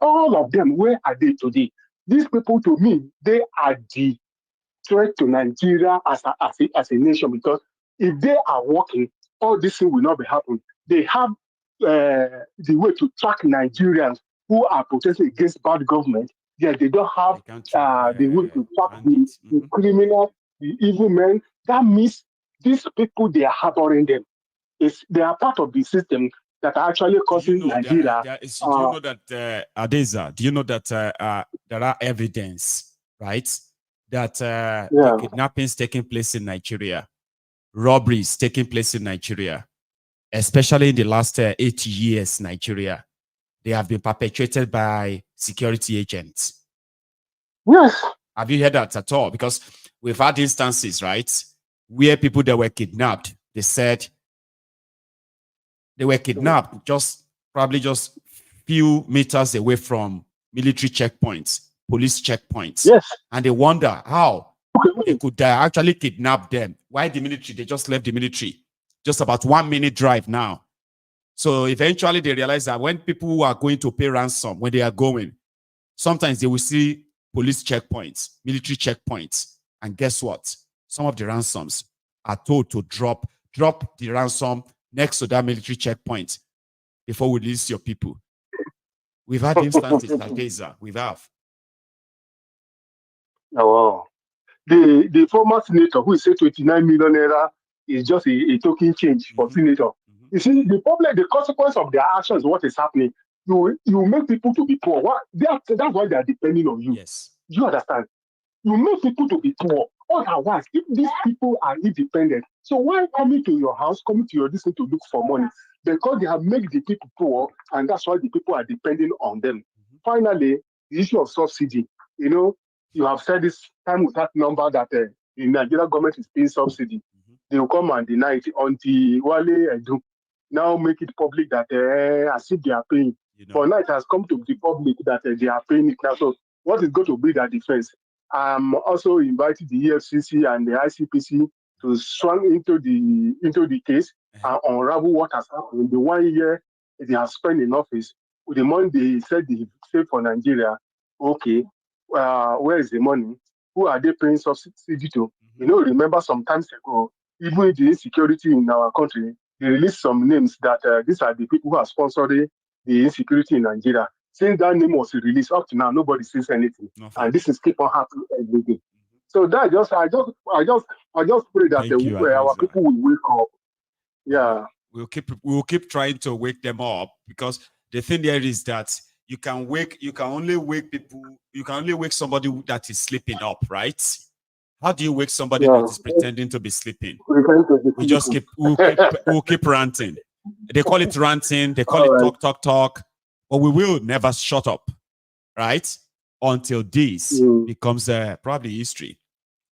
All of them, where are they today? These people, to me, they are the threat to Nigeria as a nation, because if they are working, all this thing will not be happening. They have the way to track Nigerians who are protesting against bad government. Yet they don't have the way to track the criminal, the evil men. That means these people, they are harboring them. They are part of the system that are actually causing Nigeria. Do you know that, Adeza, do you know that there are evidence, right, that the kidnappings taking place in Nigeria, robberies taking place in Nigeria, especially in the last 8 years, Nigeria, they have been perpetrated by security agents? Yes. Have you heard that at all? Because we've had instances, right, where people that were kidnapped, they said they were kidnapped probably just few meters away from military checkpoints, police checkpoints. Yes. And they wonder how they could actually kidnap them. Why the military? They just left the military. Just about 1 minute drive now. So eventually they realize that when people who are going to pay ransom, when they are going, sometimes they will see police checkpoints, military checkpoints. And guess what? Some of the ransoms are told to drop the ransom next to that military checkpoint before we release your people. We've had instances like this. We have. Oh, wow. The former senator who is say 29 million naira is just a token change for senator. You see, the problem, the consequence of their actions, what is happening, you make people to be poor. That's why they are depending on you. Yes. You understand? You make people to be poor. Otherwise, if these people are independent, so why coming to your house, coming to your district to look for money? Because they have made the people poor, and that's why the people are depending on them. Finally, the issue of subsidy. You know, you have said this time without number that the Nigerian government is paying subsidy. They will come and deny it until Wale do now make it public that as if they are paying. But now it has come to the public that they are paying it now. So what is going to be their defense? I'm also inviting the EFCC and the ICPC to swing into the case and unravel what has happened in the 1 year they have spent in office. With the money they said they saved for Nigeria, okay, where is the money? Who are they paying subsidy to? You know, remember some times ago, even the insecurity in our country, they released some names that these are the people who are sponsoring the insecurity in Nigeria. Since that name was released, up to now, nobody says anything, and this is keep on happening every day. So that I just pray that our people will wake up. Yeah, we'll keep trying to wake them up, because the thing there is that you can only wake somebody that is sleeping up, right? How do you wake somebody that is pretending to be sleeping? We'll keep ranting. They call it ranting. They call it talk. But we will never shut up, right? Until this becomes probably history.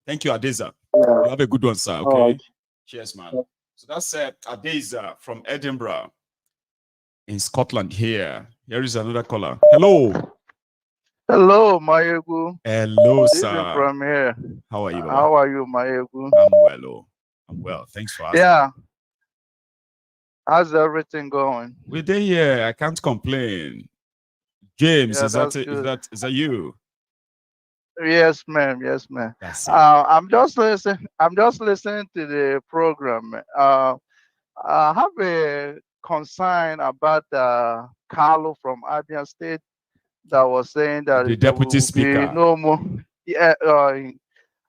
Thank you, Adeza. You have a good one, sir. Okay. Cheers, man. So that's Adeza from Edinburgh in Scotland here. Here is another caller. Hello. Hello, Mayegu. Hello, sir. From here. How are you, Baba? How are you, Mayegu? I'm well. Oh. I'm well. Thanks for asking. Yeah. How's everything going? We're there here. I can't complain. James, is that you? Yes, ma'am. Yes, ma'am. I'm just listening to the program. I have a concern about Kalu from Abia State that was saying that the deputy speaker. No more. Yeah,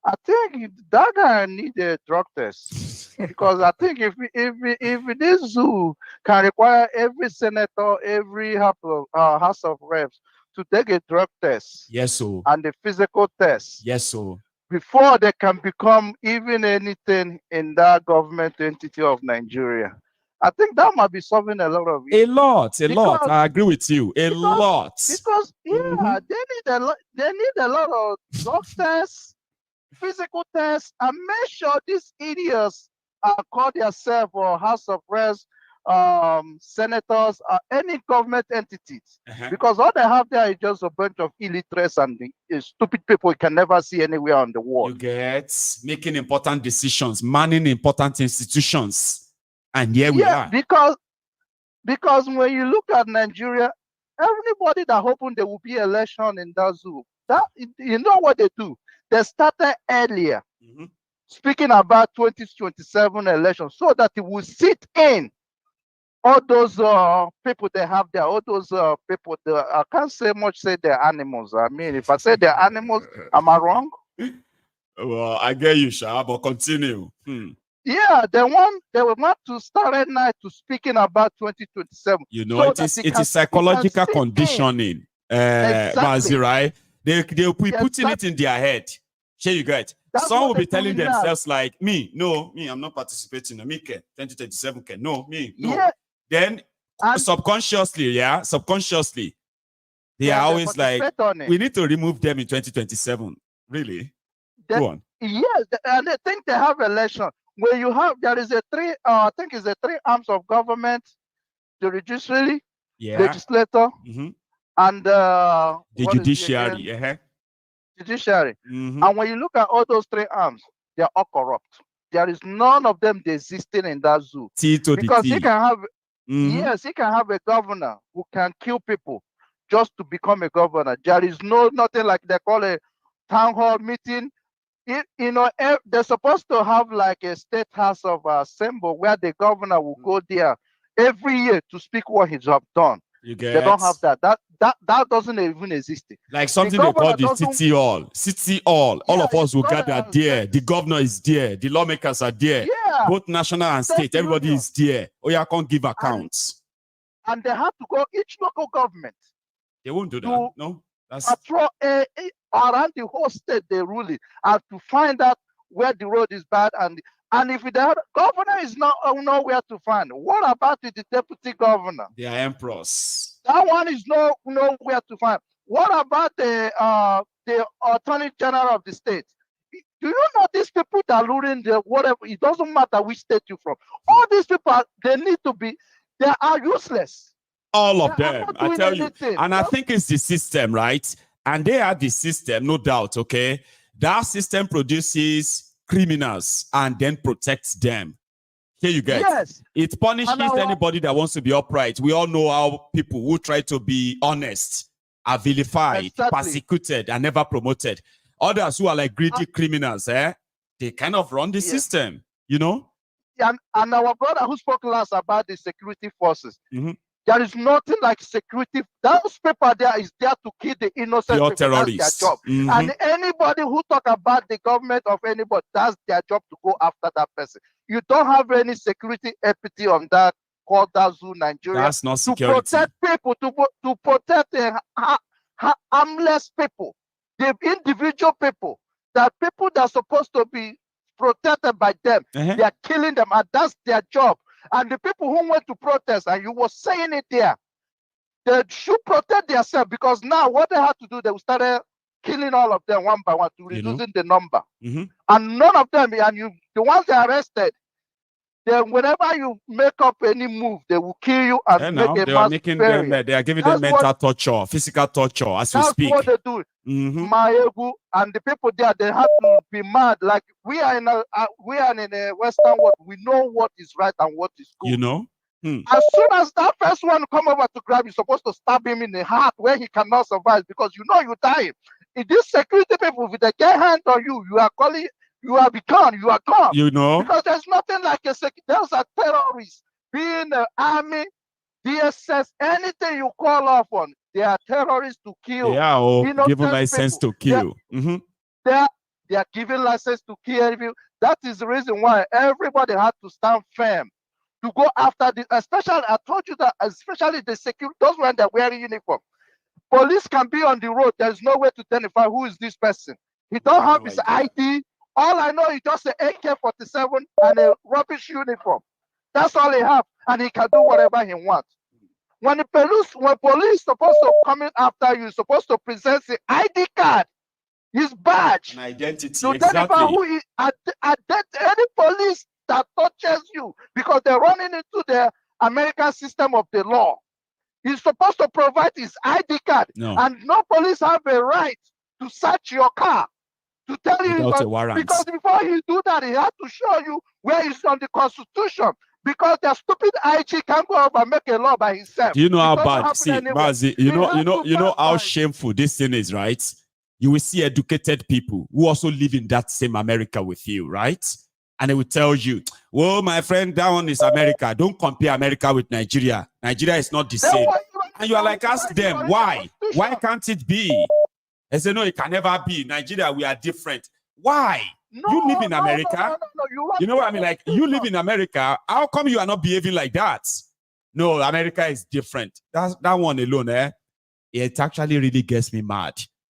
I think that guy needs a drug test, because I think if this zoo can require every senator, every House of Reps to take a drug test. Yes, so. And a physical test. Yes, so. Before they can become even anything in that government entity of Nigeria. I think that might be solving a lot of issues. A lot. I agree with you. A lot. Because they need a lot of drug tests, physical tests, and make sure these idiots call themselves or House of Reps, senators, any government entities. Because all they have there is just a bunch of illiterates and stupid people you can never see anywhere on the world. You get making important decisions, manning important institutions. And here we are. Because when you look at Nigeria, everybody that hoping there will be election in that zoo, you know what they do? They started earlier, speaking about 2027 elections, so that it will sit in all those people they have there, all those people. I can't say much. Say they're animals. I mean, if I say they're animals, am I wrong? Well, I get you, Sha, but continue. Yeah, they want to start at night to speaking about 2027. You know, so it is psychological conditioning. Exactly. Right? They'll be putting it in their head. Sure, you get. Some will be telling themselves like, I'm not participating. Me can 2027 can no. Yeah. Then subconsciously, they are always like, we need to remove them in 2027. Really? Go on. Yes, and they think they have election. Where you have, there is I think it's three arms of government: the judiciary, legislator, and the judiciary. Judiciary. And when you look at all those three arms, they are all corrupt. There is none of them existing in that zoo. Because he can have, he can have a governor who can kill people just to become a governor. There is nothing like they call a town hall meeting. They're supposed to have like a state house of assembly where the governor will go there every year to speak what he's done. They don't have that. That doesn't even exist. Like something they call the city hall. City hall. All of us will gather there. The governor is there. The lawmakers are there. Yeah. Both national and state. Everybody is there. Oya can't give accounts. And they have to go each local government. They won't do that. No. Patrol around the whole state they rule it, and to find out where the road is bad, and if the governor is not nowhere to find, what about the deputy governor? They are emperors. That one is nowhere to find. What about the attorney general of the state? Do you know these people that are ruling the whatever? It doesn't matter which state you're from. All these people, they are useless. All of them, I tell you. And I think it's the system, right? And they are the system, no doubt, okay? That system produces criminals and then protects them. Here you get. Yes. It punishes anybody that wants to be upright. We all know how people who try to be honest are vilified, persecuted, and never promoted. Others who are like greedy criminals, they kind of run the system, you know? And our brother who spoke last about the security forces, there is nothing like security. Those people there is there to kill the innocent people. Terrorists. That's their job. And anybody who talk about the government of anybody, that's their job to go after that person. You don't have any security equity on that called that zoo, Nigeria. That's not security. To protect people, to protect the harmless people, the individual people, that people that are supposed to be protected by them, they are killing them, and that's their job. And the people who went to protest, and you were saying it there, they should protect themselves, because now what they have to do, they started killing all of them one by one to reducing the number. And none of them, and the ones they arrested, then whenever you make up any move, they will kill you and make a mass burial. They are giving them mental torture, physical torture as we speak. That's what they do. Maegu and the people there, they have to be mad. Like we are in a Western world. We know what is right and what is good. You know. As soon as that first one come over to grab, you're supposed to stab him in the heart where he cannot survive, because you know you die. If these security people, if they get hand on you, you are calling. You are gone. You are gone. You know, because there's nothing like a there's a terrorist, being the army, DSS, anything you call off on, they are terrorists to kill. Yeah, given license to kill. They are given license to kill you. That is the reason why everybody had to stand firm to go after this. Especially, I told you that, especially the security, those when they're wearing uniform. Police can be on the road. There's no way to identify who is this person. He don't have his ID. All I know is just an AK-47 and a rubbish uniform. That's all he have, and he can do whatever he wants. When police supposed to come in after you, supposed to present the ID card, his badge, an identity, to identify who is any police that touches you, because they're running into the American system of the law. He's supposed to provide his ID card, and no police have a right to search your car to tell you without a warrant. Because before he do that, he had to show you where it's on the Constitution. Because the stupid IG can't go over and make a law by himself. Do you know how bad? See, Mazi, you know how shameful this thing is, right? You will see educated people who also live in that same America with you, right? And they will tell you, well, my friend, that one is America. Don't compare America with Nigeria. Nigeria is not the same. And you are like, ask them, why? Why can't it be? They say, no, it can never be. Nigeria, we are different. Why? You live in America. You know what I mean? Like, you live in America. How come you are not behaving like that? No, America is different. That one alone, it actually really gets me mad.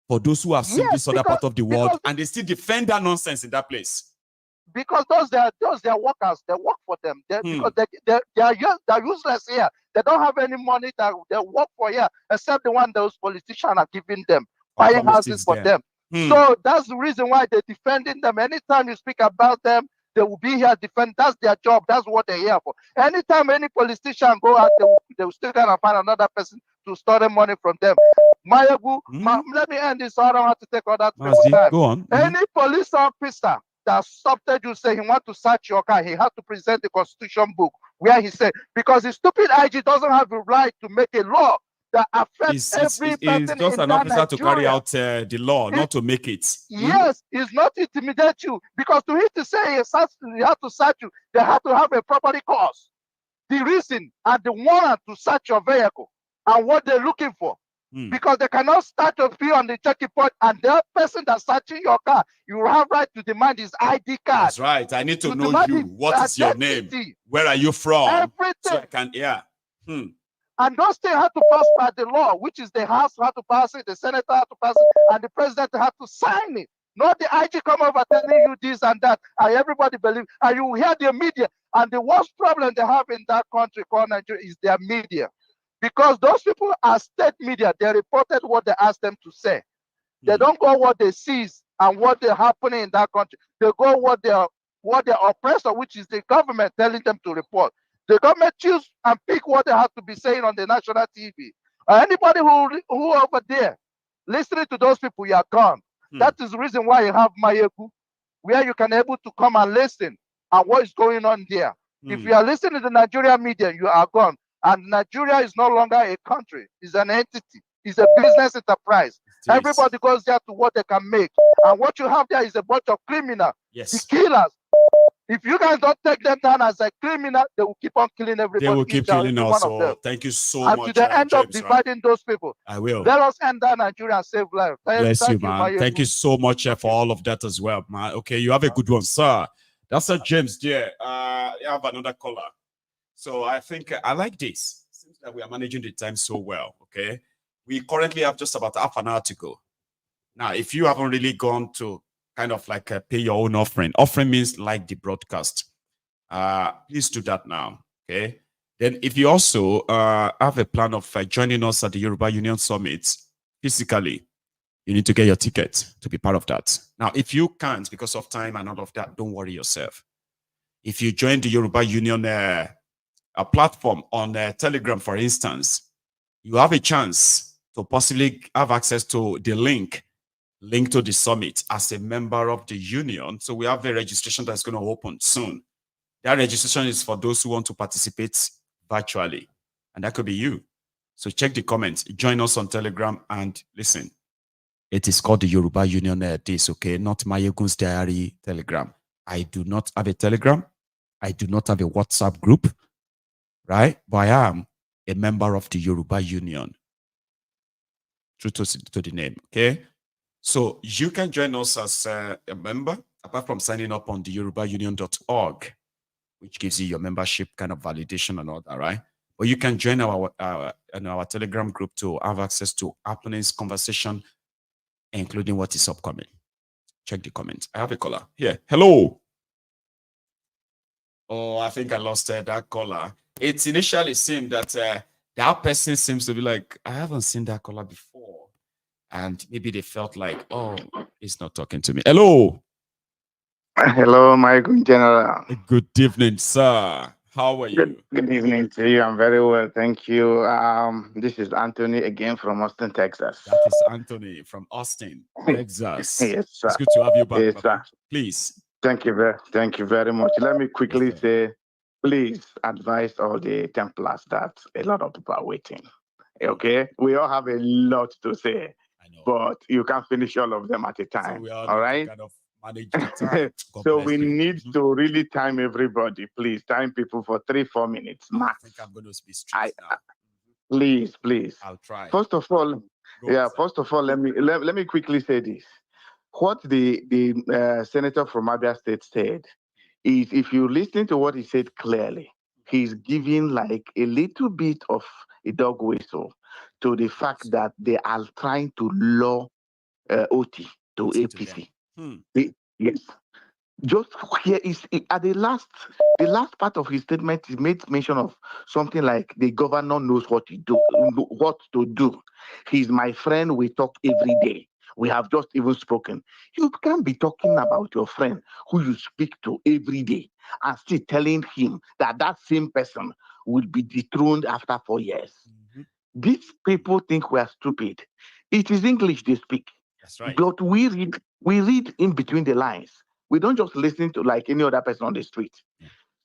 For those who have seen this other part of the world, and they still defend that nonsense in that place. Because those they are workers, they work for them. Because they're useless here. They don't have any money that they work for here, except the one those politicians are giving them, buying houses for them. So that's the reason why they're defending them. Anytime you speak about them, they will be here defend. That's their job. That's what they're here for. Anytime any politician go out, they will still gonna find another person to store the money from them. Mayogu, let me end this so I don't have to take all that time. Go on. Any police officer that stopped you say he want to search your car, he has to present the Constitution book where he said, because the stupid IG doesn't have the right to make a law that affects every person. It's just an officer to carry out the law, not to make it. Yes, it's not intimidate you, because to him to say he have to search you, they have to have a property cause, the reason and the warrant to search your vehicle and what they're looking for. Because they cannot start to be on the checking point, and the person that's searching your car, you have right to demand his ID card. That's right. I need to know you. What is your name? Where are you from? Everything. So I can, And those things have to pass by the law, which is the House have to pass it, the Senator have to pass it, and the President have to sign it. Not the IG come over telling you this and that, and everybody believe, and you hear the media. And the worst problem they have in that country called Nigeria is their media. Because those people are state media, they reported what they asked them to say. They don't go what they see and what they happening in that country. They go what their oppressor, which is the government, telling them to report. The government choose and pick what they have to be saying on the national TV. Anybody who over there listening to those people, you are gone. That is the reason why you have Mayogu, where you can able to come and listen and what is going on there. If you are listening to the Nigerian media, you are gone. And Nigeria is no longer a country. It's an entity. It's a business enterprise. Everybody goes there to what they can make. And what you have there is a bunch of criminals, the killers. If you guys don't take them down as a criminal, they will keep on killing everybody. They will keep killing us. So thank you so much. And to the end of dividing those people. I will. Let us end that Nigeria and save life. Bless you, man. Thank you so much for all of that as well, man. Okay, you have a good one, sir. That's a James there. I have another caller. So I think I like this. Seems that we are managing the time so well. Okay. We currently have just about half an hour to go. Now, if you haven't really gone to kind of like pay your own offering. Offering means like the broadcast. Please do that now. Okay. Then if you also have a plan of joining us at the Yoruba Union Summit physically, you need to get your ticket to be part of that. Now, if you can't because of time and all of that, don't worry yourself. If you join the Yoruba Union a platform on Telegram, for instance, you have a chance to possibly have access to the link to the summit as a member of the union. So we have a registration that's going to open soon. That registration is for those who want to participate virtually, and that could be you. So check the comments, join us on Telegram, and listen. It is called the Yoruba Union this, okay? Not Mayegun's Diary Telegram. I do not have a Telegram. I do not have a WhatsApp group. Right? But I am a member of the Yoruba Union. True to the name, okay? So you can join us as a member, apart from signing up on the yorubaunion.org, which gives you your membership kind of validation and all that, right? But But you can join our Telegram group to have access to happenings, conversation, including what is upcoming. Check the comments. I have a caller here. Hello. Oh, I think I lost that caller. It initially seemed that that person seems to be like, I haven't seen that caller before. And maybe they felt like, oh, he's not talking to me. Hello. Hello, my good general. Good evening, sir. How are you? Good evening to you. I'm very well, thank you. This is Anthony again from Austin, Texas. That is Anthony from Austin, Texas. Yes, sir. It's good to have you back. Yes, sir. Please. Thank you very much. Let me quickly say, please advise all the Templars that a lot of people are waiting. Okay, we all have a lot to say, but you can't finish all of them at a time. So all right. Kind of manage the time. So we need to really time everybody. Please time people for 3-4 minutes max. I think I'm going to be strict now. Please. I'll try. First of all, let me quickly say this. What the senator from Abia State said is, if you listen to what he said clearly, he's giving like a little bit of a dog whistle to the fact that they are trying to lure Otti to APC. Yes. Just here is at the last part of his statement, he made mention of something like the governor knows what to do. He's my friend. We talk every day. We have just even spoken. You can't be talking about your friend who you speak to every day and still telling him that that same person will be dethroned after 4 years. These people think we are stupid. It is English they speak. That's right. But we read in between the lines. We don't just listen to like any other person on the street.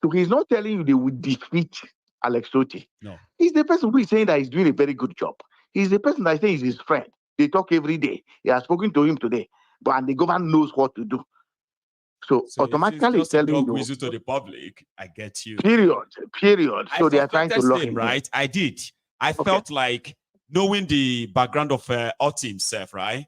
So he's not telling you they will defeat Alex Otti. No. He's the person who is saying that he's doing a very good job. He's the person that says he's his friend. They talk every day. He has spoken to him today. And the government knows what to do. So automatically telling you. Whistle to the public, I get you. Period. So they are trying to lock him, right? I did. I felt like knowing the background of Otti himself, right?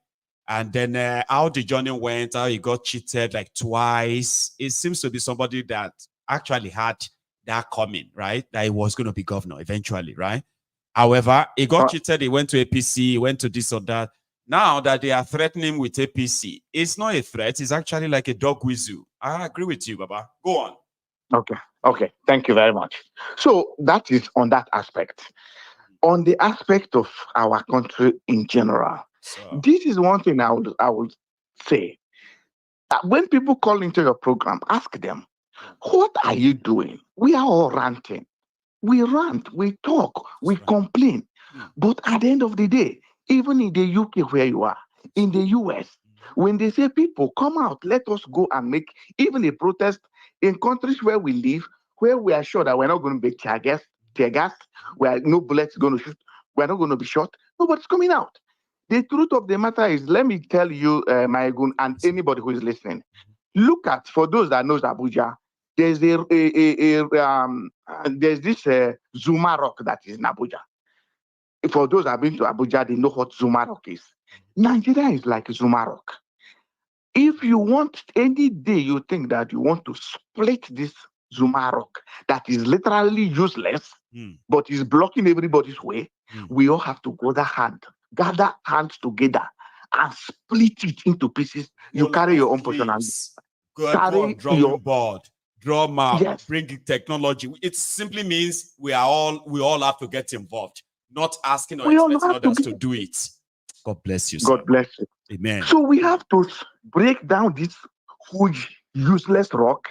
And then how the journey went, how he got cheated like twice. It seems to be somebody that actually had that coming, right? That he was going to be governor eventually, right? However, he got cheated. He went to APC. He went to this or that. Now that they are threatening with APC, it's not a threat. It's actually like a dog whistle. I agree with you, Baba. Go on. Okay. Thank you very much. So that is on that aspect. On the aspect of our country in general, this is one thing I would say. When people call into your program, ask them, what are you doing? We are all ranting. We rant, we talk, we complain. But at the end of the day, even in the UK where you are, in the US, when they say people come out, let us go and make even a protest in countries where we live, where we are sure that we're not going to be tear gas, where no bullets going to shoot, we're not going to be shot, nobody's coming out. The truth of the matter is, let me tell you, my gun, and anybody who is listening, look at, for those that knows Abuja, there's there's this Zuma Rock that is in Abuja. For those that have been to Abuja, they know what Zuma Rock is. Nigeria is like Zuma Rock. If you want, any day you think that you want to split this Zuma Rock that is literally useless, but is blocking everybody's way, we all have to gather hands together and split it into pieces. You carry your own portion and carry your board. Draw map, bring technology. It simply means we all have to get involved, not asking or expecting others to do it. God bless you, sir. God bless you. Amen. So we have to break down this huge, useless rock,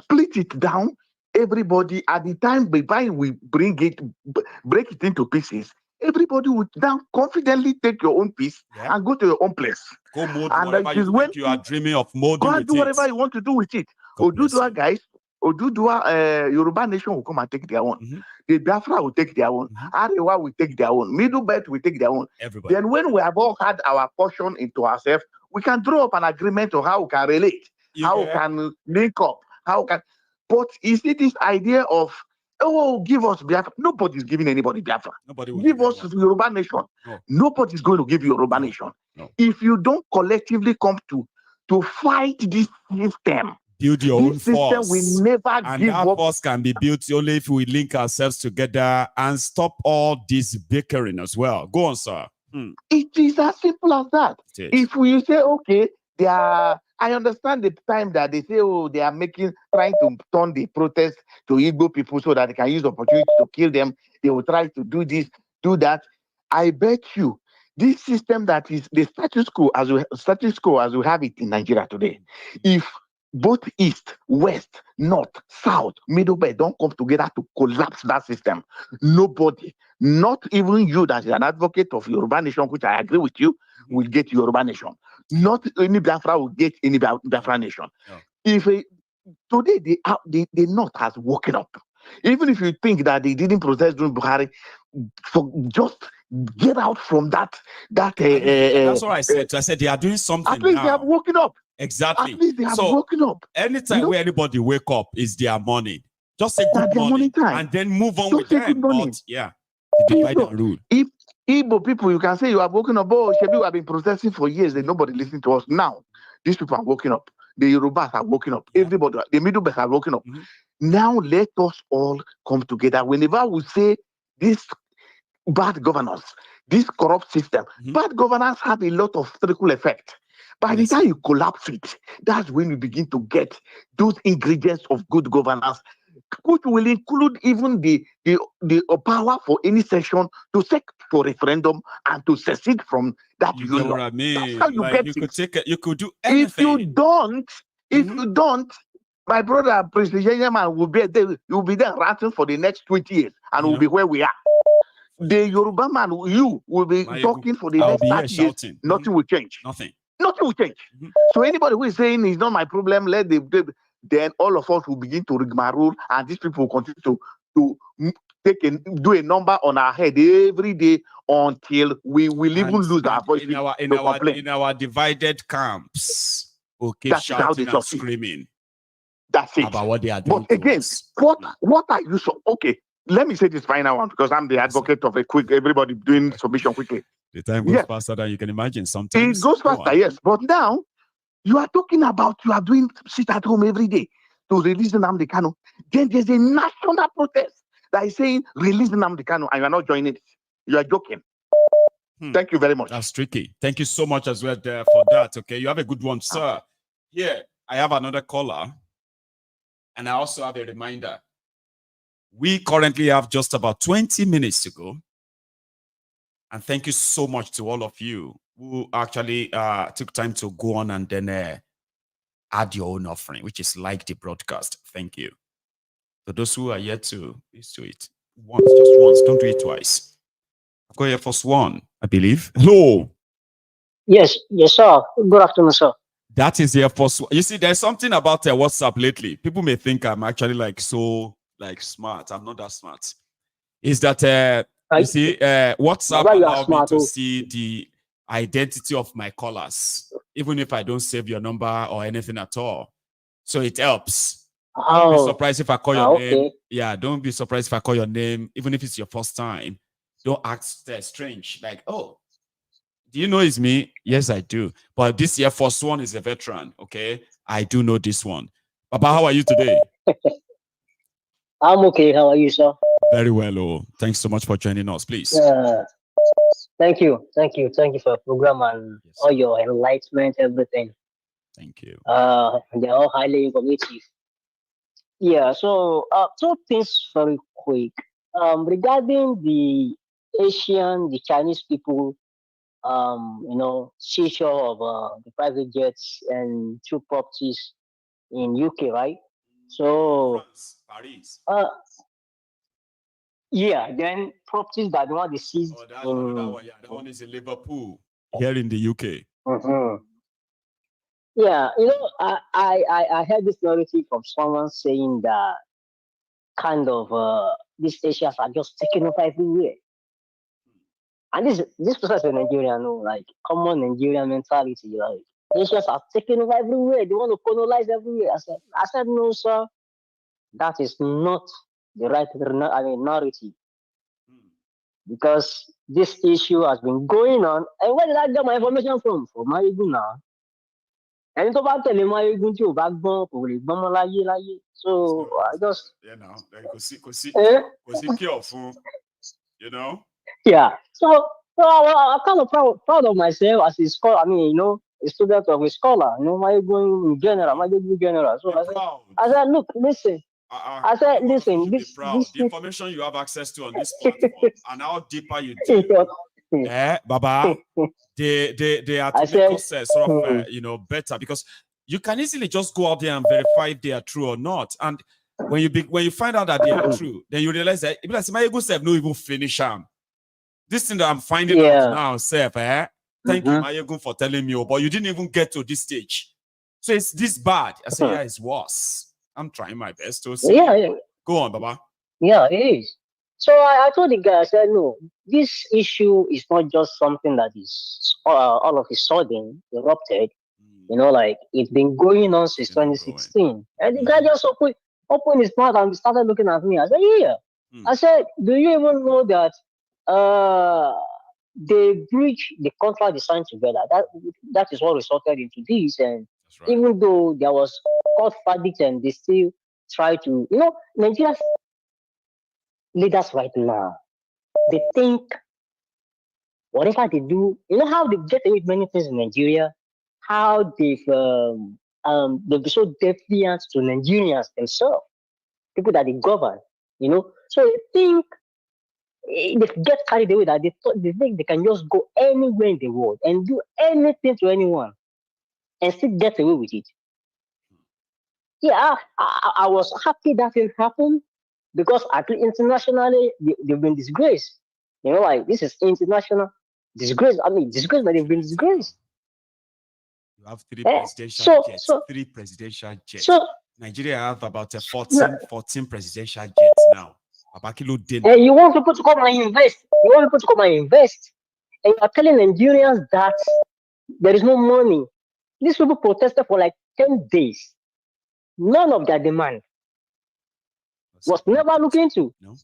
split it down. Everybody, at the time we break it into pieces, everybody would now confidently take your own piece and go to your own place. Go mold whatever you are dreaming of molding. Go and do whatever you want to do with it. Odudua guys, Yoruba Nation will come and take their own. The Biafra will take their own. Arewa will take their own. Middle Belt will take their own. Everybody. Then when we have all had our portion into ourselves, we can draw up an agreement on how we can relate, how we can link up, But is it this idea of, give us Biafra? Nobody's giving anybody Biafra. Give us Yoruba Nation. No. Nobody's going to give you Yoruba Nation. No. If you don't collectively come to fight this system, build your own This system force. will never And give that up. force can be built only if we link ourselves together and stop all this bickering as well. Go on, sir. It is as simple as that. If we say, okay, I understand the time that they say, oh, they are trying to turn the protest to Igbo people so that they can use the opportunity to kill them. They will try to do this, do that. I bet you, this system that is the status quo as we have it in Nigeria today, if both East, West, North, South, Middle Belt don't come together to collapse that system, nobody, not even you that is an advocate of Yoruba Nation, which I agree with you, will get Yoruba Nation. Not any Biafra will get any Biafra Nation. If today the North has woken up, even if you think that they didn't protest during Buhari, just get out from that. That's what I said. I said they are doing something. At least now. they have woken up. Exactly. At least they have woken up. Anytime where anybody wake up is their morning. Just say good morning and then move on with them. But yeah, divide and rule. If Igbo people, you can say you have woken up. Oh, Shebi, we have been protesting for years and nobody listening to us. Now, these people are woken up. The Yorubas are woken up. Everybody, the Middle Belt are woken up. Now let us all come together. Whenever we say this bad governance, this corrupt system, bad governance have a lot of trickle effect. By the time you collapse it, that's when you begin to get those ingredients of good governance, which will include even the power for any session to seek for referendum and to secede from that union. Know what I mean? That's how you like get you it. Could take it. You could do anything. If you don't, my brother, President man will be there. You'll be there ranting for the next 20 years, and we'll be where we are. The Yoruba man, you will be talking for the next 30 years. Nothing will change. Nothing will change. So anybody who is saying it's not my problem, then all of us will begin to rigmarole, and these people will continue to do a number on our head every day until we will even lose our voice in our divided camps. Okay, shouting and screaming. That's it. About what they are doing. But again, what are you so okay? Let me say this final one because I'm the advocate of everybody doing submission quickly. The time goes faster than you can imagine sometimes. It goes faster, yes. But now you are talking about you are doing sit at home every day to release Nnamdi Kanu. Then there's a national protest that is saying release Nnamdi Kanu, and you are not joining it. You are joking. Thank you very much. That's tricky. Thank you so much as well for that. Okay, you have a good one, sir. Here, I have another caller, and I also have a reminder. We currently have just about 20 minutes to go. And thank you so much to all of you who actually took time to go on and then add your own offering, which is like the broadcast. Thank you. For those who are yet to, please do it once, just once. Don't do it twice. I've got your first one, I believe. Hello. Yes, sir. Good afternoon, sir. That is your first one. You see, there's something about WhatsApp lately. People may think I'm actually smart. I'm not that smart. Is that you see, WhatsApp allowed me to see the identity of my callers, even if I don't save your number or anything at all. So it helps. Don't be surprised if I call your name. Yeah, don't be surprised if I call your name, even if it's your first time. Don't act strange. Like, oh, do you know it's me? Yes, I do. But this year, first one is a veteran. Okay, I do know this one. Papa, how are you today? I'm okay. How are you, sir? Very well. Oh, thanks so much for joining us, please. Thank you for your program and all your enlightenment, everything. Thank you. They're all highly informative. Yeah. So, two things very quick. Regarding the Chinese people, seizure of the private jets and two properties in UK, right? So, Paris. Yeah, then properties that want to seize. That one is in Liverpool, here in the UK. Yeah, I heard this narrative from someone saying that kind of these Asians are just taking over everywhere. And this person is a Nigerian, like common Nigerian mentality, like Asians are taking over everywhere. They want to colonize everywhere. I said no, sir. That is not the right narrative. Because this issue has been going on. And where did I get my information from? From Mariguna. ẹni tó bá tẹ̀lé mọ́ eégún tí ò bá gbọ́n kò lè gbọ́n mọ́ láyé. So I just cure for, you know. Yeah. So I'm kind of proud of myself as a scholar. I mean, you know, a student of a scholar. You know, my going in general, my degree general. So I said, look, listen. I said, listen. This the information you have access to on this platform, and how deeper you dig, Baba, they are to make us sort of, you know, better, because you can easily just go out there and verify if they are true or not. And when you find out that they are true, then you realize that if like my ego self no even finish them. This thing that I'm finding out now, self, thank you, Mayegun, for telling me, but you didn't even get to this stage. So it's this bad. I say, yeah, it's worse. I'm trying my best to see. Yeah. Go on, Baba. Yeah, it is. So I told the guy, I said, no, this issue is not just something that is all of a sudden erupted. You know, like it's been going on since 2016. And the guy just opened his mouth and started looking at me. I said, yeah. I said, do you even know that they breached the contract they signed together? That is what resulted into this. And even though there was court verdict and they still try to, you know, Nigeria's leaders right now, they think whatever they do, you know how they get away with many things in Nigeria, how they've been so defiant to Nigerians themselves, people that they govern, you know. So they think they get carried away that they think they can just go anywhere in the world and do anything to anyone and still get away with it. Yeah, I was happy that it happened because at least internationally they've been disgraced. You know, like this is international disgrace. I mean, disgrace, but they've been disgraced. You have three presidential jets. Three presidential jets. So, Nigeria have about 14 presidential jets now. And you want people to come and invest. You want people to come and invest. And you are telling Nigerians that there is no money. These people protested for like 10 days. None of their demand was never looked into. No.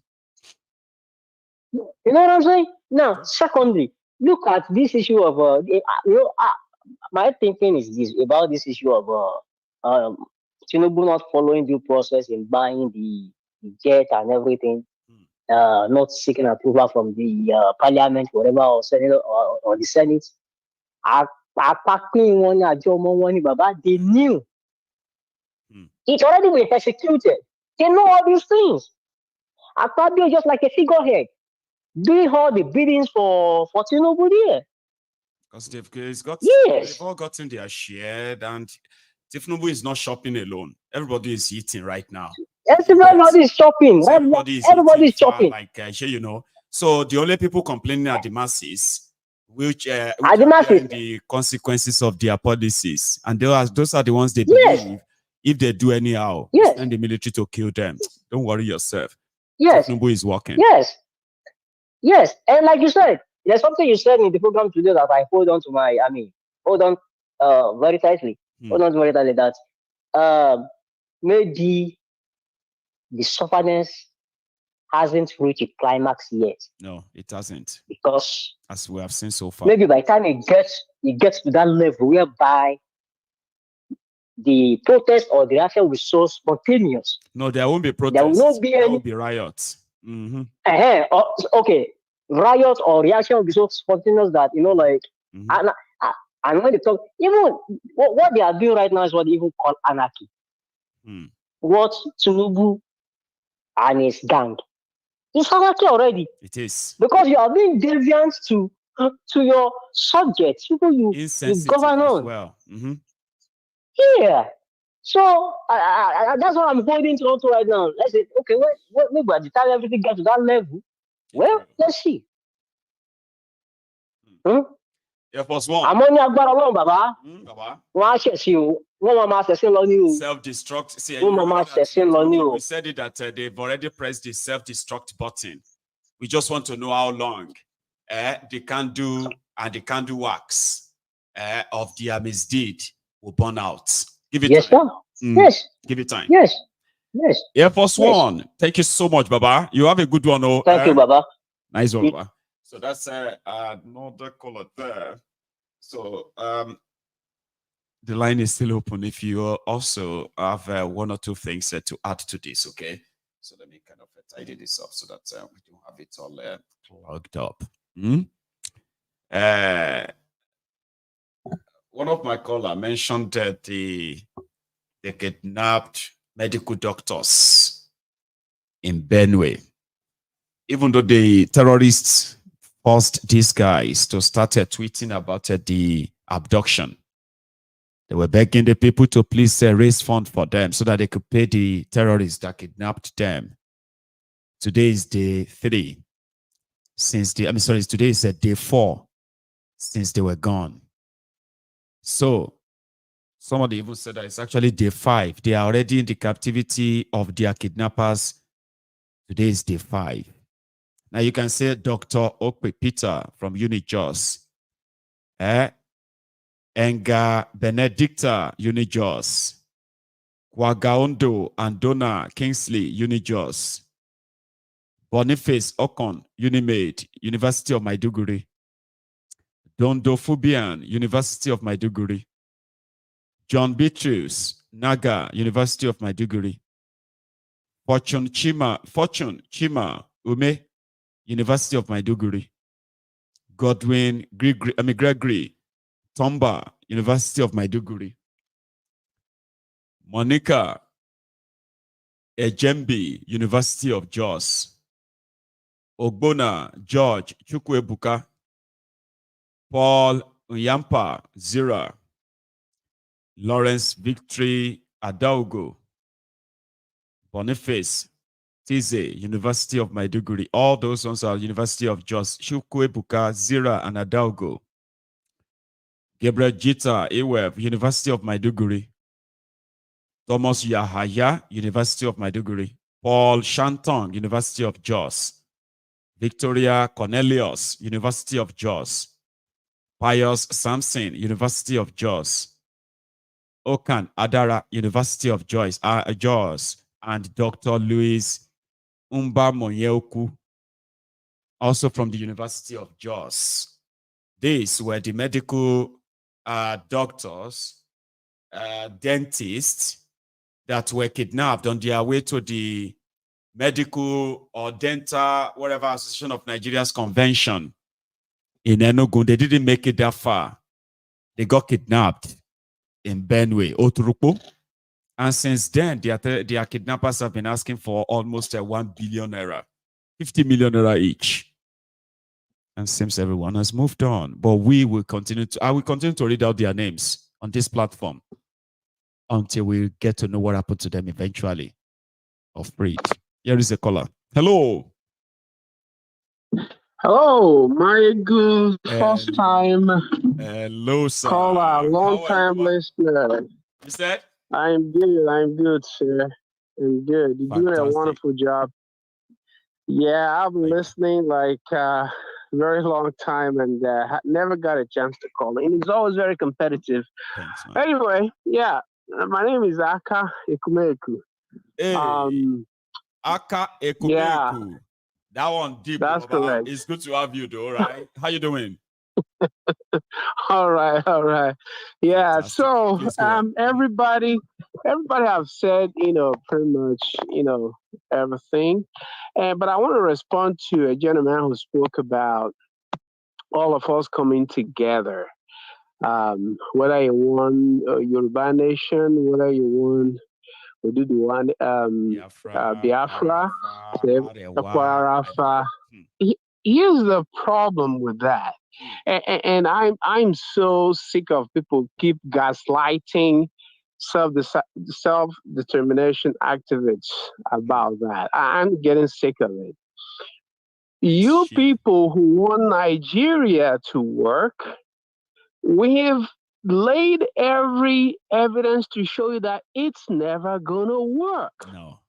You know what I'm saying? Now, secondly, look at this issue of you know, my thinking is this about this issue of Tinubu not following due process in buying the jet and everything, not seeking approval from the parliament, whatever, or Senate or the Senate. They knew it's already been executed. They know all these things. Akpabio just like a figurehead, doing all the biddings for Tinubu there. Because they've all gotten their share, and Tinubu is not shopping alone. Everybody is eating right now. Everybody is shopping. Everybody is shopping. Like you know. So the only people complaining are the masses, which are the consequences of their policies, and those are the ones they believe. If they do anyhow, send the military to kill them. Don't worry yourself. Yes. Tinubu is working. Yes. And like you said, there's something you said in the program today that I hold on very tightly. Hold on very tightly that maybe the sufferness hasn't reached a climax yet. No, it hasn't. Because as we have seen so far. Maybe by the time it gets to that level whereby the protest or the reaction will be so spontaneous. No, there won't be protests. There will not be there will be riots. Okay. Riot or reaction will be so spontaneous that, you know, like, and when they talk, even what they are doing right now is what they even call anarchy. What Tinubu and his gang. It's anarchy already. It is. Because you are being deviant to your subjects, people you govern on. Well. Yeah. So that's what I'm holding to right now. Let's say, okay, maybe by the time everything gets to that level, well, let's see. Air Force One. I'm only about Baba. Baba. Self-destruct. See, we said it that they've already pressed the self-destruct button. We just want to know how long they can do and they can do works of their misdeed will burn out. Give it time. Yes. Give it time. Yes. Air Force One. Thank you so much, Baba. You have a good one. Thank you, Baba. Nice one, Baba. So that's another color there. So the line is still open if you also have one or two things to add to this, okay? So let me kind of tidy this up so that we don't have it all plugged up. One of my callers mentioned the kidnapped medical doctors in Benue. Even though the terrorists forced these guys to start tweeting about the abduction, they were begging the people to please raise funds for them so that they could pay the terrorists that kidnapped them. Today is day 3 since the, today is day 4 since they were gone. So somebody even said that it's actually day 5. They are already in the captivity of their kidnappers. Today is day 5. Now you can say Dr. Okpe Peter from Unijos. Enga Benedicta Unijos. Kwagaondo Andona Kingsley Unijos. Boniface Okon Unimaid, University of Maiduguri. Dondo Fubian, University of Maiduguri. John Beatrice Naga, University of Maiduguri. Fortune Chima Ume, University of Maiduguri. Godwin Gregory Tomba, University of Maiduguri. Monica Ejembi, University of Jos. Ogbona George Chukwuebuka. Paul Uyampa Zira. Lawrence Victory Adaugo. Boniface Tize, University of Maiduguri. All those ones are University of Jos. Chukwuebuka, Zira, and Adaugo. Gabriel Jita Eweb, University of Maiduguri. Thomas Yahaya, University of Maiduguri. Paul Shantong, University of Jos. Victoria Cornelius, University of Jos. Pius Samson, University of Jos. Okan Adara, University of Jos, and Dr. Louis Umba Monyeoku, also from the University of Jos. These were the medical doctors, dentists that were kidnapped on their way to the Medical or Dental, whatever, Association of Nigeria's convention in Enugu. They didn't make it that far. They got kidnapped in Benue, Oturupo. And since then, their kidnappers have been asking for almost 1 billion naira, 50 million naira each. And seems everyone has moved on. But we will continue to, I will continue to read out their names on this platform until we get to know what happened to them eventually. Of breed. Here is a caller. Hello. Hello, my good first time hello, sir. caller, long time listener. You said? I'm good, sir. I'm good. You're doing a wonderful job. Yeah, I've been listening like very long time and never got a chance to call in. It's always very competitive. Thanks, man. Anyway, yeah, my name is Aka Ekumeku. Hey, Aka Ekumeku. Yeah. That one deep. That's correct. It's good to have you though, right? How you doing? All right. Yeah, fantastic. So everybody have said, pretty much, everything. But I want to respond to a gentleman who spoke about all of us coming together. Whether you want Yoruba Nation, whether you want Biafra. Here's the problem with that. And I'm so sick of people keep gaslighting self-determination activists about that. I'm getting sick of it. You people who want Nigeria to work, we have laid every evidence to show you that it's never gonna work. No.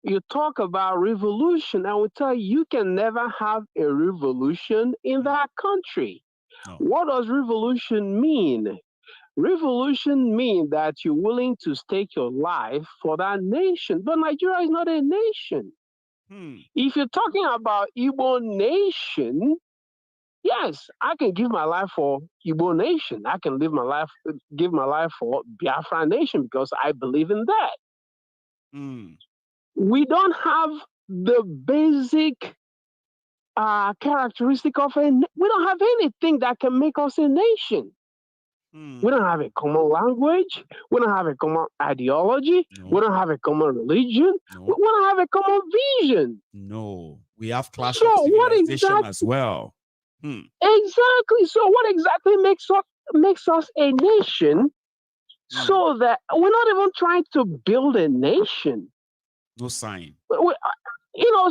You talk about revolution, and we tell you can never have a revolution in that country. No. What does revolution mean? Revolution means that you're willing to stake your life for that nation. But Nigeria is not a nation. If you're talking about Igbo nation, yes, I can give my life for Igbo nation. I can give my life for Biafra nation because I believe in that. We don't have the basic characteristic of we don't have anything that can make us a nation. We don't have a common language. We don't have a common ideology. No. We don't have a common religion. No. We don't have a common vision. No, we have clash of civilization as well. Exactly. So what exactly makes us a nation? So that we're not even trying to build a nation. No sign.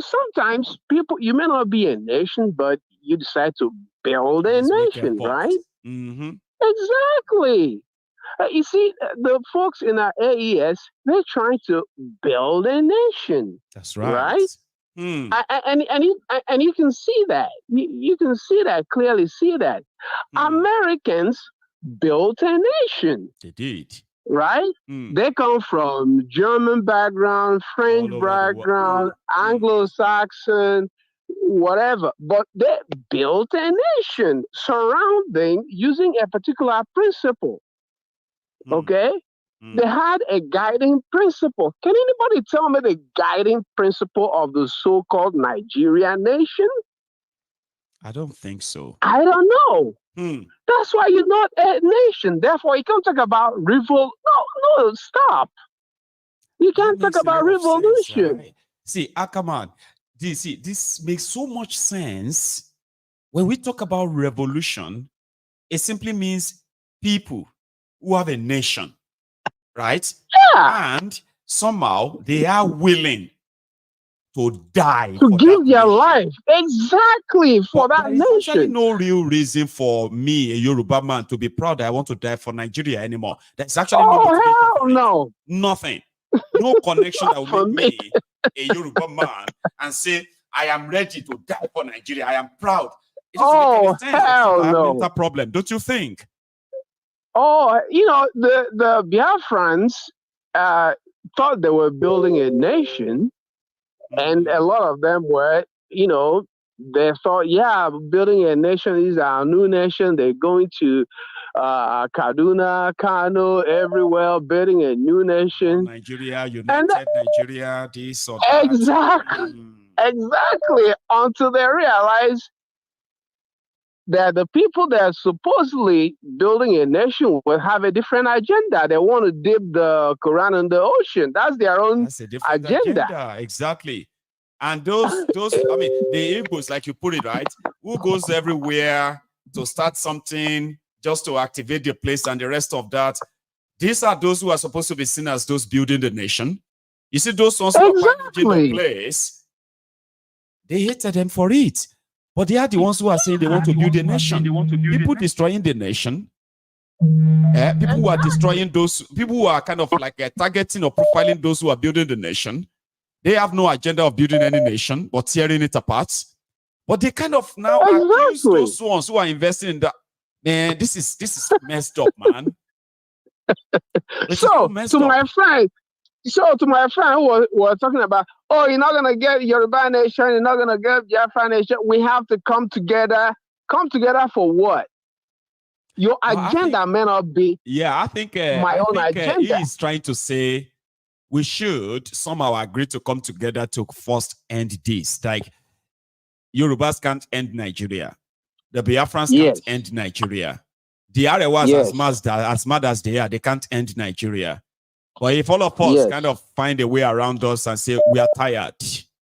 Sometimes you may not be a nation, but you decide to build a nation, right? Mm-hmm. Exactly. You see, the folks in our AES, they're trying to build a nation. That's right. And you can see that. You can see that, clearly see that. Americans built a nation. They did. Right? They come from German background, French background, Anglo-Saxon, whatever. But they built a nation using a particular principle. Okay? They had a guiding principle. Can anybody tell me the guiding principle of the so-called Nigerian nation? I don't think so. I don't know. That's why you're not a nation. Therefore, you can't talk about No, stop. You can't talk about revolution. Sense, right? See, Akaman, this makes so much sense. When we talk about revolution, it simply means people who have a nation, right? Yeah. And somehow they are willing to die to give their life exactly for that nation. There's actually no real reason for me, a Yoruba man, to be proud that I want to die for Nigeria anymore. There's actually no nothing, no connection that will make me a Yoruba man and say I am ready to die for Nigeria. I am proud. It doesn't make any sense. Hell no. Mental problem, don't you think? The Biafrans thought they were building a nation. And a lot of them were, they thought, building a nation is our new nation. They're going to Kaduna, Kano, everywhere, building a new nation. Nigeria, United Nigeria, this or that. Exactly. Until they realize that the people that are supposedly building a nation will have a different agenda. They want to dip the Quran in the ocean. That's their own agenda. Exactly. And those, I mean, the Igbos, like you put it, right? Who goes everywhere to start something just to activate the place and the rest of that. These are those who are supposed to be seen as those building the nation. You see, those ones who are managing the place, they hated them for it. But they are the ones who are saying they want to build a nation. People destroying the nation. People who are destroying those, people who are kind of like targeting or profiling those who are building the nation. They have no agenda of building any nation, but tearing it apart. But they kind of now accuse those ones who are investing in that. Man, this is messed up, man. To my friend who was talking about, you're not going to get Yoruba nation, you're not going to get Biafra nation. We have to come together. Come together for what? Your agenda may not be I think my own agenda. He is trying to say we should somehow agree to come together to first end this. Like, Yorubas can't end Nigeria. The Biafrans can't end Nigeria. The Arewas, as mad as they are, they can't end Nigeria. But if all of us kind of find a way around us and say, we are tired,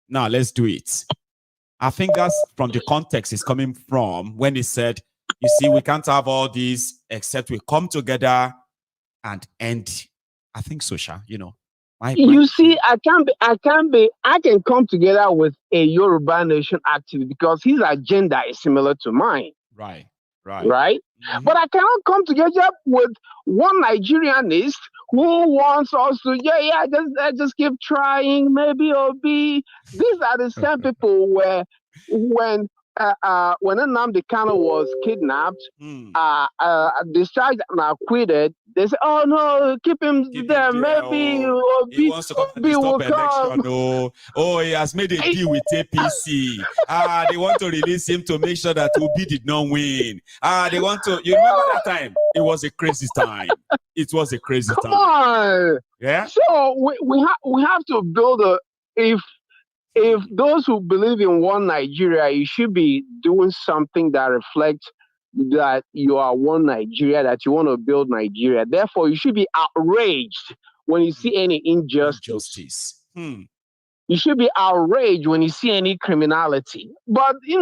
now let's do it. I think that's from the context it's coming from when he said, you see, we can't have all these except we come together and end. I think so, Sha, You see, I can come together with a Yoruba nation activist because his agenda is similar to mine. Right. Mm-hmm. But I cannot come together with one Nigerianist who wants us to, just keep trying, maybe it'll be. These are the same people where when Nnamdi Kanu was kidnapped, discharged and acquitted, They say, "Oh no, keep him there. Maybe he wants to come and stop election. Oh, he has made a deal with APC. They want to release him to make sure that Obi did not win. They want to. You remember that time? It was a crazy time. It was a crazy time. Come on. Yeah. So we have to build if those who believe in one Nigeria, you should be doing something that reflects that you are one Nigeria, that you want to build Nigeria. Therefore, you should be outraged when you see any injustice. You should be outraged when you see any criminality. But you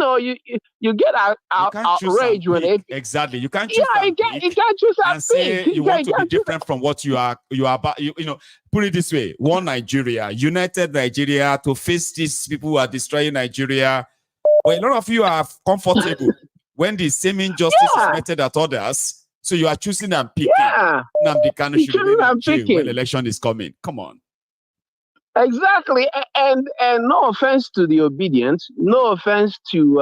get outraged when exactly. You can't choose you can't choose and say you want to be different from what you are. You are about. Put it this way: one Nigeria, united Nigeria, to face these people who are destroying Nigeria. Well, a lot of you are comfortable when the same injustice is meted at others. So you are choosing and picking. Nnamdi Kanu should remain in jail when election is coming. Come on. Exactly, and no offense to the obedient, no offense to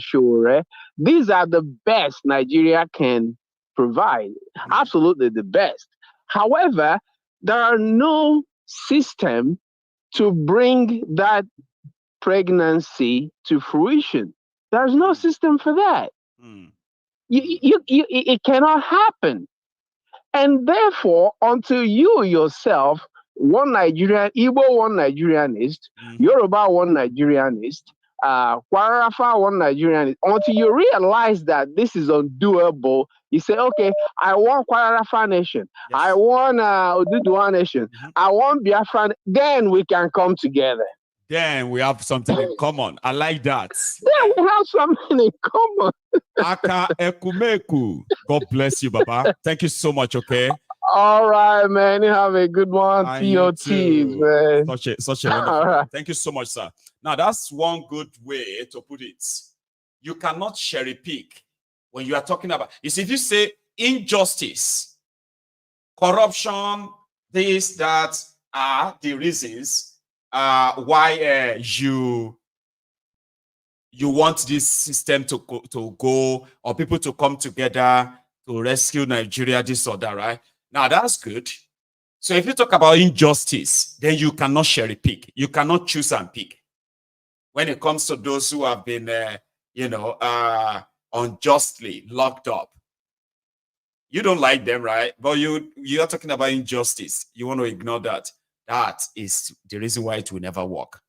Shore. These are the best Nigeria can provide. Absolutely the best. However, there are no system to bring that pregnancy to fruition. There's no system for that. It cannot happen. And therefore, until you yourself, one Nigerian, Igbo one Nigerianist, Yoruba one Nigerianist, Kwarafa one Nigerianist, until you realize that this is undoable, you say, okay, I want Kwarafa nation, I want Oduduwa nation, I want Biafra, then we can come together. Then we have something in common. I like that. Then we have something in common. Aka Ekumeku. God bless you, Baba. Thank you so much, okay? All right, man. You have a good one. POTs, man. Such a wonderful. Right. Thank you so much, sir. Now, that's one good way to put it. You cannot cherry pick when you are talking about. You see, if you say injustice, corruption, this, that are the reasons why you want this system to go, or people to come together to rescue Nigeria, this or that, right? Now, that's good. So if you talk about injustice, then you cannot cherry pick. You cannot choose and pick. When it comes to those who have been, unjustly locked up, you don't like them, right? But you are talking about injustice. You want to ignore that. That is the reason why it will never work.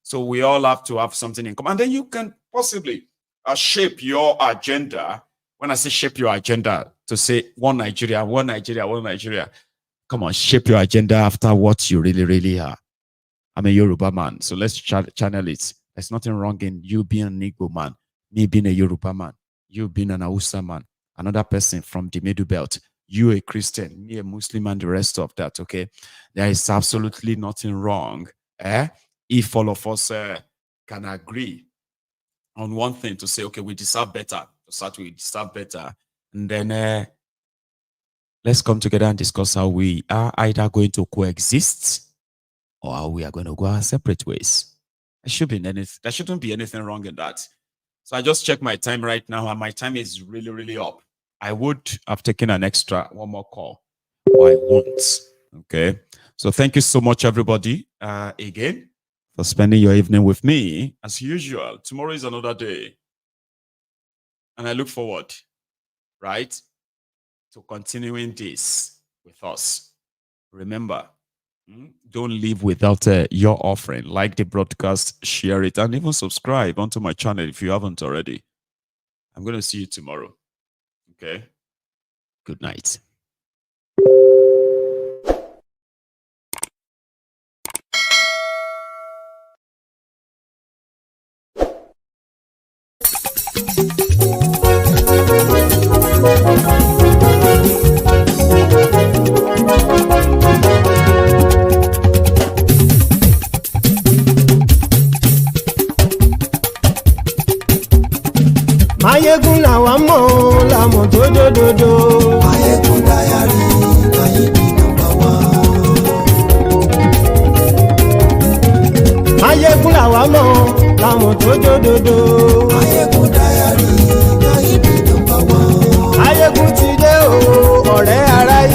So we all have to have something in common. And then you can possibly shape your agenda. When I say shape your agenda, to say one Nigeria, one Nigeria, one Nigeria. Come on, shape your agenda after what you really, really are. I'm a Yoruba man, so let's channel it. There's nothing wrong in you being an Igbo man, me being a Yoruba man, you being an Hausa man, another person from the Middle Belt, you a Christian, me a Muslim, and the rest of that, okay? There is absolutely nothing wrong if all of us can agree on one thing to say, okay, we deserve better. To start, we deserve better. And then let's come together and discuss how we are either going to coexist or how we are going to go our separate ways. There shouldn't be anything wrong in that. So I just checked my time right now, and my time is really, really up. I would have taken one more call, but I won't. Okay. So thank you so much, everybody, again, for spending your evening with me. As usual, tomorrow is another day. And I look forward, right, to continuing this with us. Remember, don't leave without your offering. Like the broadcast, share it, and even subscribe onto my channel if you haven't already. I'm going to see you tomorrow. Okay? Good night. Mayegun làwa mọ̀ làmọ̀ tó dòdòdò. Mayegun dayari Mayegun number one. Mayegun làwa mọ̀ làmọ̀ tó dòdòdò. Mayegun dayari Mayegun number one. Mayegun ti dé o ọ̀rẹ́ aráyé.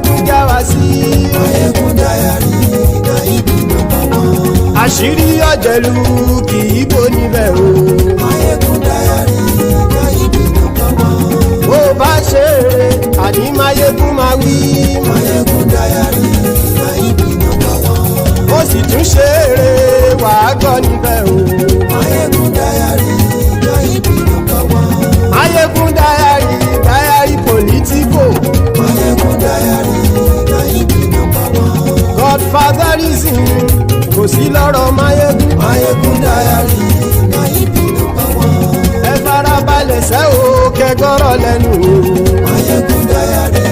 Máyégún já wa sí. Máyégún diary na ibi number one. Àṣírí ọ̀jẹ̀lú kì í bò níbẹ̀ o. Máyégún diary na ibi number one. Bó bá ṣe eré àní Máyégún máa wí. Máyégún diary na ibi number one. Ó sì tún ṣe eré wàá gbọ́ níbẹ̀ o. Máyégún diary na ibi number one. Máyégún diary politico. Máyégún diary na ibi number one. Godfatherism kò sí lọ́rọ̀ Máyégún. Máyégún diary na ibi number one. Ẹ farabalẹ̀ sẹ́ o kẹgọ́rọ̀ lẹ́nu o. Máyégún diary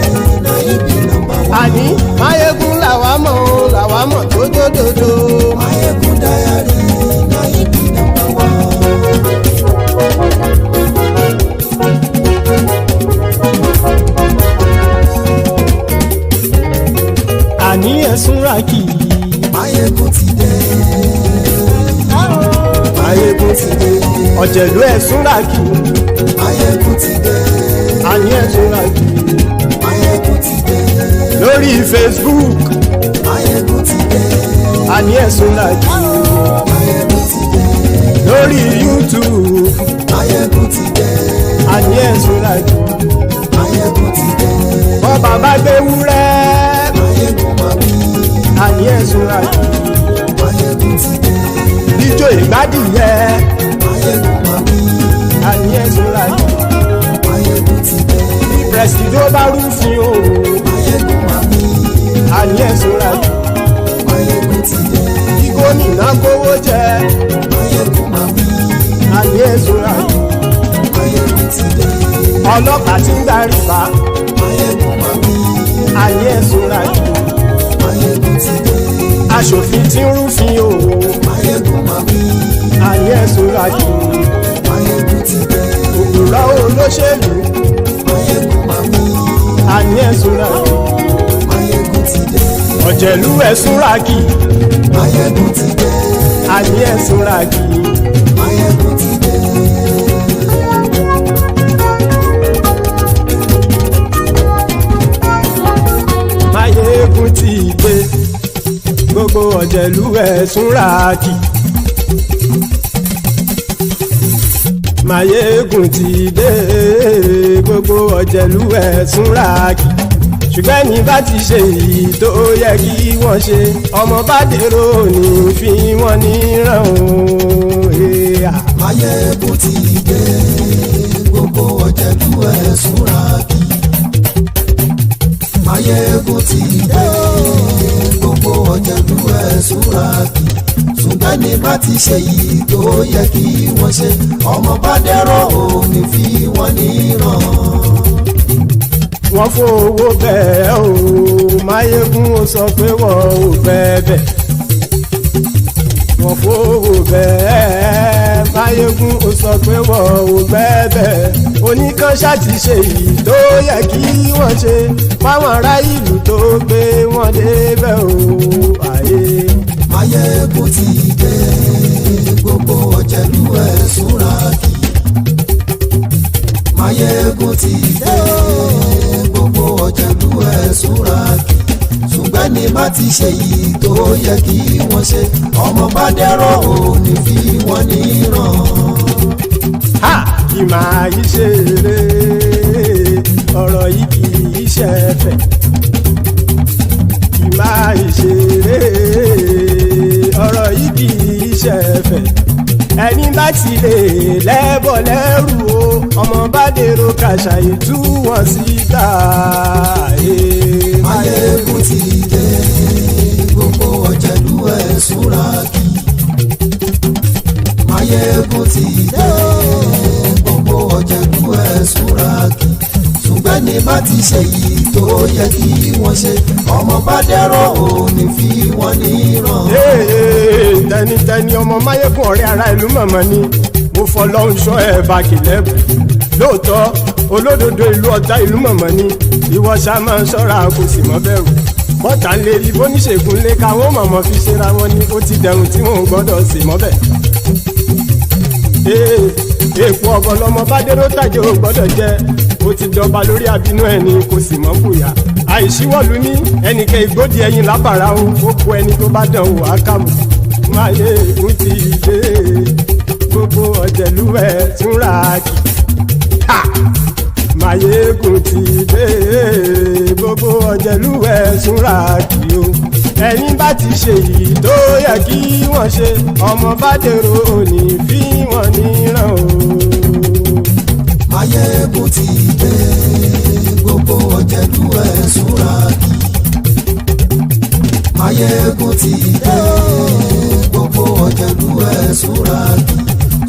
na ibi number one. Àní Máyégún làwa mọ̀ tó dòdòdò. Máyégún diary na ibi number one. Àní ẹ̀sùn ràkì. Máyégún ti dé. Máyégún ti dé. Ọ̀jẹ̀lú ẹ̀sùn ràkì. Máyégún ti dé. Àní ẹ̀sùn ràkì. Máyégún ti dé. Lórí Facebook. Máyégún ti dé. Àní ẹ̀sùn ràkì. Máyégún ti dé. Lórí YouTube. Máyégún ti dé. Àní ẹ̀sùn ràkì. Máyégún ti dé. Bọ́ bàbá gbé wúrẹ́. Máyégún máa wí. Àní ẹ̀sùn ràkì. Máyégún ti dé. Ijó ìgbádìyẹ. Máyégún máa wí. Àní ẹ̀sùn ràkì. Máyégún ti dé. Pẹ̀sìdó bá rúfin o. Máyégún máa wí. Àní ẹ̀sùn ràkì. Máyégún ti dé. Kí gómìnà kówó jẹ. Máyégún máa wí. Àní ẹ̀sùn ràkì. Máyégún ti dé. Ọlọ́pàá ti ń darí bá. Máyégún máa wí. Àní ẹ̀sùn ràkì. Máyégún ti dé. Aṣòfin ti ń rúfin o. Máyégún máa wí. Àní ẹ̀sùn ràkì. Máyégún ti dé. Òpùrọ́ olóṣèlú. Máyégún máa wí. Àní ẹ̀sùn ràkì. Máyégún ti dé. Ọ̀jẹ̀lú ẹ̀sùn ràkì. Máyégún ti dé. Àní ẹ̀sùn ràkì. Máyégún ti dé. Máyégún ti dé. Gbogbo ọ̀jẹ̀lú ẹ̀sùn ràkì. Máyégún ti dé. Gbogbo ọ̀jẹ̀lú ẹ̀sùn ràkì. Ṣùgbọ́n ní bá ti ṣe èyí tó yẹ kí wọ́n ṣe, ọmọ bá dèrò ní fi wọ́n níran o. Máyégún ti dé. Gbogbo ọ̀jẹ̀lú ẹ̀sùn ràkì. Máyégún ti dé. Gbogbo ọ̀jẹ̀lú ẹ̀sùn ràkì. Ṣùgbọ́n ní bá ti ṣe èyí tó yẹ kí wọ́n ṣe, ọmọ bá dèrò ní fi wọ́n níran. Wọ́n fowó bẹ́ẹ̀ o, Máyégún ó sọ pé wọ́n ò bẹ́ẹ̀. Wọ́n fowó bẹ́ẹ̀, Máyégún ó sọ pé wọ́n ò bẹ́ẹ̀. Oníkan ṣáàtì ṣe èyí tó yẹ kí wọ́n ṣe fáwọn ará ìlú tó gbé wọn débẹ̀ o. Máyégún ti dé. Gbogbo ọ̀jẹ̀lú ẹ̀sùn ràkì. Máyégún ti dé. Gbogbo ọ̀jẹ̀lú ẹ̀sùn ràkì. Ṣùgbọ́n ní bá ti ṣe yìí tó yẹ kí wọ́n ṣe, ọmọ bá dẹ́rọ̀ ò ní fi wọ́n níran. Kì máa yí ṣe eré, ọ̀rọ̀ yìí kì í ṣe ẹ̀fẹ̀. Kì máa yí ṣe eré, ọ̀rọ̀ yìí kì í ṣe ẹ̀fẹ̀. Ẹni bá ti lè lẹ́bọ̀ lẹ́rù o, ọmọ bá dèrò kàṣàyè tú wọn síta. Máyégún ti dé. Gbogbo ọ̀jẹ̀lú ẹ̀sùn ràkì. Máyégún ti dé. Gbogbo ọ̀jẹ̀lú ẹ̀sùn ràkì. Ṣùgbọ́n ní bá ti ṣe yìí tó yẹ kí wọ́n ṣe, ọmọ bá dẹ́rọ̀ ò ní fi wọ́n níran. Tẹnitẹni ọmọ Máyégún ọ̀rẹ́ ara ìlú mọ̀mọ́ ni mo fọlọ́hún ṣọ́ ẹ̀ bá kìlẹ́bù. Lóòótọ́ olódodo ìlú ọ̀tá ìlú mọ̀mọ́ ni ìwọ ṣá máa ń ṣọ́ra kò sì mọ́ bẹ̀rù. Bọ́tà ń lè rí bóníṣègùn lé káwọn mọ̀mọ́ fi ṣera wọn ni ó ti dẹrùn tí wọn ò gbọ́dọ̀ sì mọ́ bẹ̀. Èèpo ọ̀gọ̀ lọmọ bá dérò tàjẹ́ ò gbọ́dọ̀ jẹ́, ó ti jọba lórí àbínú ẹni kò sì mọ́ bùyà. àìsíwọ́lu ní ẹnìkẹ́ ìgbódì ẹyin lábàrá o ó kó ẹni tó bá dán o àkàmù máyégún ti dé gbogbo ọ̀jẹ̀lúwẹ̀ túnra kì máyégún ti dé gbogbo ọ̀jẹ̀lúwẹ̀ túnra kì o ẹ̀yin bá ti ṣe yìí tó yẹ kí wọ́n ṣe ọmọ bá dèrò òní fi wọ́n níran o. máyégún ti dé gbogbo ọ̀jẹ̀lúwẹ̀ túnra kì máyégún ti dé gbogbo ọ̀jẹ̀lúwẹ̀ túnra kì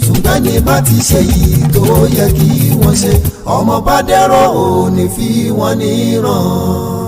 ṣùgbọ́n ní bá ti ṣe yìí tó yẹ kí wọ́n ṣe ọmọ bá dèrò òní fi wọ́n níran.